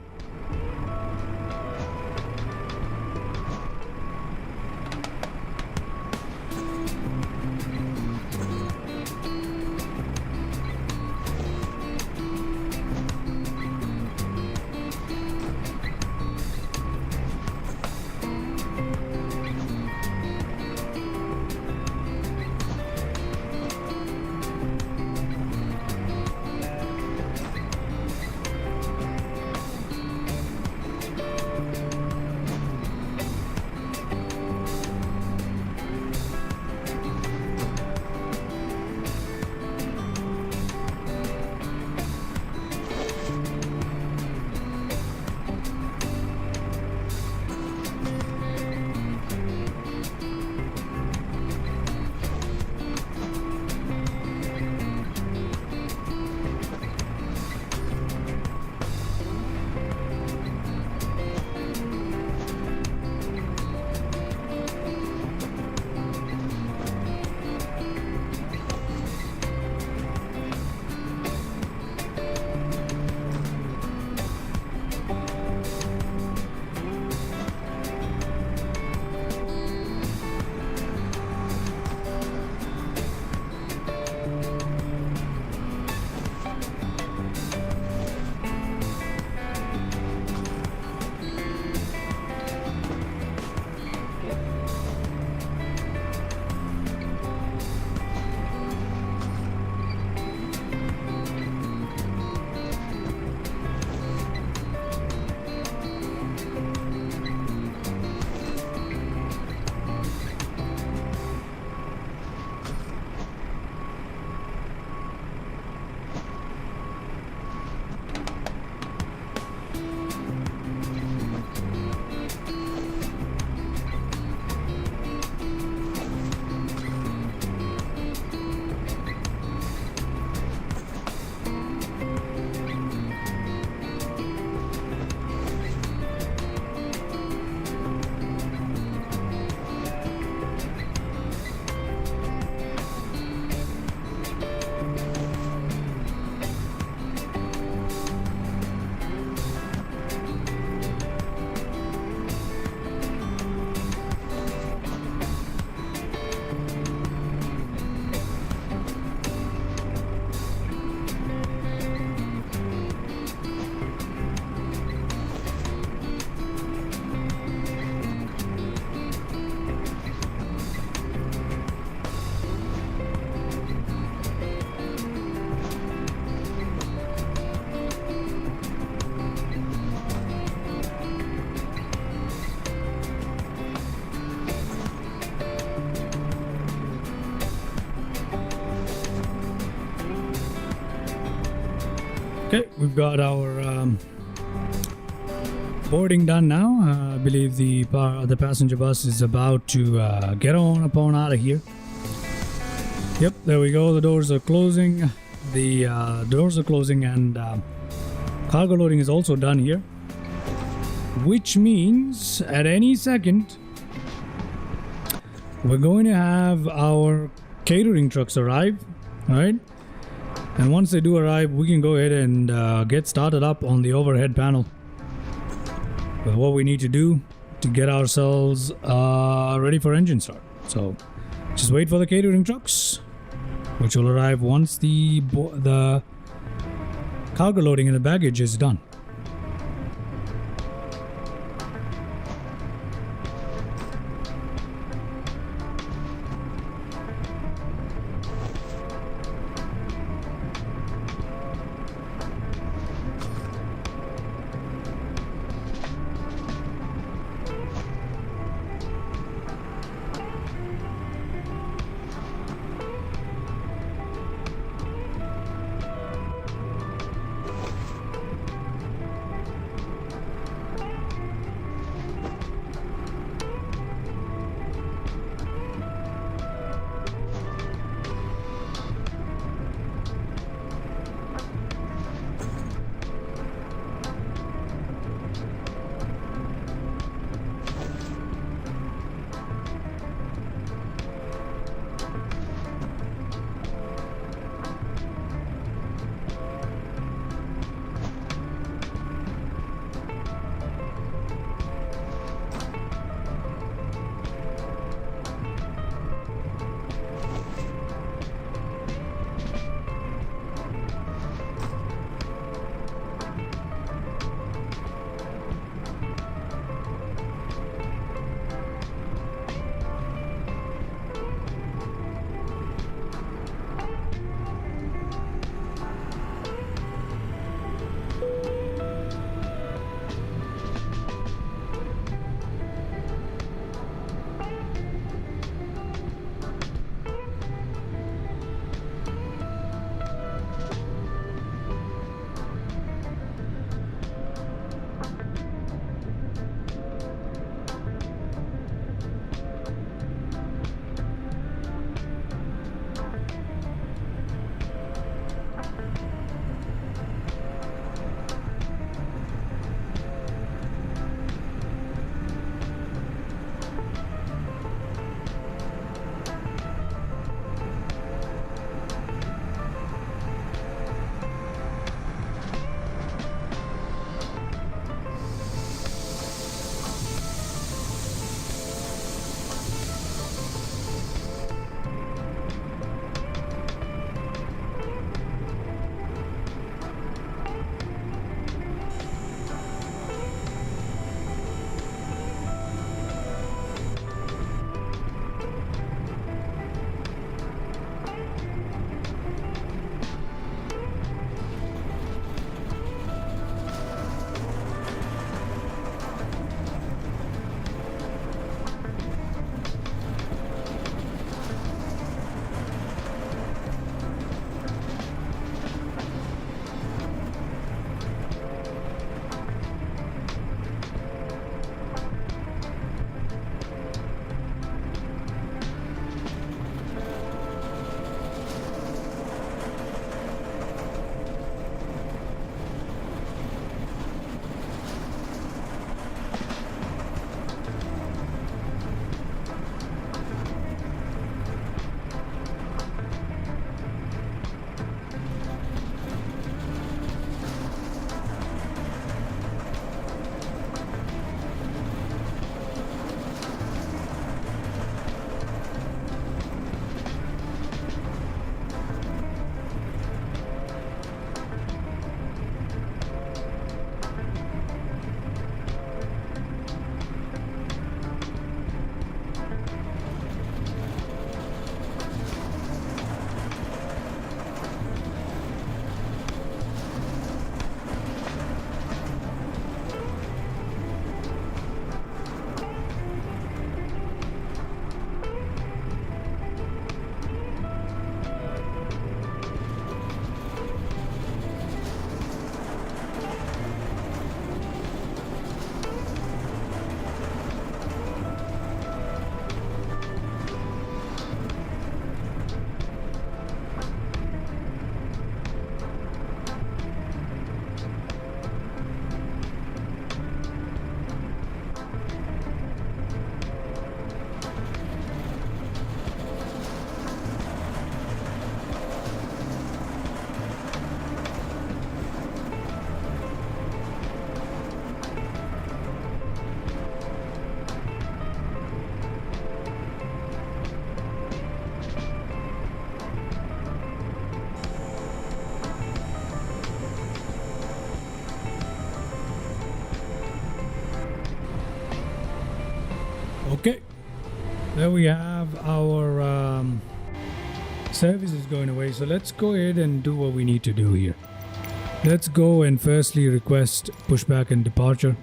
Okay, we've got our boarding done now. I believe the passenger bus is about to get on upon out of here. Yep, there we go. The doors are closing. The doors are closing, and cargo loading is also done here. Which means at any second, we're going to have our catering trucks arrive, right? And once they do arrive, we can go ahead and get started up on the overhead panel with what we need to do to get ourselves ready for engine start. So just wait for the catering trucks, which will arrive once the cargo loading and the baggage is done. Okay, there we have our service is going away. So let's go ahead and do what we need to do here. Let's go and firstly request pushback and departure.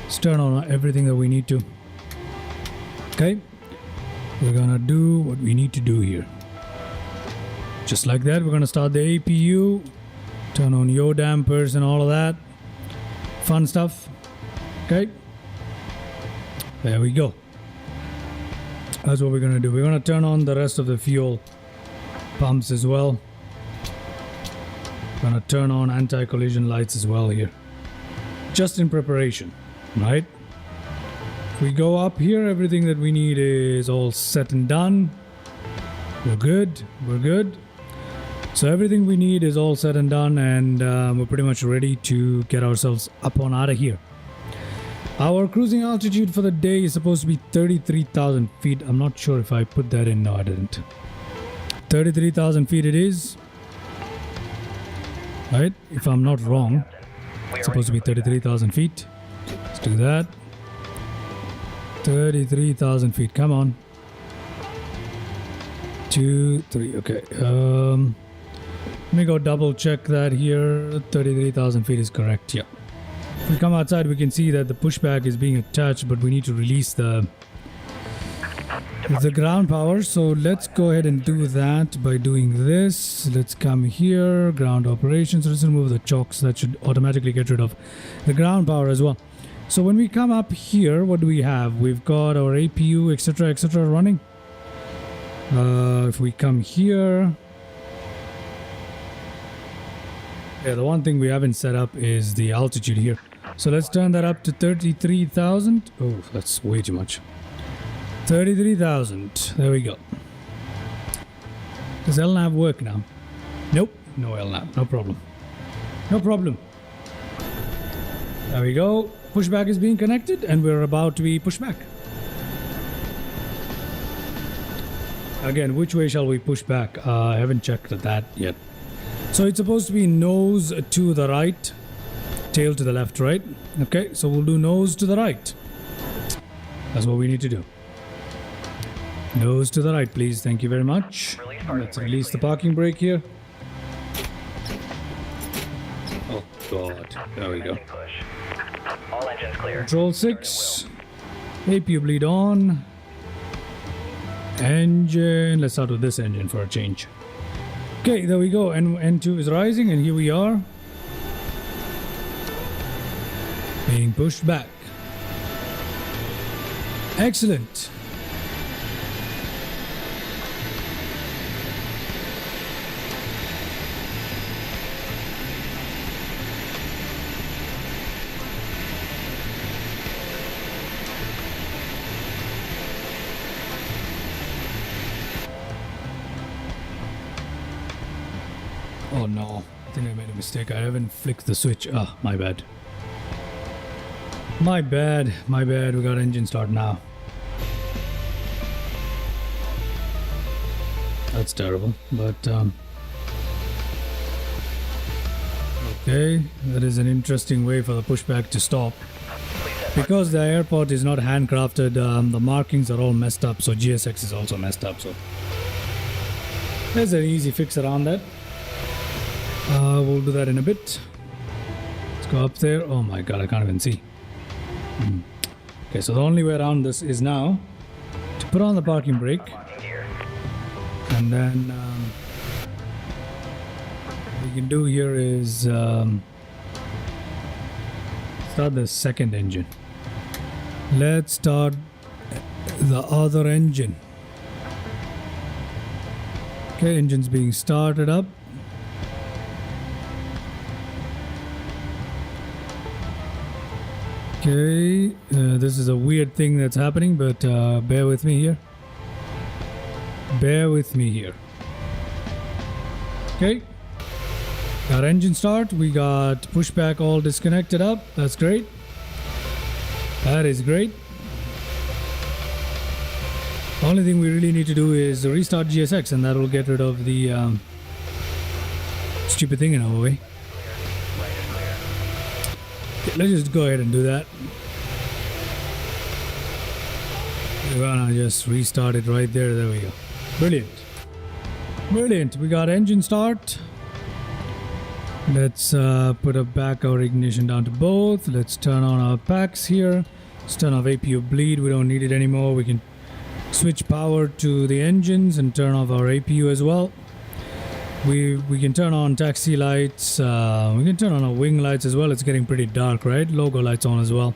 Let's turn on everything that we need to. Okay, we're gonna do what we need to do here. Just like that, we're gonna start the APU, turn on yaw dampers and all of that fun stuff. Okay, there we go. That's what we're gonna do. We're gonna turn on the rest of the fuel pumps as well. Gonna turn on anti-collision lights as well here, just in preparation, right? If we go up here, everything that we need is all set and done. We're good. We're good. So everything we need is all said and done, and we're pretty much ready to get ourselves up on out of here. Our cruising altitude for the day is supposed to be 33,000 feet. I'm not sure if I put that in. No, I didn't. 33,000 feet it is. Right? If I'm not wrong, it's supposed to be 33,000 feet. Let's do that. 33,000 feet. Come on. 2, 3. Okay. Let me go double check that here. 33,000 feet is correct. Yeah. If we come outside, we can see that the pushback is being attached, but we need to release the ground power. So let's go ahead and do that by doing this. Let's come here, ground operations. Let's remove the chocks. That should automatically get rid of the ground power as well. So when we come up here, what do we have? We've got our APU, etc., running. If we come here, yeah, the one thing we haven't set up is the altitude here. So let's turn that up to 33,000. Oh, that's way too much. 33,000. There we go. Does LNAV work now? Nope. No LNAV. No problem. No problem. There we go. Pushback is being connected and we're about to be pushed back. Again, which way shall we push back? I haven't checked that yet. So it's supposed to be nose to the right, tail to the left, right? Okay, so we'll do nose to the right. That's what we need to do. Nose to the right, please. Thank you very much. Let's release the parking brake here. Oh, God. There we go. Control 6. APU bleed on. Engine. Let's start with this engine for a change. Okay, there we go. N2 is rising, and here we are. Being pushed back. Excellent. Oh no, I think I made a mistake. I haven't flicked the switch. Ah, my bad. My bad, my bad. We got engine start now. That's terrible, but okay, that is an interesting way for the pushback to stop. Because the airport is not handcrafted, the markings are all messed up, so GSX is also messed up, so there's an easy fix around that. We'll do that in a bit. Let's go up there. Oh my god, I can't even see. Okay, so the only way around this is now to put on the parking brake, and then what we can do here is start the second engine. Let's start the other engine. Okay, engine's being started up. Okay, this is a weird thing that's happening, but bear with me here. Bear with me here. Okay, got engine start. We got pushback all disconnected up. That's great. That is great. The only thing we really need to do is restart GSX, and that will get rid of the stupid thing in our way. Okay, let's just go ahead and do that. We're gonna just restart it right there. There we go. Brilliant. Brilliant. We got engine start. Let's put back our ignition down to both. Let's turn on our packs here. Let's turn off APU bleed. We don't need it anymore. We can switch power to the engines and turn off our APU as well. We can turn on taxi lights. We can turn on our wing lights as well. It's getting pretty dark, right? Logo lights on as well.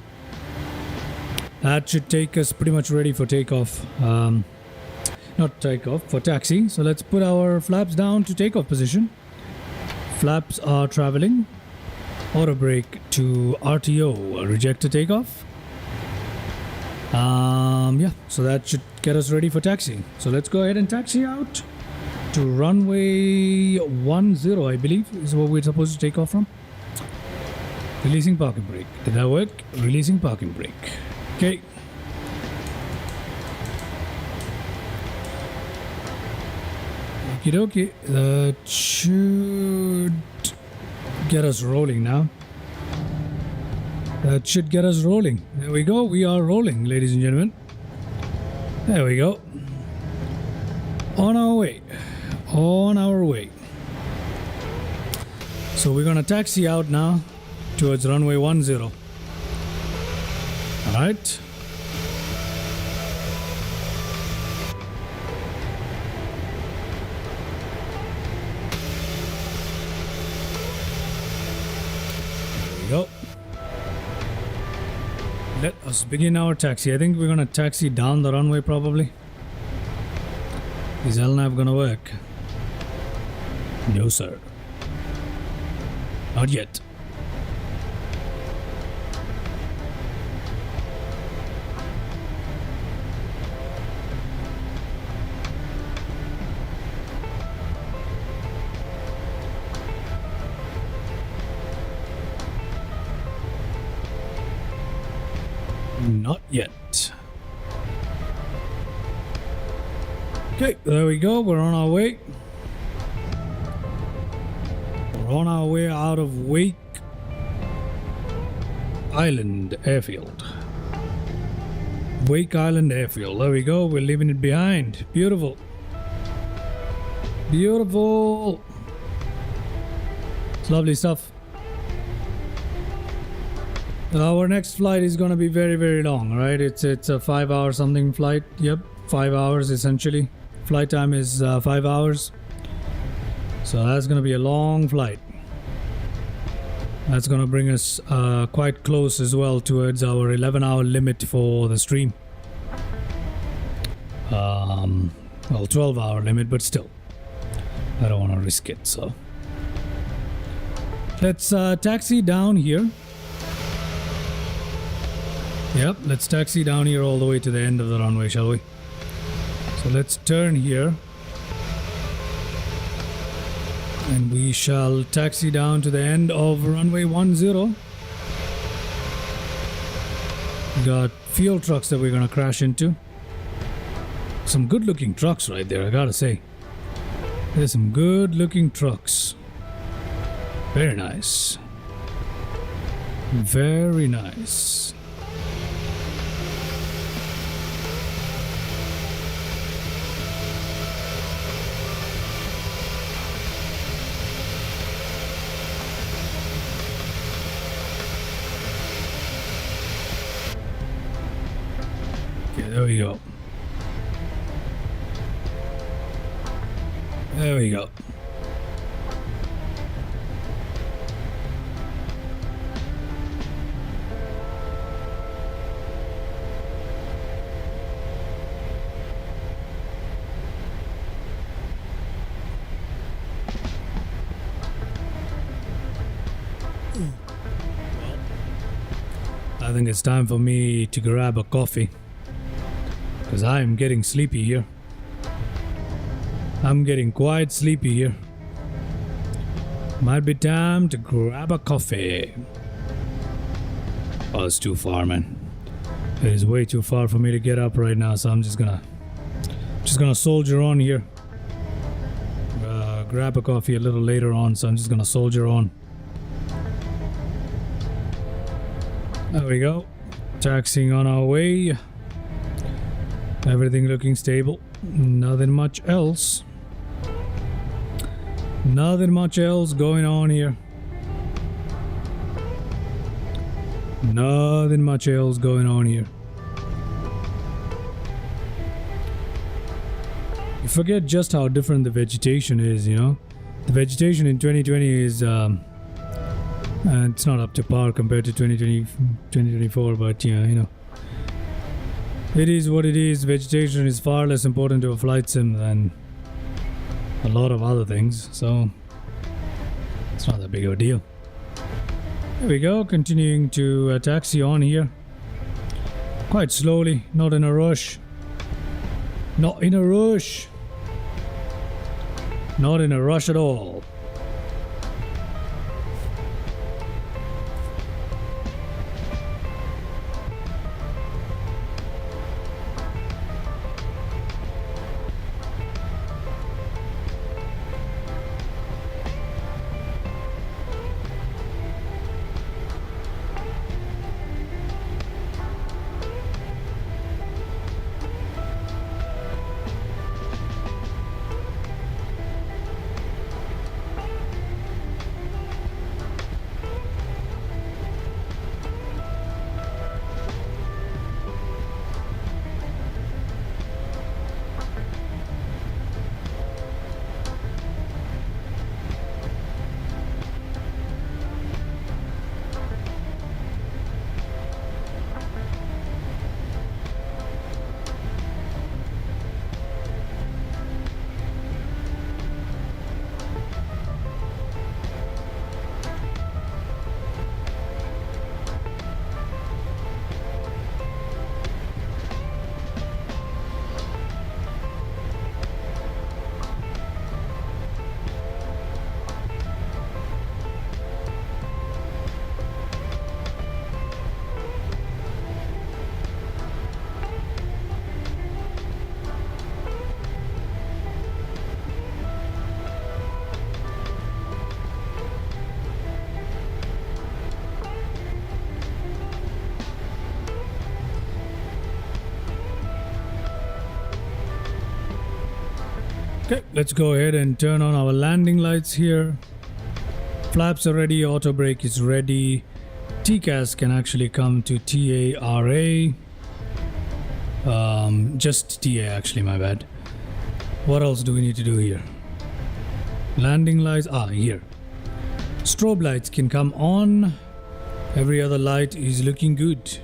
That should take us pretty much ready for takeoff. Not takeoff, for taxi. So let's put our flaps down to takeoff position. Flaps are traveling. Auto brake to RTO. Reject to takeoff. Yeah, so that should get us ready for taxi. So let's go ahead and taxi out to runway 10, I believe, is what we're supposed to take off from. Releasing parking brake. Did that work? Releasing parking brake. Okay. Okie dokie. That should get us rolling now. That should get us rolling. There we go. We are rolling, ladies and gentlemen. There we go. On our way. On our way. So we're gonna taxi out now towards runway 10. All right. There we go. Let us begin our taxi. I think we're gonna taxi down the runway probably. Is LNAV gonna work? No, sir. Not yet. Not yet. Okay, there we go. We're on our way. We're on our way out of Wake Island Airfield. Wake Island Airfield. There we go. We're leaving it behind. Beautiful. Beautiful. It's lovely stuff. Our next flight is going to be very, very long, right? It's a 5-hour something flight. Yep, 5 hours essentially. Flight time is 5 hours. So that's going to be a long flight. That's going to bring us quite close as well towards our 11-hour limit for the stream. Well, 12-hour limit, but still. I don't want to risk it, so. Let's taxi down here. Yep, let's taxi down here all the way to the end of the runway, shall we? So let's turn here. And we shall taxi down to the end of runway 10. We got fuel trucks that we're gonna crash into. Some good looking trucks right there, I gotta say. There's some good looking trucks. Very nice. Very nice. There we go. There we go. I think it's time for me to grab a coffee. Because I am getting sleepy here. I'm getting quite sleepy here. Might be time to grab a coffee. Oh, it's too far, man. It is way too far for me to get up right now, so I'm just gonna soldier on here. Grab a coffee a little later on, so I'm just gonna soldier on. There we go. Taxiing on our way. Everything looking stable. Nothing much else. Nothing much else going on here. Nothing much else going on here. You forget just how different the vegetation is, you know. The vegetation in 2020 is it's not up to par compared to 2024, but yeah, you know. It is what it is. Vegetation is far less important to a flight sim than a lot of other things, so it's not that big of a deal. There we go, continuing to taxi on here. Quite slowly, not in a rush. Not in a rush. Not in a rush at all. Okay, let's go ahead and turn on our landing lights here. Flaps are ready, auto brake is ready. TCAS can actually come to TARA. Just TA actually, my bad. What else do we need to do here? Landing lights, here. Strobe lights can come on. Every other light is looking good.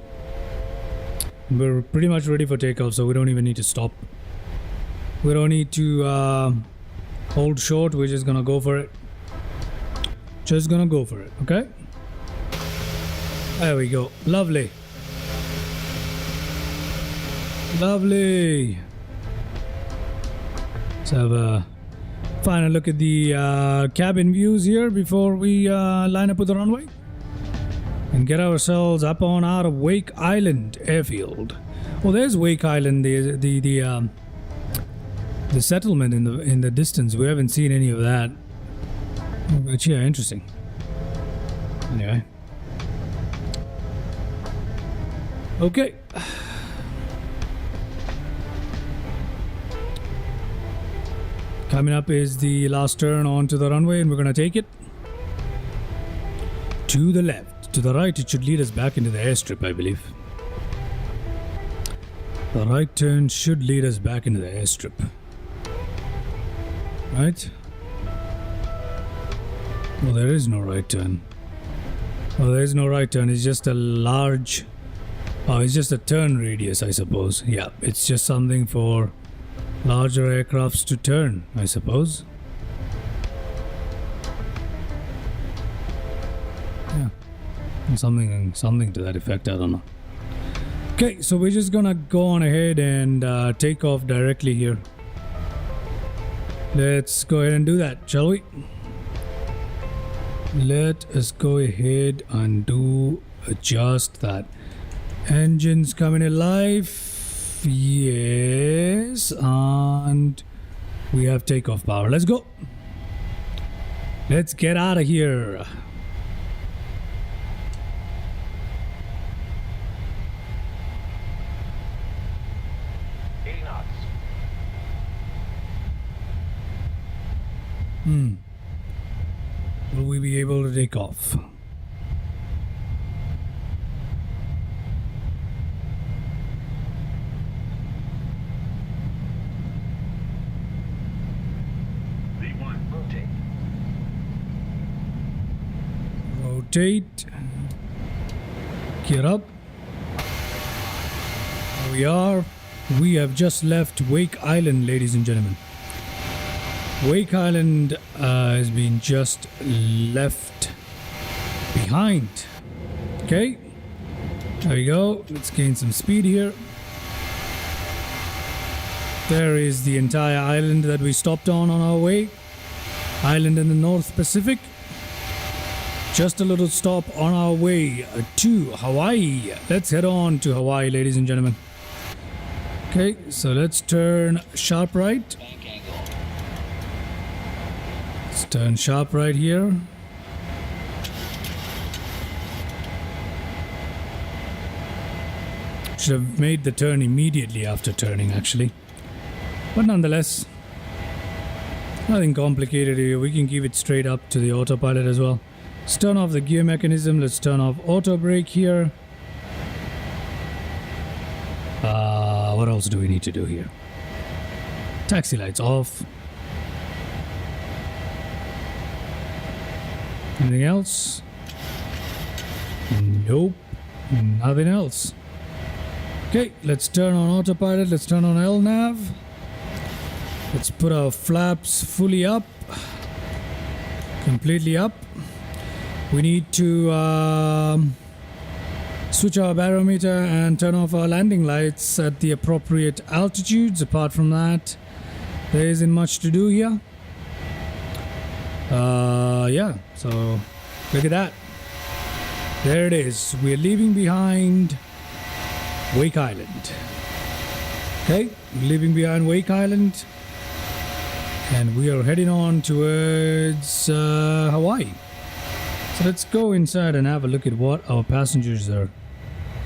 We're pretty much ready for takeoff, so we don't even need to stop. We don't need to hold short. We're just gonna go for it. Just gonna go for it, okay? There we go. Lovely. Lovely. Let's have a final look at the cabin views here before we line up with the runway and get ourselves up on out of Wake Island Airfield. Well, there's Wake Island, the settlement in the distance. We haven't seen any of that. But yeah, interesting. Anyway. Okay. Coming up is the last turn onto the runway, and we're gonna take it to the left. To the right, it should lead us back into the airstrip, I believe. The right turn should lead us back into the airstrip. Right? Well, there is no right turn. Oh, there is no right turn. It's just a large... Oh, it's just a turn radius, I suppose. Yeah, it's just something for larger aircrafts to turn, I suppose. Yeah. Something to that effect, I don't know. Okay, so we're just gonna go on ahead and take off directly here. Let's go ahead and do that, shall we? Let us go ahead and do just that. Engines coming alive. Yes. And we have takeoff power. Let's go. Let's get out of here. Will we be able to take off? V1. Rotate. Rotate. Gear up. Here we are. We have just left Wake Island, ladies and gentlemen. Wake Island has been just left behind. Okay. There we go. Let's gain some speed here. There is the entire island that we stopped on our way. Island in the North Pacific. Just a little stop on our way to Hawaii. Let's head on to Hawaii, ladies and gentlemen. Okay, so let's turn sharp right. Bank angle. Let's turn sharp right here. Should have made the turn immediately after turning, actually. But nonetheless, nothing complicated here. We can keep it straight up to the autopilot as well. Let's turn off the gear mechanism. Let's turn off auto brake here. What else do we need to do here? Taxi lights off. Anything else? Nope. Nothing else. Okay, let's turn on autopilot. Let's turn on LNAV. Let's put our flaps fully up. Completely up. We need to switch our barometer and turn off our landing lights at the appropriate altitudes. Apart from that, there isn't much to do here. Yeah, so look at that. There it is. We're leaving behind Wake Island. Okay, leaving behind Wake Island. And we are heading on towards Hawaii. So let's go inside and have a look at what our passengers are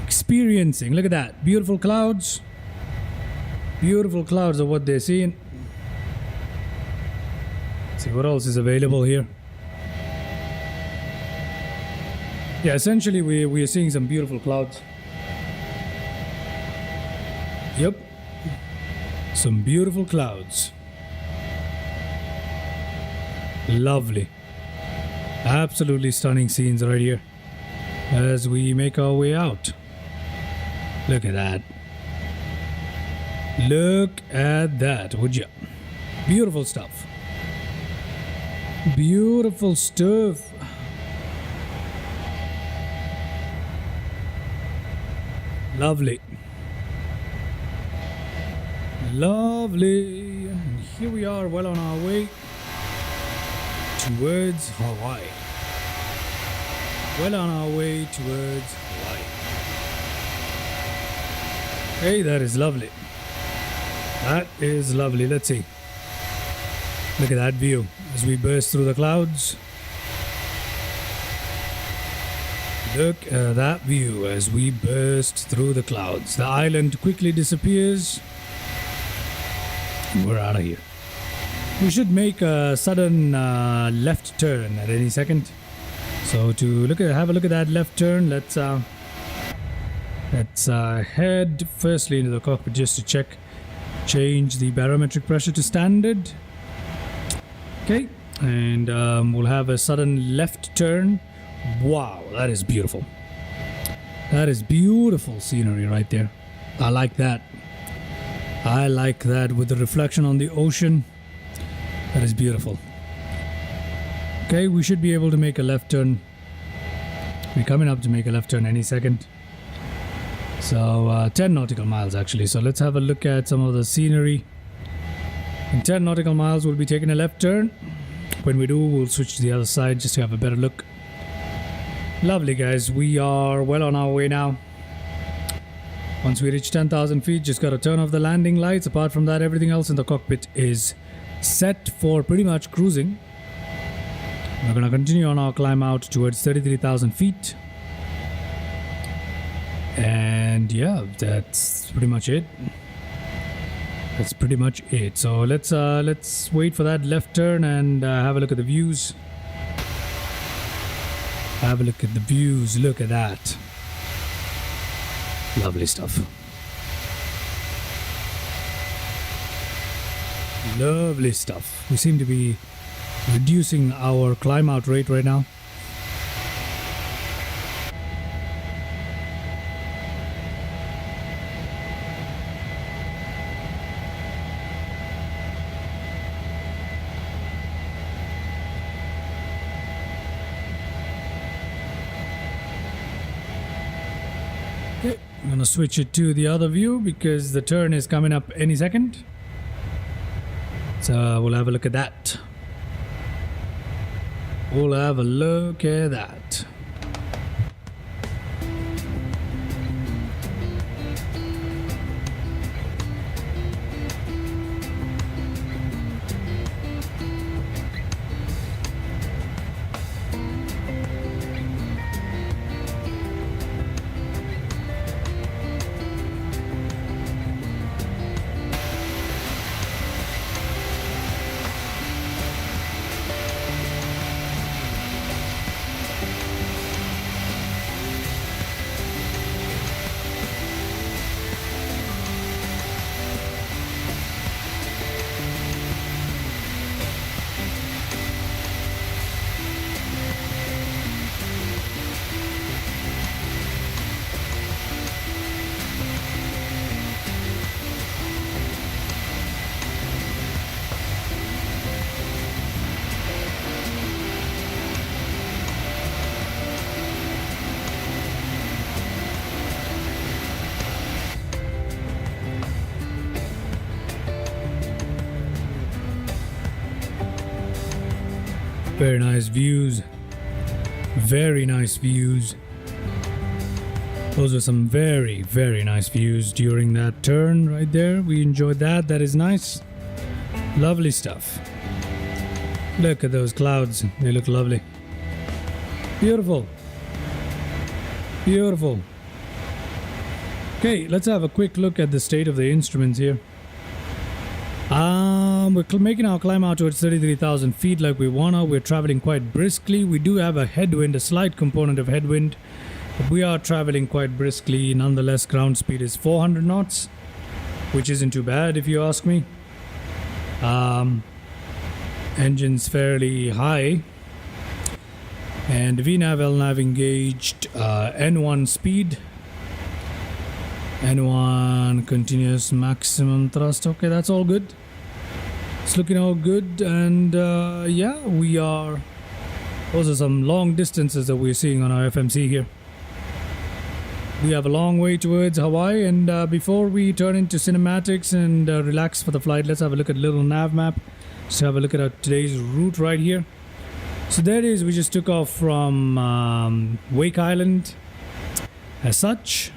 experiencing. Look at that. Beautiful clouds. Beautiful clouds are what they're seeing. Let's see what else is available here. Yeah, essentially we are seeing some beautiful clouds. Yep. Some beautiful clouds. Lovely. Absolutely stunning scenes right here as we make our way out. Look at that. Look at that, would you? Beautiful stuff. Beautiful stuff. Lovely. Lovely. And here we are, well on our way towards Hawaii. Well on our way towards Hawaii. Hey, that is lovely. That is lovely. Let's see. Look at that view as we burst through the clouds. Look at that view as we burst through the clouds. The island quickly disappears. We're out of here. We should make a sudden left turn at any second. So to have a look at that left turn, let's head firstly into the cockpit just to check. Change the barometric pressure to standard. Okay, and we'll have a sudden left turn. Wow, that is beautiful. That is beautiful scenery right there. I like that. I like that with the reflection on the ocean. That is beautiful. Okay, we should be able to make a left turn. We're coming up to make a left turn any second. So 10 nautical miles actually. So let's have a look at some of the scenery. In 10 nautical miles, we'll be taking a left turn. When we do, we'll switch to the other side just to have a better look. Lovely, guys. We are well on our way now. Once we reach 10,000 feet, just got to turn off the landing lights. Apart from that, everything else in the cockpit is set for pretty much cruising. We're going to continue on our climb out towards 33,000 feet. And yeah, that's pretty much it. That's pretty much it. So let's wait for that left turn and have a look at the views. Have a look at the views. Look at that. Lovely stuff. Lovely stuff. We seem to be reducing our climb out rate right now. Okay, I'm gonna switch it to the other view because the turn is coming up any second. So we'll have a look at that. We'll have a look at that. Very nice views. Very nice views. Those are some very, very nice views during that turn right there. We enjoyed that. That is nice. Lovely stuff. Look at those clouds. They look lovely. Beautiful. Beautiful. Okay, let's have a quick look at the state of the instruments here. We're making our climb out towards 33,000 feet like we wanna. We're traveling quite briskly. We do have a headwind, a slight component of headwind, but we are traveling quite briskly. Nonetheless, ground speed is 400 knots, which isn't too bad if you ask me. Engine's fairly high, and VNAV, LNAV engaged. N1 speed, N1 continuous maximum thrust. Okay, that's all good. It's looking all good, and yeah, we are. Those are some long distances that we're seeing on our FMC here. We have a long way towards Hawaii, and before we turn into cinematics and relax for the flight, let's have a look at a little nav map. Just have a look at our today's route right here. So there it is. We just took off from Wake Island as such,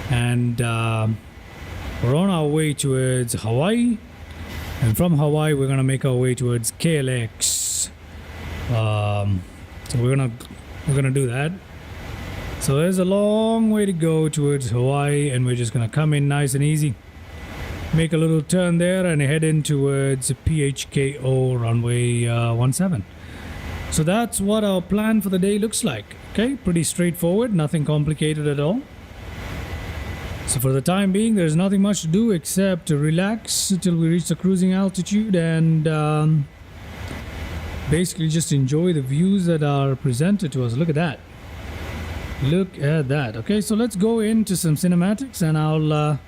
and we're on our way towards Hawaii, and from Hawaii we're gonna make our way towards KLX. So we're gonna do that. So there's a long way to go towards Hawaii, and we're just gonna come in nice and easy, make a little turn there, and head in towards PHKO runway 17. So that's what our plan for the day looks like. Okay, pretty straightforward, nothing complicated at all. So for the time being, there's nothing much to do except to relax until we reach the cruising altitude and basically just enjoy the views that are presented to us. Look at that. Look at that. Okay, so let's go into some cinematics, and I'll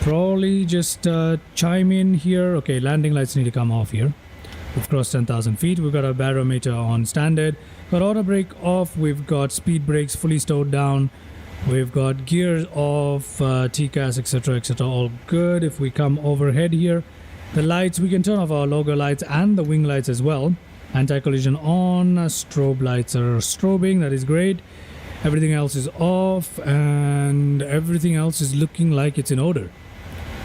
probably just chime in here. Okay, landing lights need to come off here. We've crossed 10,000 feet. We've got our barometer on standard. Got auto brake off. We've got speed brakes fully stowed down. We've got gears off, TCAS, etc., etc. All good. If we come overhead here, the lights, we can turn off our logo lights and the wing lights as well. Anti-collision on. Strobe lights are strobing. That is great. Everything else is off, and everything else is looking like it's in order.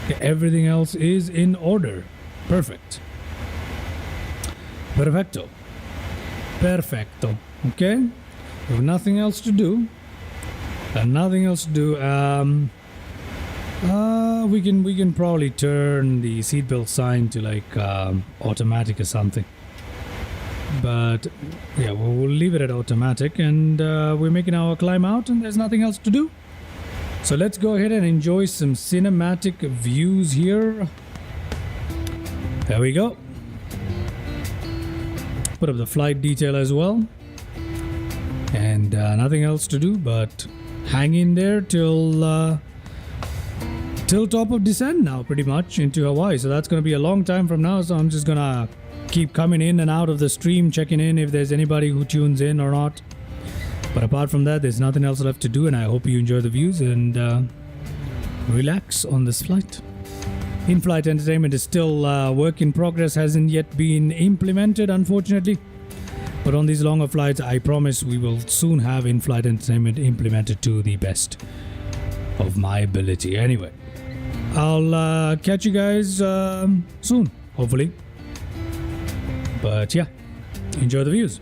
Okay, everything else is in order. Perfect. Perfecto. Perfecto. Okay? We have nothing else to do. Nothing else to do. We can probably turn the seatbelt sign to like automatic or something. But yeah, we'll leave it at automatic, and we're making our climb out, and there's nothing else to do. So let's go ahead and enjoy some cinematic views here. There we go. Put up the flight detail as well. And nothing else to do but hang in there till top of descent now, pretty much, into Hawaii. So that's going to be a long time from now. So I'm just going to keep coming in and out of the stream, checking in if there's anybody who tunes in or not. But apart from that, there's nothing else left to do, and I hope you enjoy the views and relax on this flight. In-flight entertainment is still work in progress, hasn't yet been implemented, unfortunately. But on these longer flights, I promise we will soon have in-flight entertainment implemented to the best of my ability. Anyway, I'll catch you guys soon, hopefully. But yeah, enjoy the views.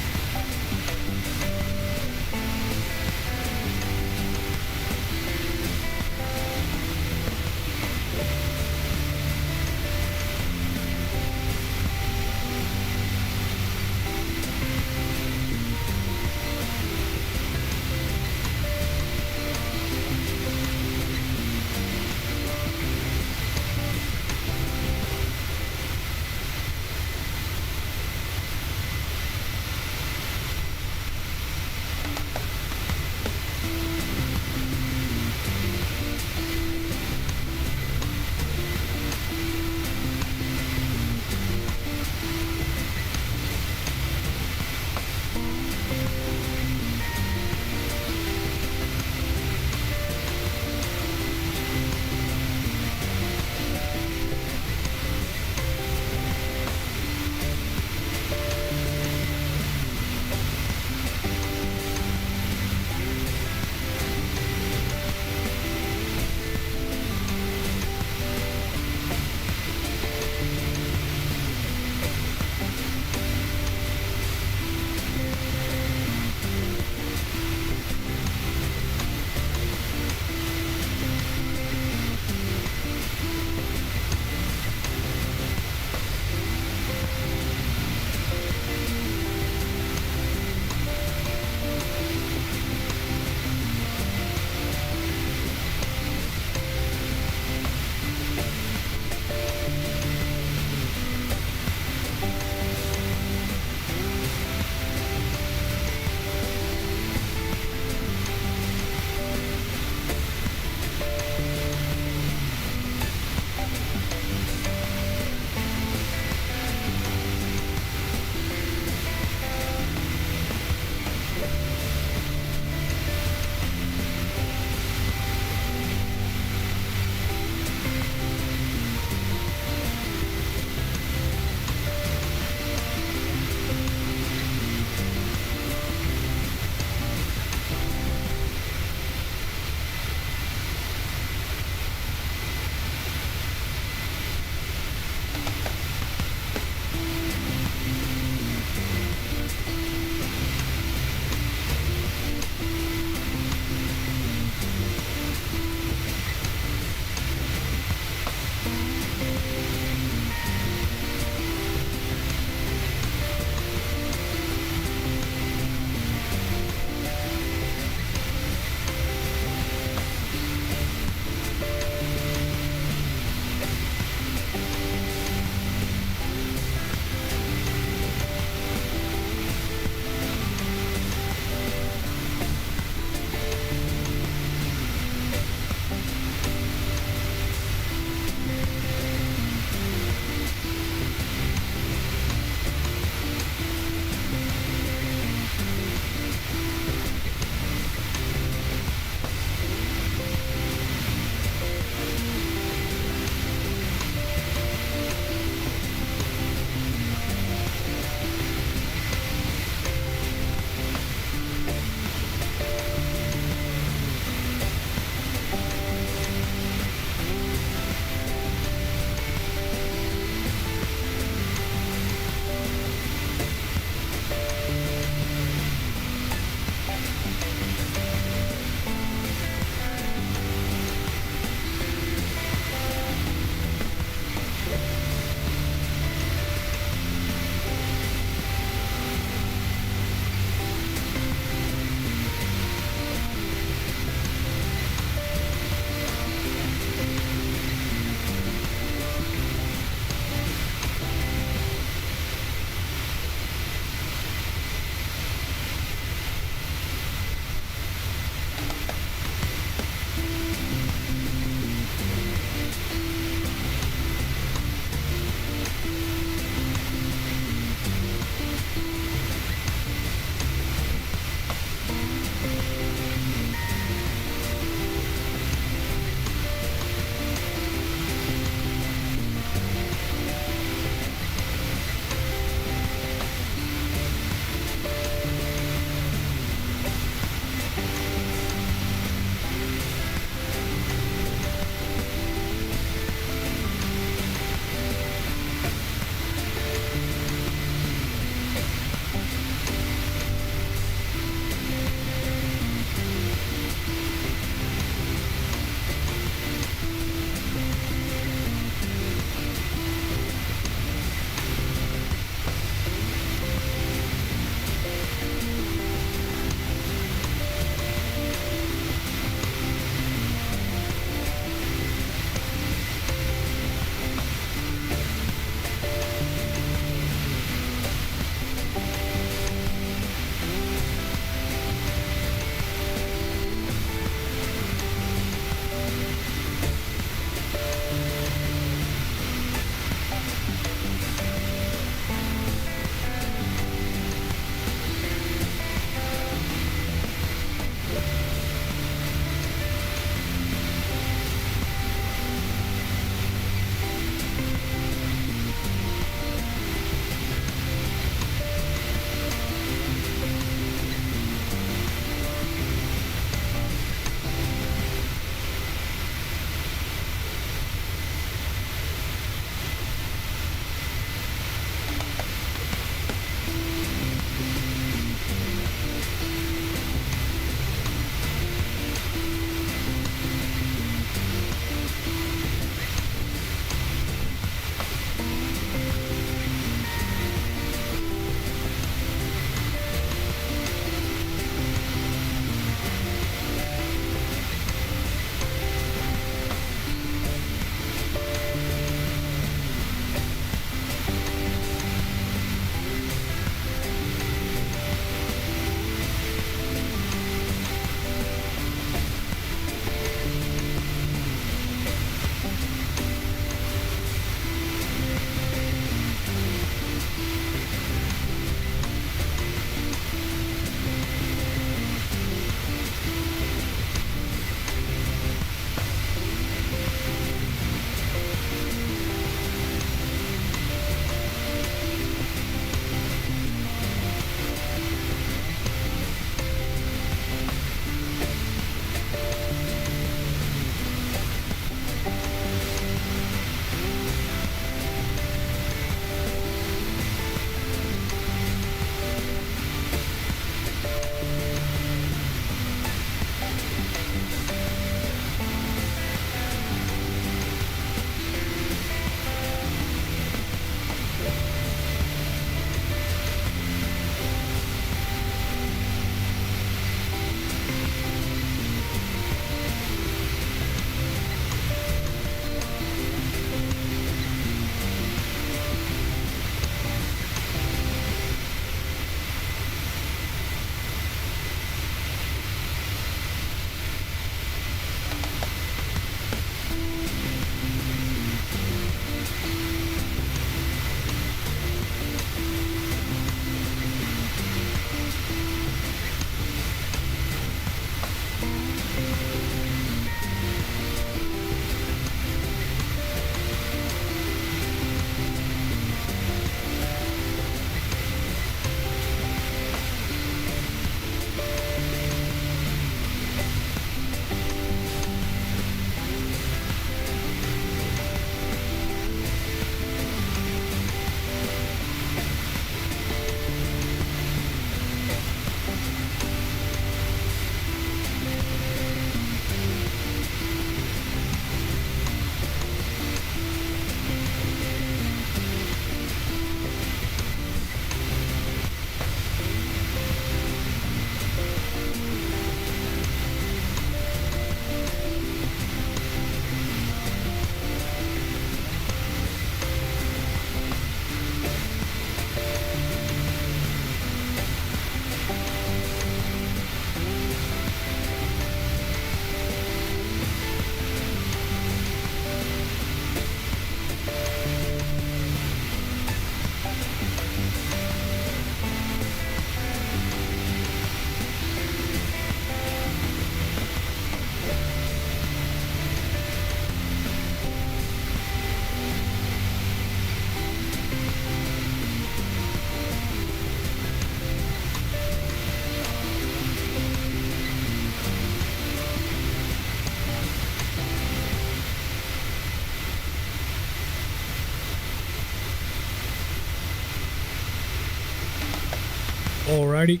Alrighty.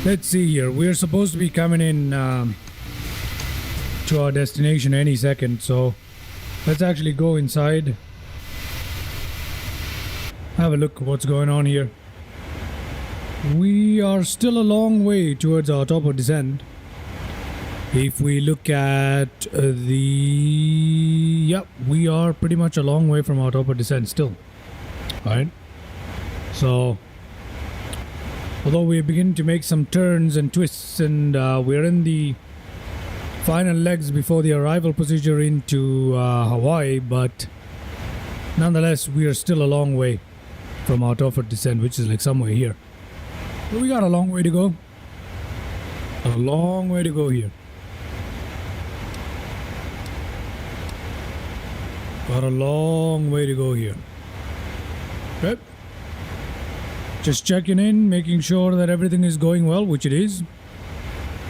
Let's see here. We're supposed to be coming in to our destination any second, so let's actually go inside. Have a look at what's going on here. We are still a long way towards our top of descent. If we look at we are pretty much a long way from our top of descent still. Alright. So, although we're beginning to make some turns and twists, and we're in the final legs before the arrival procedure into Hawaii, but nonetheless, we are still a long way from our top of descent, which is like somewhere here. But we got a long way to go. A long way to go here. Got a long way to go here. Okay. Just checking in, making sure that everything is going well, which it is.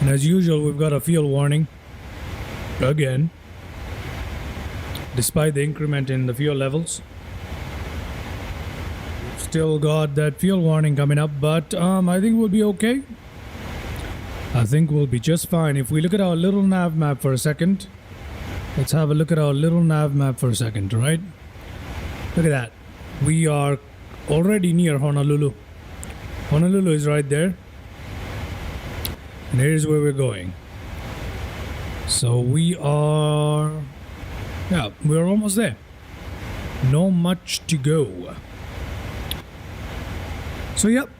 And as usual, we've got a fuel warning. Again. Despite the increment in the fuel levels. We've still got that fuel warning coming up, but I think we'll be okay. I think we'll be just fine. If we look at our little nav map for a second. Let's have a look at our little nav map for a second, right? Look at that. We are already near Honolulu. Honolulu is right there. And here's where we're going. So we are... yeah, we're almost there. No much to go. So, yep.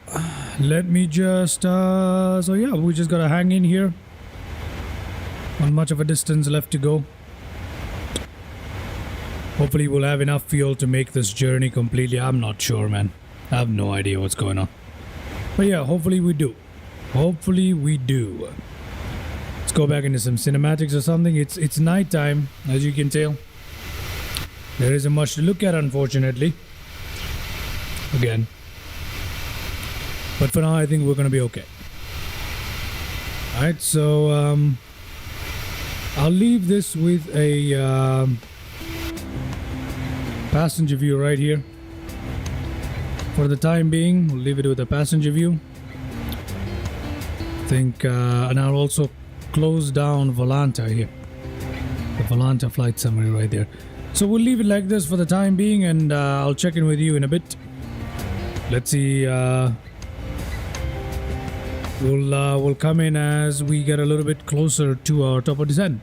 Let me just... so, yeah, we just gotta hang in here. Not much of a distance left to go. Hopefully we'll have enough fuel to make this journey completely. I'm not sure, man. I have no idea what's going on. But yeah, hopefully we do. Hopefully we do. Let's go back into some cinematics or something. It's nighttime, as you can tell. There isn't much to look at, unfortunately. Again. But for now, I think we're going to be okay. Alright, so I'll leave this with a... passenger view right here. For the time being, we'll leave it with a passenger view. I think, and I'll also close down Volanta here. The Volanta flight summary right there. So we'll leave it like this for the time being, and I'll check in with you in a bit. Let's see. We'll come in as we get a little bit closer to our top of descent.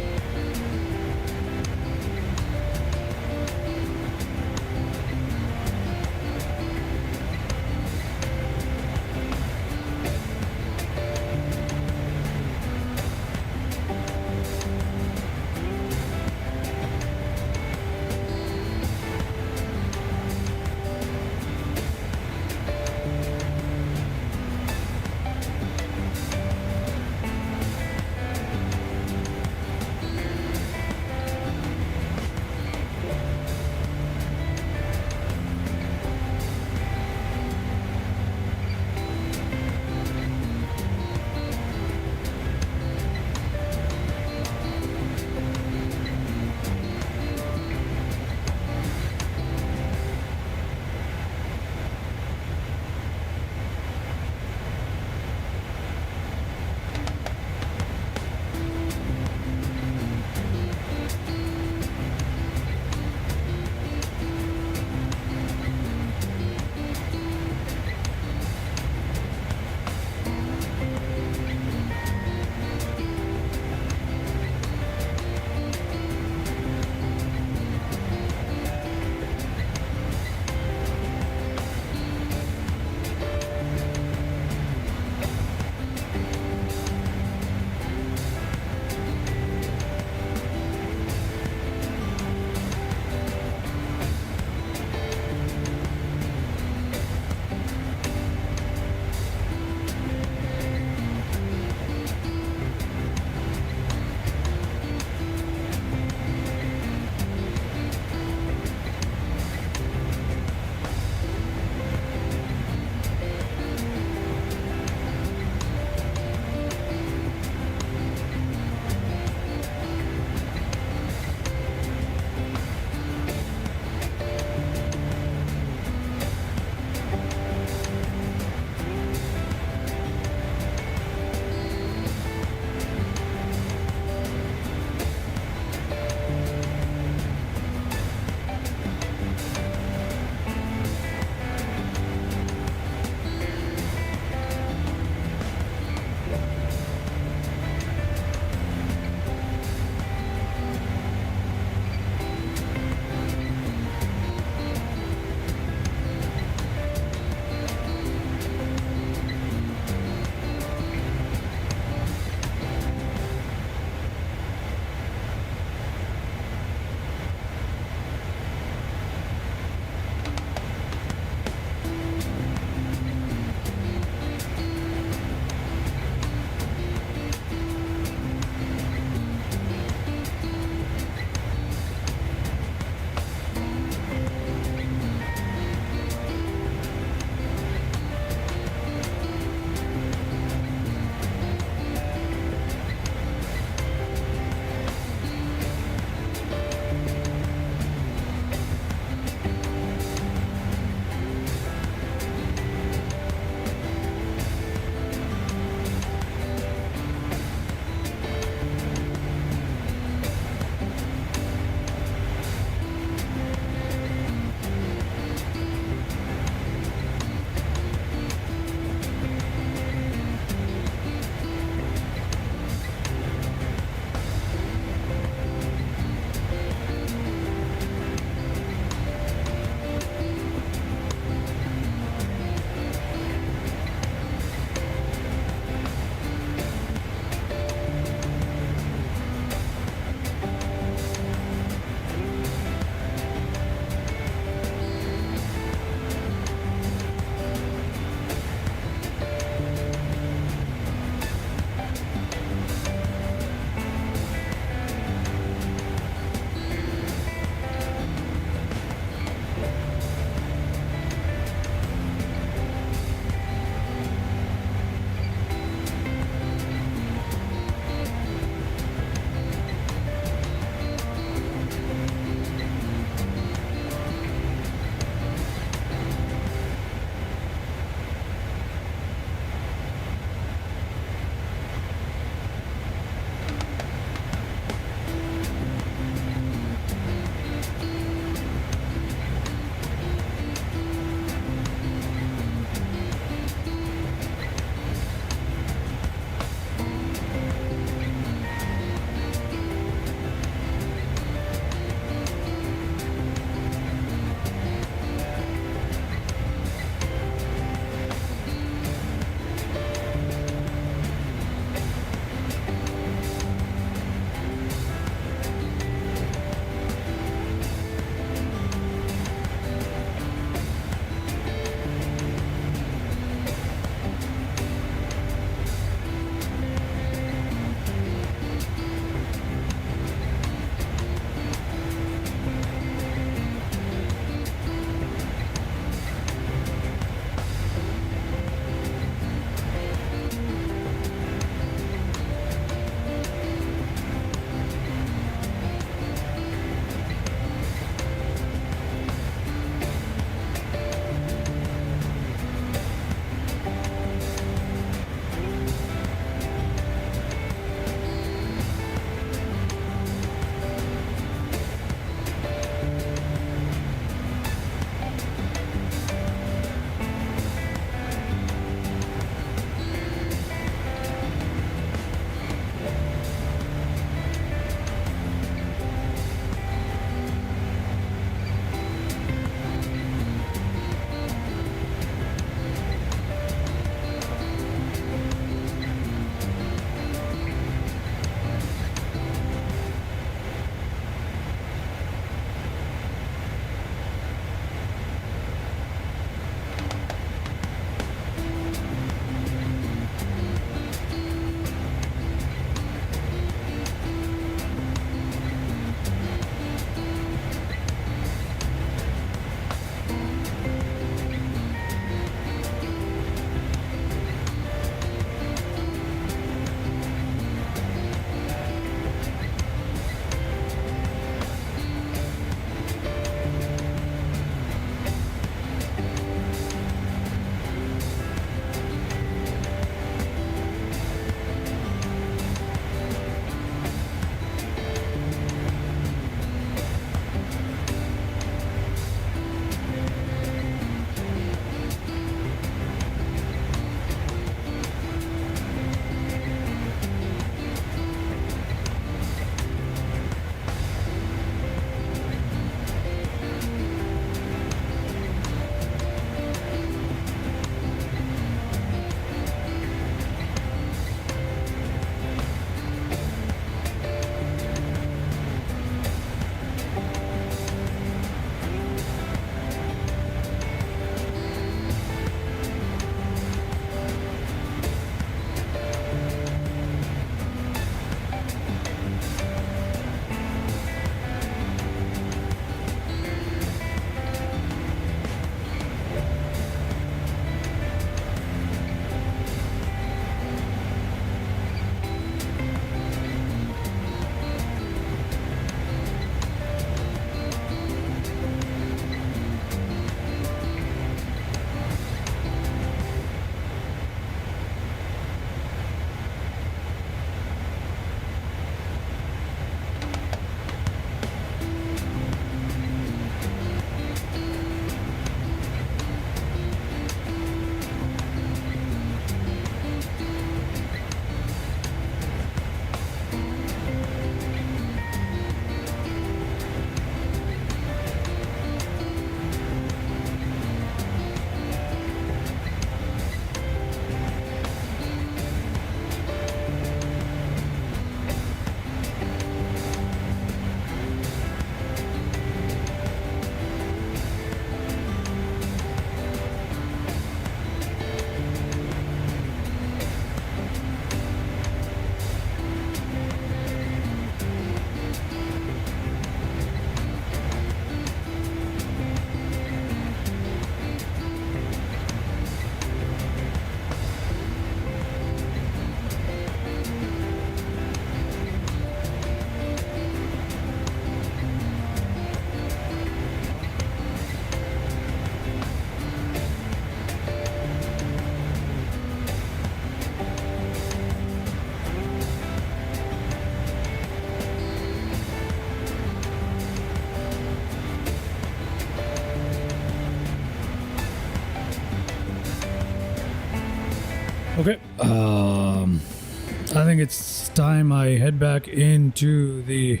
I think it's time I head back into the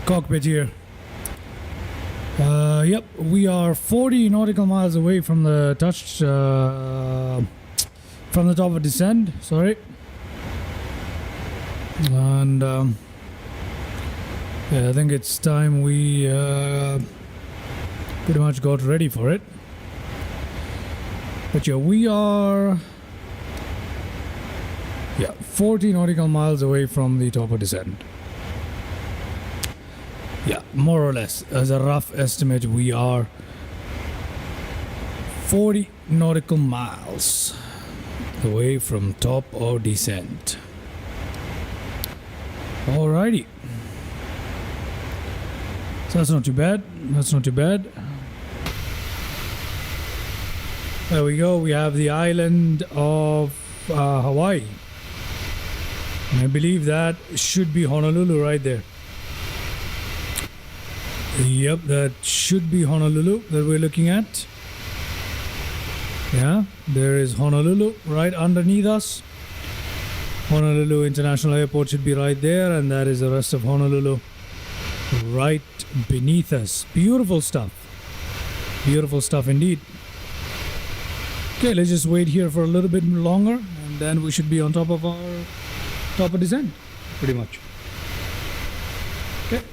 cockpit here. Yep, we are 40 nautical miles away from the from the top of descent. Sorry, and yeah, I think it's time we pretty much got ready for it. But yeah, we are 40 nautical miles away from the top of descent. Yeah, more or less, as a rough estimate, we are 40 nautical miles away from top of descent. Alrighty. So that's not too bad. That's not too bad. There we go. We have the island of Hawaii. And I believe that should be Honolulu right there. Yep, that should be Honolulu that we're looking at. Yeah, there is Honolulu right underneath us. Honolulu International Airport should be right there, and that is the rest of Honolulu right beneath us. Beautiful stuff. Beautiful stuff indeed. Okay, let's just wait here for a little bit longer, and then we should be on top of descent, pretty much. Okay.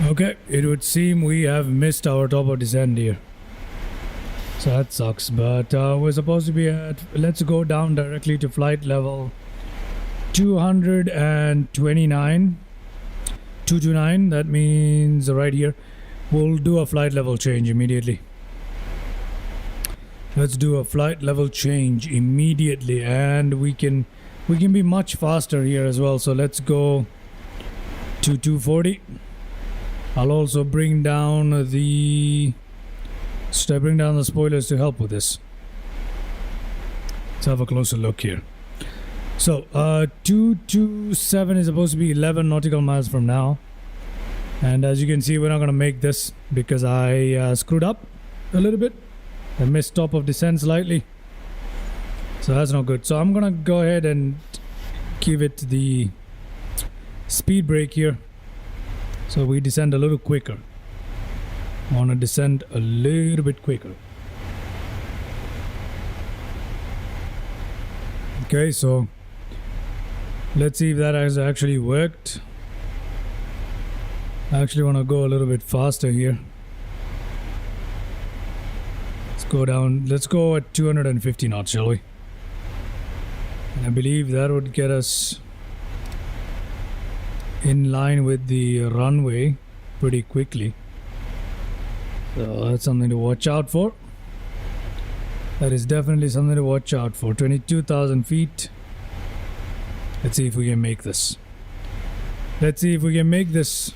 Okay, it would seem we have missed our top of descent here. So that sucks, but we're supposed to be at, let's go down directly to flight level 229. 229, that means right here. We'll do a flight level change immediately. Let's do a flight level change immediately, and we can be much faster here as well. So let's go to 240. I'll also bring down the spoilers to help with this. Let's have a closer look here. So 227 is supposed to be 11 nautical miles from now, and as you can see, we're not going to make this because I screwed up a little bit. I missed top of descent slightly, so that's not good. So I'm gonna go ahead and give it the speed brake here, so we descend a little quicker. I want to descend a little bit quicker. Okay, so let's see if that has actually worked. I actually want to go a little bit faster here. Let's go down. Let's go at 250 knots, shall we? And I believe that would get us in line with the runway pretty quickly. So that's something to watch out for. That is definitely something to watch out for. 22,000 feet. Let's see if we can make this. Let's see if we can make this.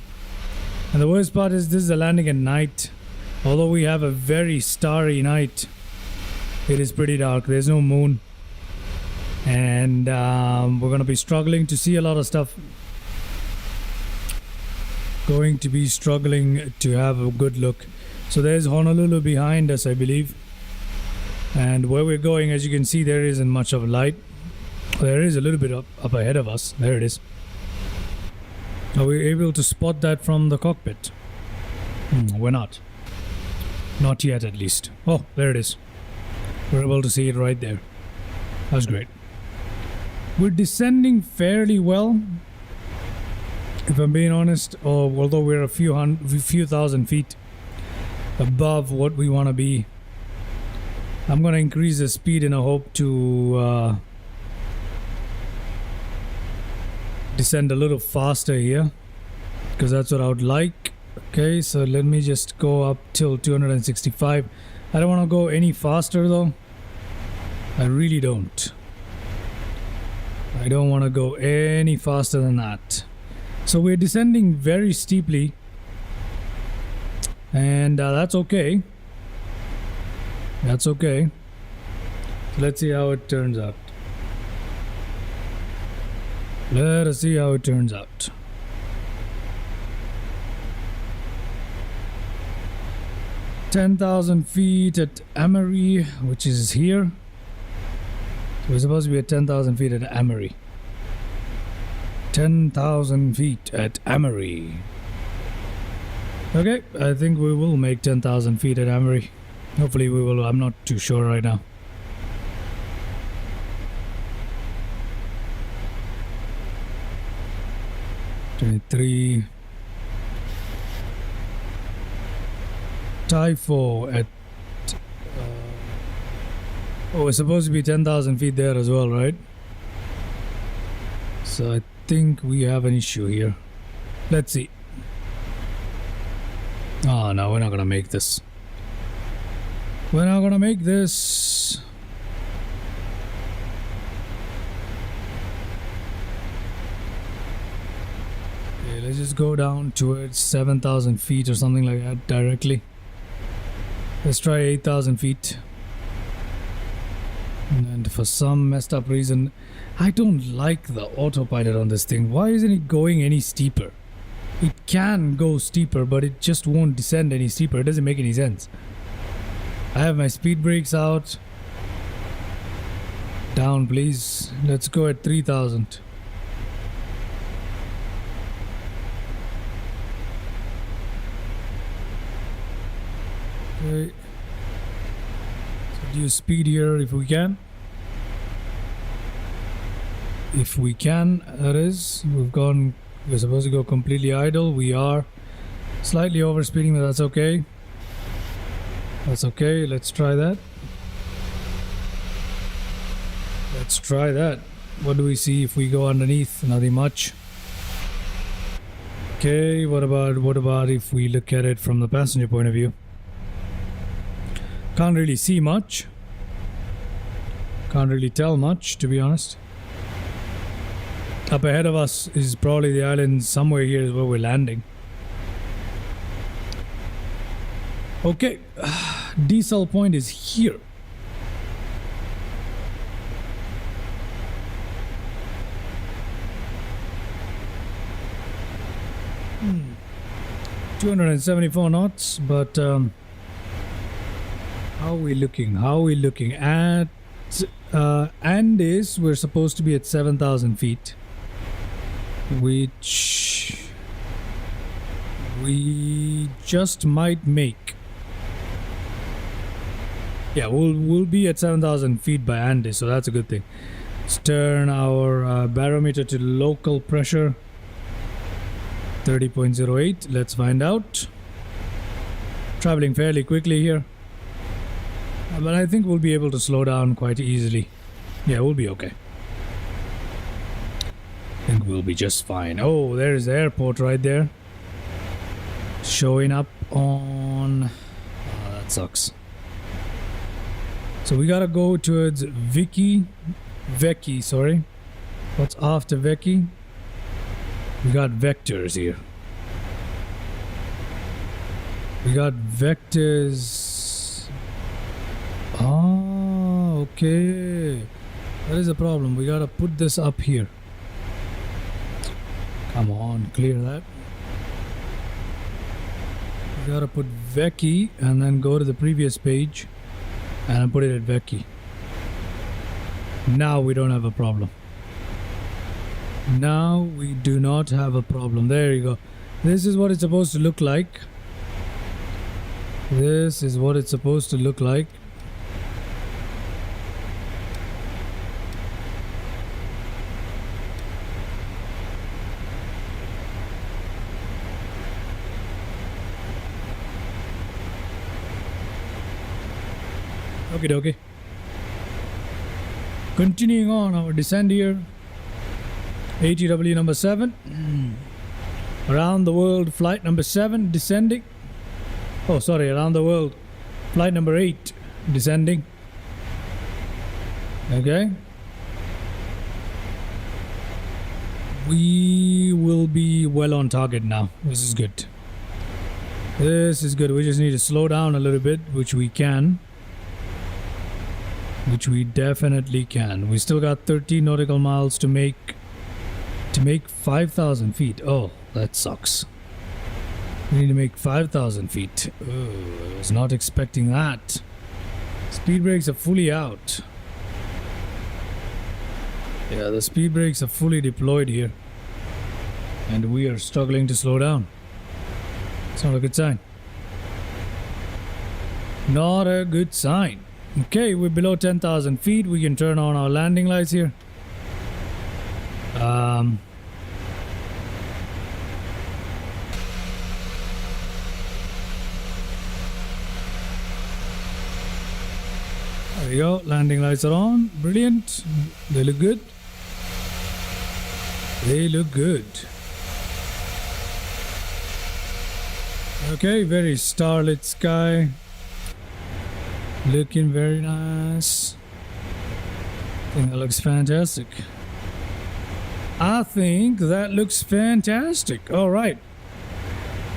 And the worst part is this is a landing at night. Although we have a very starry night, it is pretty dark. There's no moon. And we're going to be struggling to see a lot of stuff. Going to be struggling to have a good look. So there's Honolulu behind us, I believe. And where we're going, as you can see, there isn't much of light. There is a little bit up ahead of us. There it is. Are we able to spot that from the cockpit? We're not. Not yet, at least. Oh, there it is. We're able to see it right there. That's great. We're descending fairly well, if I'm being honest. Although we're a few thousand feet above what we want to be. I'm going to increase the speed in a hope to descend a little faster here, because that's what I would like. Okay, so let me just go up till 265. I don't want to go any faster though. I really don't. I don't want to go any faster than that. So we're descending very steeply, and that's okay. That's okay. So let's see how it turns out. Let us see how it turns out. 10,000 feet at Emery, which is here. So we're supposed to be at 10,000 feet at Emery. 10,000 feet at Emery. Okay, I think we will make 10,000 feet at Emery. Hopefully we will. I'm not too sure right now. Three. Typho at oh, it's supposed to be 10,000 feet there as well, right? So I think we have an issue here. Let's see. Oh no, we're not gonna make this. We're not gonna make this. Okay, let's just go down towards 7,000 feet or something like that directly. Let's try 8,000 feet. And for some messed up reason, I don't like the autopilot on this thing. Why isn't it going any steeper? It can go steeper, but it just won't descend any steeper. It doesn't make any sense. I have my speed brakes out. Down, please. Let's go at 3,000. Okay. So reduce speed here if we can. If we can, that is. We're supposed to go completely idle. We are. Slightly overspeeding, but that's okay. That's okay. Let's try that. Let's try that. What do we see if we go underneath? Nothing much. Okay, what about if we look at it from the passenger point of view? Can't really see much. Can't really tell much, to be honest. Up ahead of us is probably the island. Somewhere here is where we're landing. Okay, diesel point is here. Hmm. 274 knots, but how are we looking? How are we looking at Andes? We're supposed to be at 7,000 feet, which we just might make. Yeah, we'll be at 7,000 feet by Andes, so that's a good thing. Let's turn our barometer to local pressure. 30.08. Let's find out. Traveling fairly quickly here, but I think we'll be able to slow down quite easily. Yeah, we'll be okay. I think we'll be just fine. Oh, there's the airport right there. Showing up on... Oh, that sucks. So we gotta go towards Vecchi, sorry. What's after Vecchi? We got vectors here. We got vectors. Oh, okay. That is a problem. We gotta put this up here. Come on, clear that. We gotta put Vecchi and then go to the previous page and put it at Vecchi. Now we don't have a problem. Now we do not have a problem. There you go. This is what it's supposed to look like. This is what it's supposed to look like. Okay, okay. Continuing on our descent here. ATW number 7. Around the world flight number 7 descending. Oh, sorry, around the world flight number 8 descending. Okay. We will be well on target now. This is good. This is good. We just need to slow down a little bit, which we can. Which we definitely can. We still got 13 nautical miles to make 5,000 feet. Oh, that sucks. We need to make 5,000 feet. Oh, I was not expecting that. Speed brakes are fully out. Yeah, the speed brakes are fully deployed here. And we are struggling to slow down. It's not a good sign. Not a good sign. Okay, we're below 10,000 feet. We can turn on our landing lights here. There we go. Landing lights are on. Brilliant. They look good. They look good. Okay, very starlit sky. Looking very nice. I think that looks fantastic. I think that looks fantastic. All right.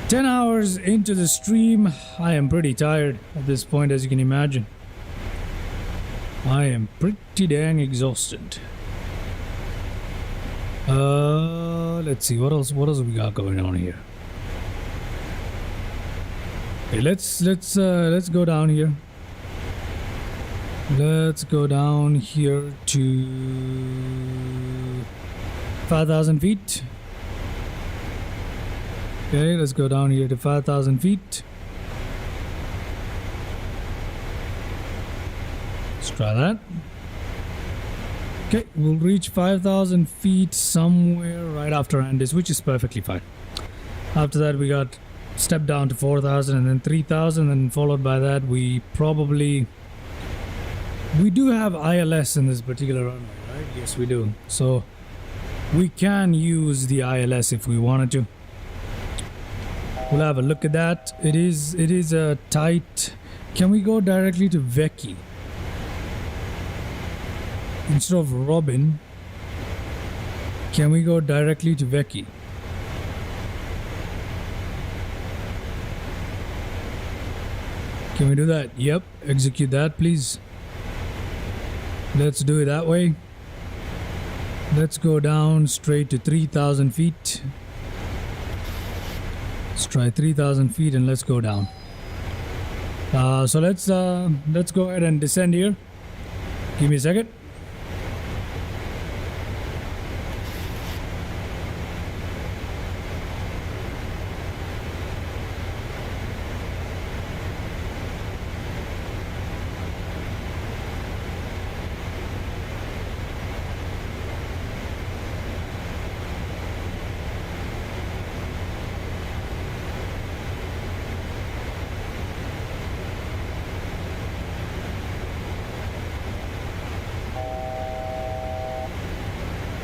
10 hours into the stream. I am pretty tired at this point, as you can imagine. I am pretty dang exhausted. Let's see. What else we got going on here? Okay, let's go down here. Let's go down here to 5,000 feet. Okay, let's go down here to 5,000 feet. Let's try that. Okay, we'll reach 5,000 feet somewhere right after Andes, which is perfectly fine. After that, we got step down to 4,000 and then 3,000, and followed by that we do have ILS in this particular runway, right? Yes, we do. So we can use the ILS if we wanted to. We'll have a look at that. It is a tight. Can we go directly to Veki instead of Robin? Can we go directly to Veki? Can we do that? Yep. Execute that, please. Let's do it that way. Let's go down straight to 3,000 feet. Let's try 3,000 feet and let's go down. So let's go ahead and descend here. Give me a second.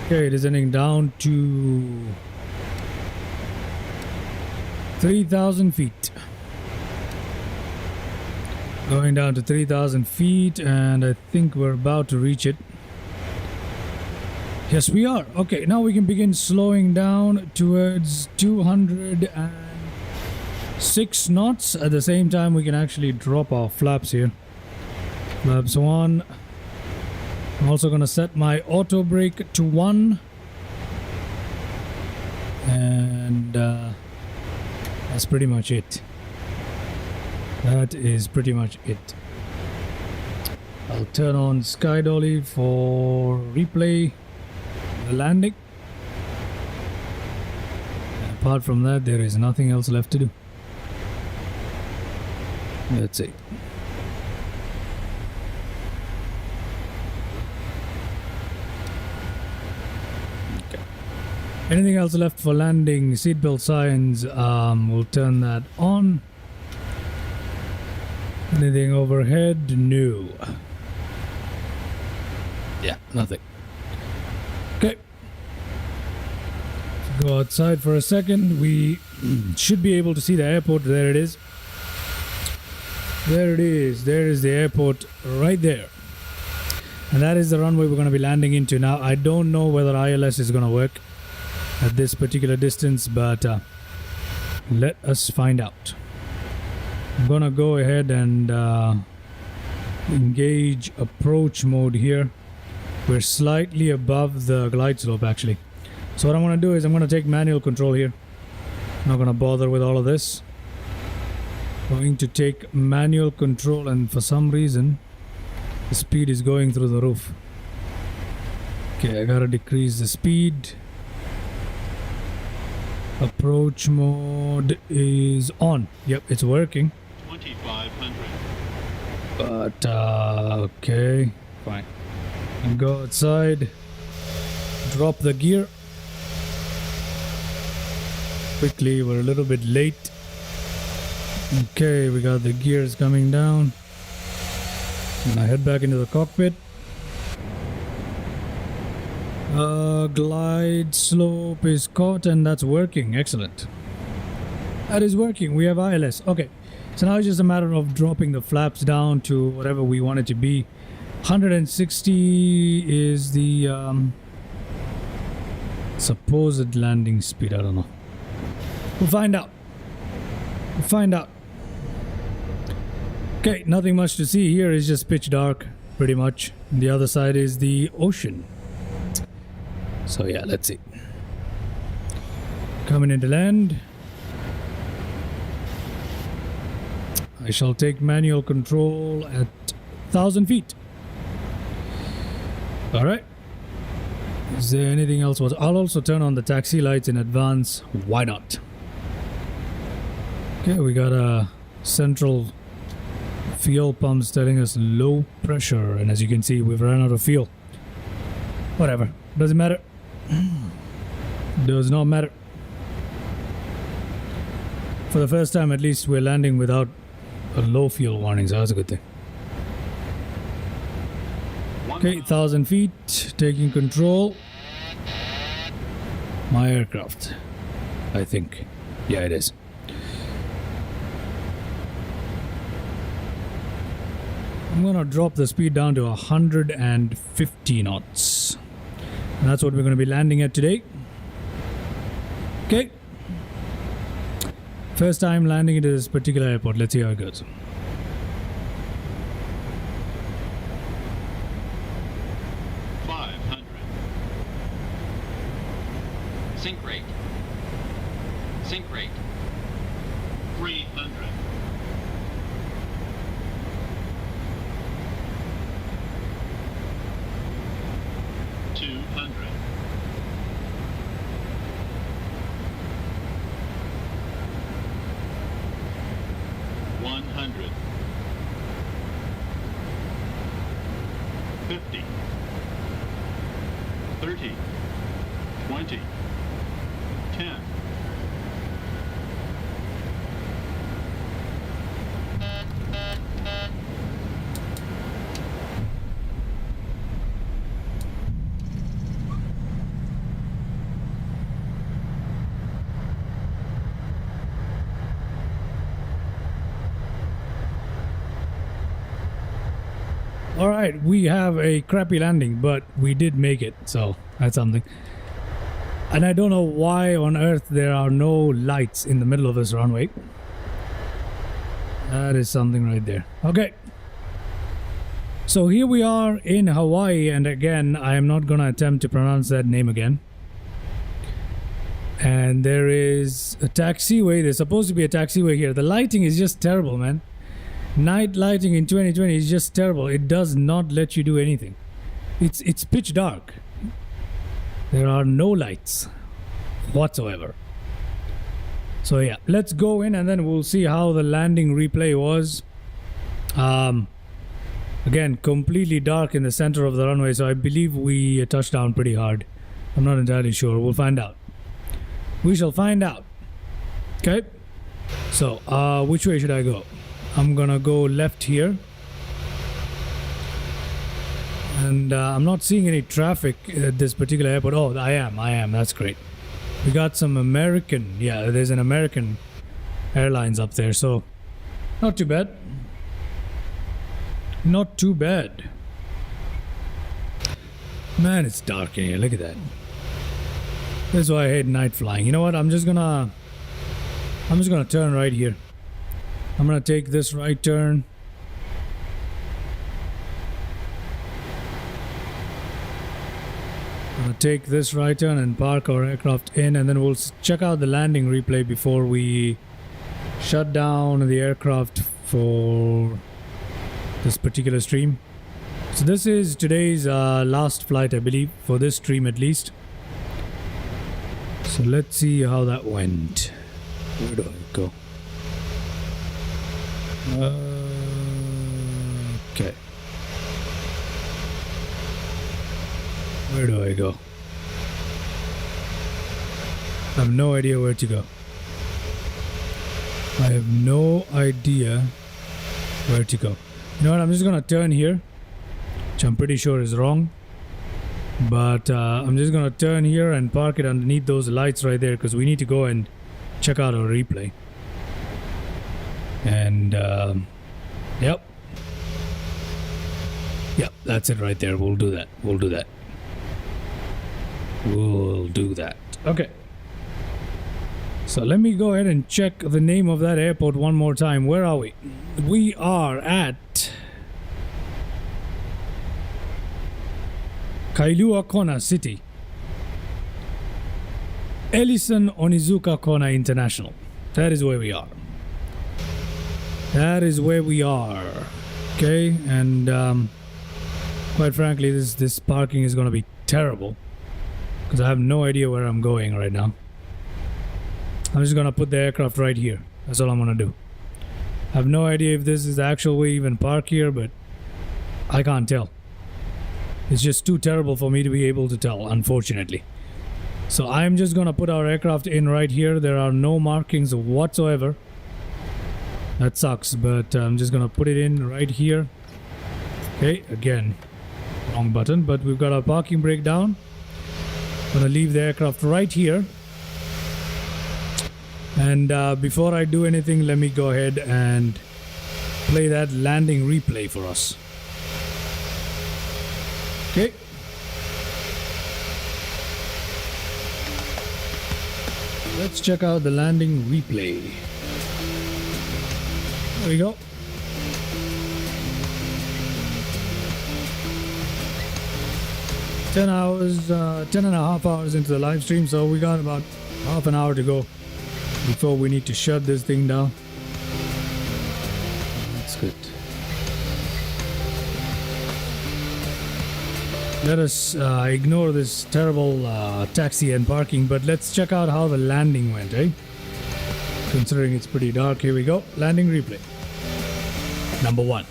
Okay, descending down to 3,000 feet. Going down to 3,000 feet, and I think we're about to reach it. Yes, we are. Okay, now we can begin slowing down towards 206 knots. At the same time, we can actually drop our flaps here. Flaps 1. I'm also going to set my auto brake to 1. And that's pretty much it. That is pretty much it. I'll turn on Sky Dolly for replay the landing. And apart from that, there is nothing else left to do. That's it. Anything else left for landing? Seatbelt signs, we'll turn that on. Anything overhead? No. Yeah, nothing. Okay. Go outside for a second. We should be able to see the airport. There it is. There it is. There is the airport right there. And that is the runway we're going to be landing into. Now, I don't know whether ILS is going to work at this particular distance, but let us find out. I'm gonna go ahead and engage approach mode here. We're slightly above the glide slope actually. So what I'm gonna do is I'm gonna take manual control here. I'm not gonna bother with all of this. Going to take manual control, and for some reason the speed is going through the roof. Okay, I gotta decrease the speed. Approach mode is on. Yep, it's working. 2,500. But okay, fine. And go outside. Drop the gear. Quickly, we're a little bit late. Okay, we got the gears coming down. And I head back into the cockpit. Glide slope is caught, and that's working. Excellent. That is working. We have ILS. Okay, so now it's just a matter of dropping the flaps down to whatever we want it to be. 160 is the supposed landing speed. I don't know. We'll find out. We'll find out. Okay, nothing much to see here. It's just pitch dark, pretty much. And the other side is the ocean. So yeah, let's see. Coming into land. I shall take manual control at 1,000 feet. Alright. Is there anything else? I'll also turn on the taxi lights in advance. Why not? Okay, we got a central fuel pumps telling us low pressure. And as you can see, we've run out of fuel. Whatever. Doesn't matter. Does not matter. For the first time, at least, we're landing without a low fuel warning, so that's a good thing. Okay, 1,000 feet, taking control. My aircraft, I think. Yeah, it is. I'm gonna drop the speed down to 150 knots. And that's what we're gonna be landing at today. Okay. First time landing into this particular airport. Let's see how it goes. Sink rate. Sink rate. 300. 200. 100. 50. 30. 20. 10. All right, we have a crappy landing, but we did make it, so that's something. And I don't know why on earth there are no lights in the middle of this runway. That is something right there. Okay. So here we are in Hawaii, and again, I am not going to attempt to pronounce that name again. And there is a taxiway. There's supposed to be a taxiway here. The lighting is just terrible, man. Night lighting in 2020 is just terrible. It does not let you do anything. It's pitch dark. There are no lights whatsoever. So yeah, let's go in and then we'll see how the landing replay was. Again, completely dark in the center of the runway, so I believe we touched down pretty hard. I'm not entirely sure. We'll find out. We shall find out. Okay. So, which way should I go? I'm gonna go left here. And I'm not seeing any traffic at this particular airport. Oh, I am. That's great. We got some American. Yeah, there's an American Airlines up there. So, not too bad. Not too bad. Man, it's dark in here. Look at that. That's why I hate night flying. You know what? I'm just gonna turn right here. I'm gonna take this right turn. I'm gonna take this right turn and park our aircraft in, and then we'll check out the landing replay before we shut down the aircraft for this particular stream. So this is today's last flight, I believe, for this stream at least. So let's see how that went. Where do I go? Okay. Where do I go? I have no idea where to go. I have no idea where to go. You know what? I'm just gonna turn here, which I'm pretty sure is wrong. But I'm just gonna turn here and park it underneath those lights right there, because we need to go and check out our replay. And yep, that's it right there. We'll do that. We'll do that. Okay. So let me go ahead and check the name of that airport one more time. Where are we? We are at Kailua Kona City. Ellison Onizuka Kona International. That is where we are. That is where we are. Okay, and quite frankly, this parking is going to be terrible, because I have no idea where I'm going right now. I'm just going to put the aircraft right here. That's all I'm going to do. I have no idea if this is the actual way even park here, but I can't tell. It's just too terrible for me to be able to tell, unfortunately. So I'm just gonna put our aircraft in right here. There are no markings whatsoever. That sucks, but I'm just gonna put it in right here. Okay, again, wrong button, but we've got our parking brake down. Gonna leave the aircraft right here. And before I do anything, let me go ahead and play that landing replay for us. Okay. Let's check out the landing replay. There we go. Ten hours, 10.5 hours into the live stream, so we got about half an hour to go before we need to shut this thing down. That's good. Let us ignore this terrible taxi and parking, but let's check out how the landing went, eh? Considering it's pretty dark, here we go. Landing replay. Number 1.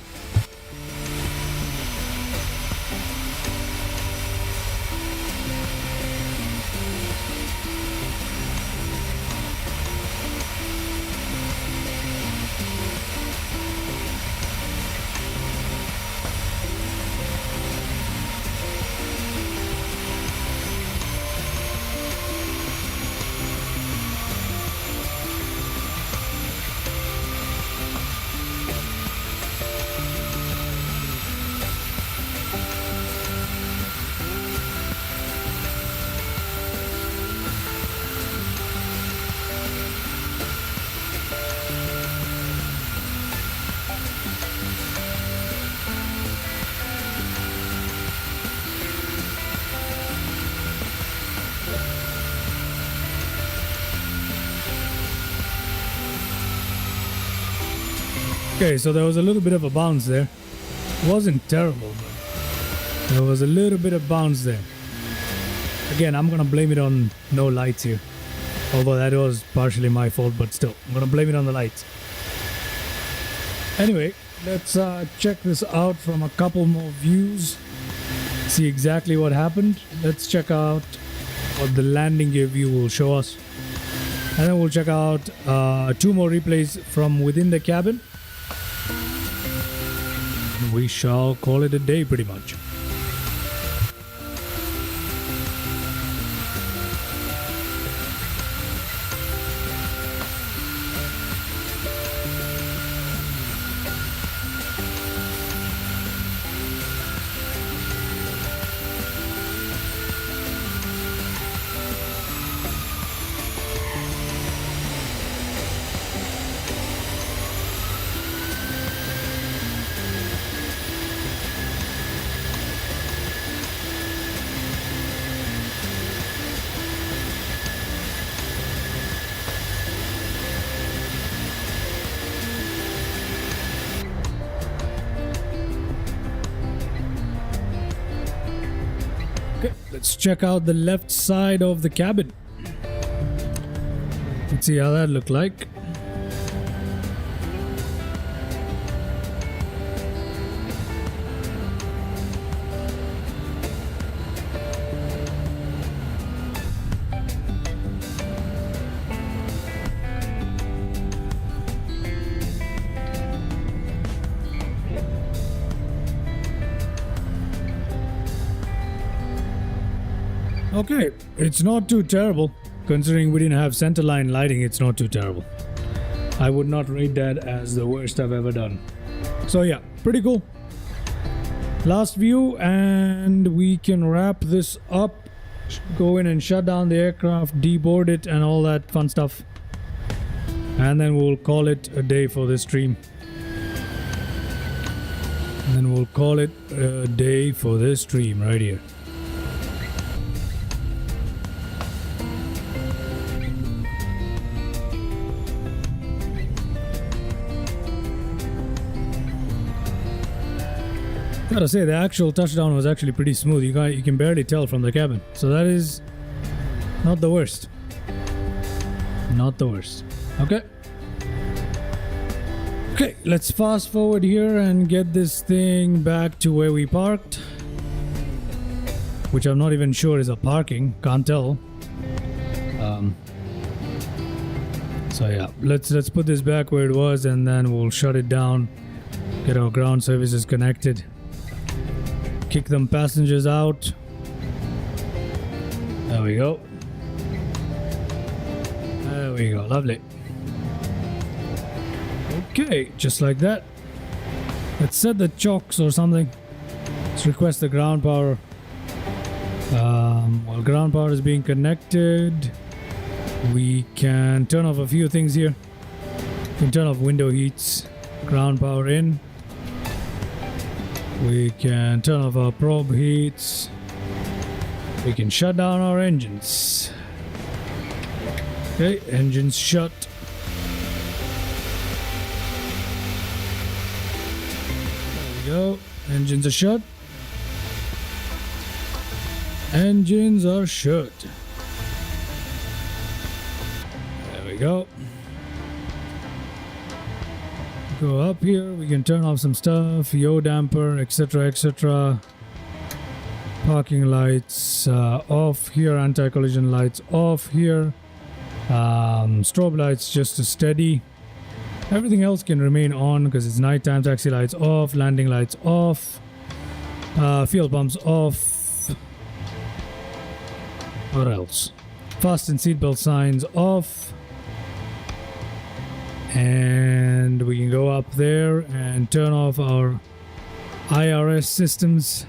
Okay, so there was a little bit of a bounce there. It wasn't terrible, but there was a little bit of bounce there. Again, I'm gonna blame it on no lights here. Although that was partially my fault, but still, I'm gonna blame it on the lights. Anyway, let's check this out from a couple more views. See exactly what happened. Let's check out what the landing gear view will show us. And then we'll check out 2 more replays from within the cabin. We shall call it a day pretty much. Let's check out the left side of the cabin. Let's see how that looked like. Okay, it's not too terrible. Considering we didn't have centerline lighting, it's not too terrible. I would not rate that as the worst I've ever done. So yeah, pretty cool. Last view, and we can wrap this up. Go in and shut down the aircraft, deboard it, and all that fun stuff. And then we'll call it a day for this stream. Right here. Gotta say, the actual touchdown was actually pretty smooth. You can barely tell from the cabin. So that is not the worst. Not the worst. Okay. Okay, let's fast forward here and get this thing back to where we parked. Which I'm not even sure is a parking. Can't tell. So yeah, let's put this back where it was, and then we'll shut it down, get our ground services connected, kick them passengers out. There we go. There we go, lovely. Okay, just like that. Let's set the chocks or something. Let's request the ground power. While ground power is being connected, we can turn off a few things here. We can turn off window heats, ground power in. We can turn off our probe heats. We can shut down our engines. Okay, engines shut. There we go. Engines are shut. Engines are shut. There we go. Go up here. We can turn off some stuff. Yaw damper, etc., etc. Parking lights off here. Anti-collision lights off here. Strobe lights just to steady. Everything else can remain on because it's nighttime. Taxi lights off. Landing lights off. Fuel pumps off. What else? Fasten seatbelt signs off. And we can go up there and turn off our IRS systems.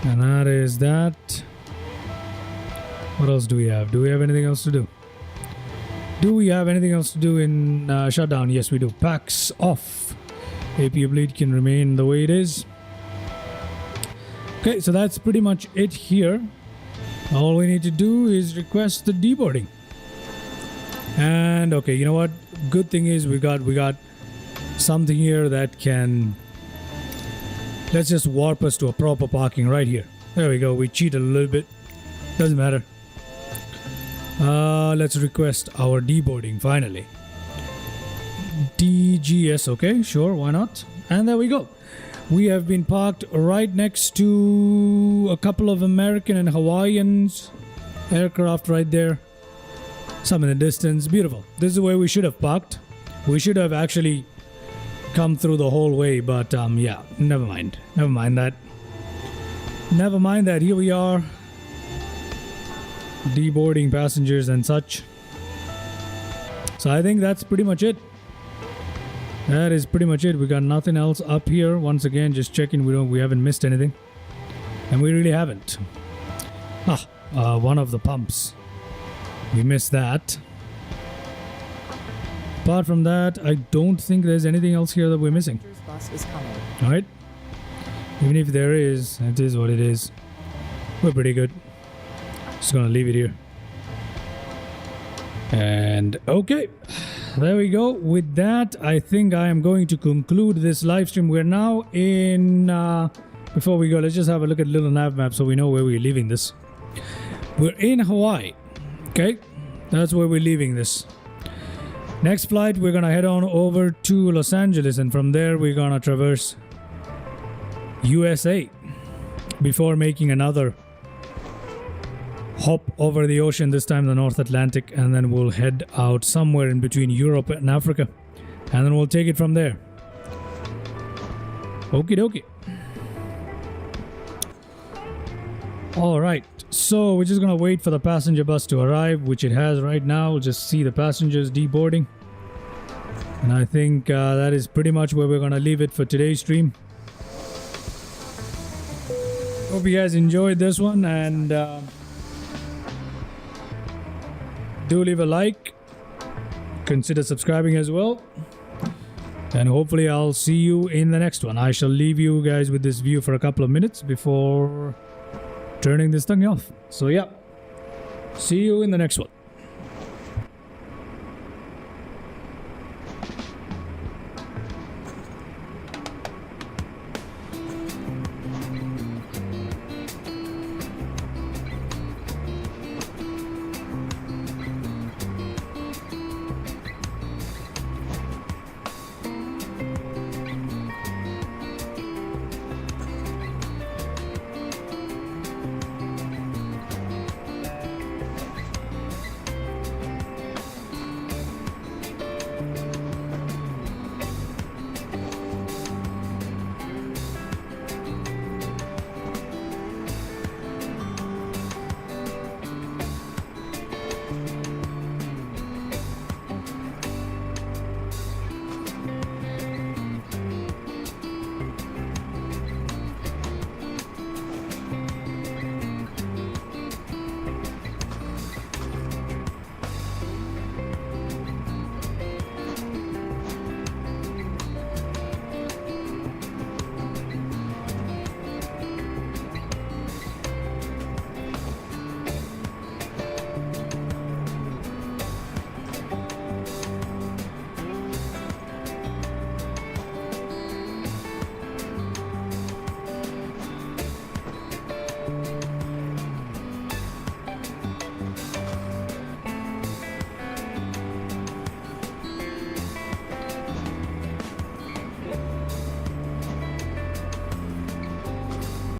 And that is that. What else do we have? Do we have anything else to do? Do we have anything else to do in shutdown? Yes, we do. Packs off. APU bleed can remain the way it is. Okay, so that's pretty much it here. All we need to do is request the deboarding. And okay, you know what? Good thing is we got something here that can, let's just warp us to a proper parking right here. There we go. We cheated a little bit. Doesn't matter. Let's request our deboarding finally. DGS, okay, sure, why not? And there we go. We have been parked right next to a couple of American and Hawaiians aircraft right there. Some in the distance. Beautiful. This is where we should have parked. We should have actually come through the whole way, but yeah, never mind. Never mind that. Never mind that. Here we are. Deboarding passengers and such. So I think that's pretty much it. That is pretty much it. We got nothing else up here. Once again, just checking we haven't missed anything. And we really haven't. One of the pumps. We missed that. Apart from that, I don't think there's anything else here that we're missing. Bus is coming. Alright. Even if there is, it is what it is. We're pretty good. Just gonna leave it here. And okay. There we go. With that, I think I am going to conclude this live stream. We're now in... before we go, let's just have a look at a little nav map so we know where we're leaving this. We're in Hawaii. Okay, that's where we're leaving this. Next flight, we're gonna head on over to Los Angeles, and from there we're gonna traverse USA before making another hop over the ocean, this time the North Atlantic, and then we'll head out somewhere in between Europe and Africa, and then we'll take it from there. Okie dokie. Alright, so we're just gonna wait for the passenger bus to arrive, which it has right now. We'll just see the passengers deboarding. And I think that is pretty much where we're gonna leave it for today's stream. Hope you guys enjoyed this one, and do leave a like. Consider subscribing as well. And hopefully I'll see you in the next one. I shall leave you guys with this view for a couple of minutes before turning this thing off. So yeah, see you in the next one.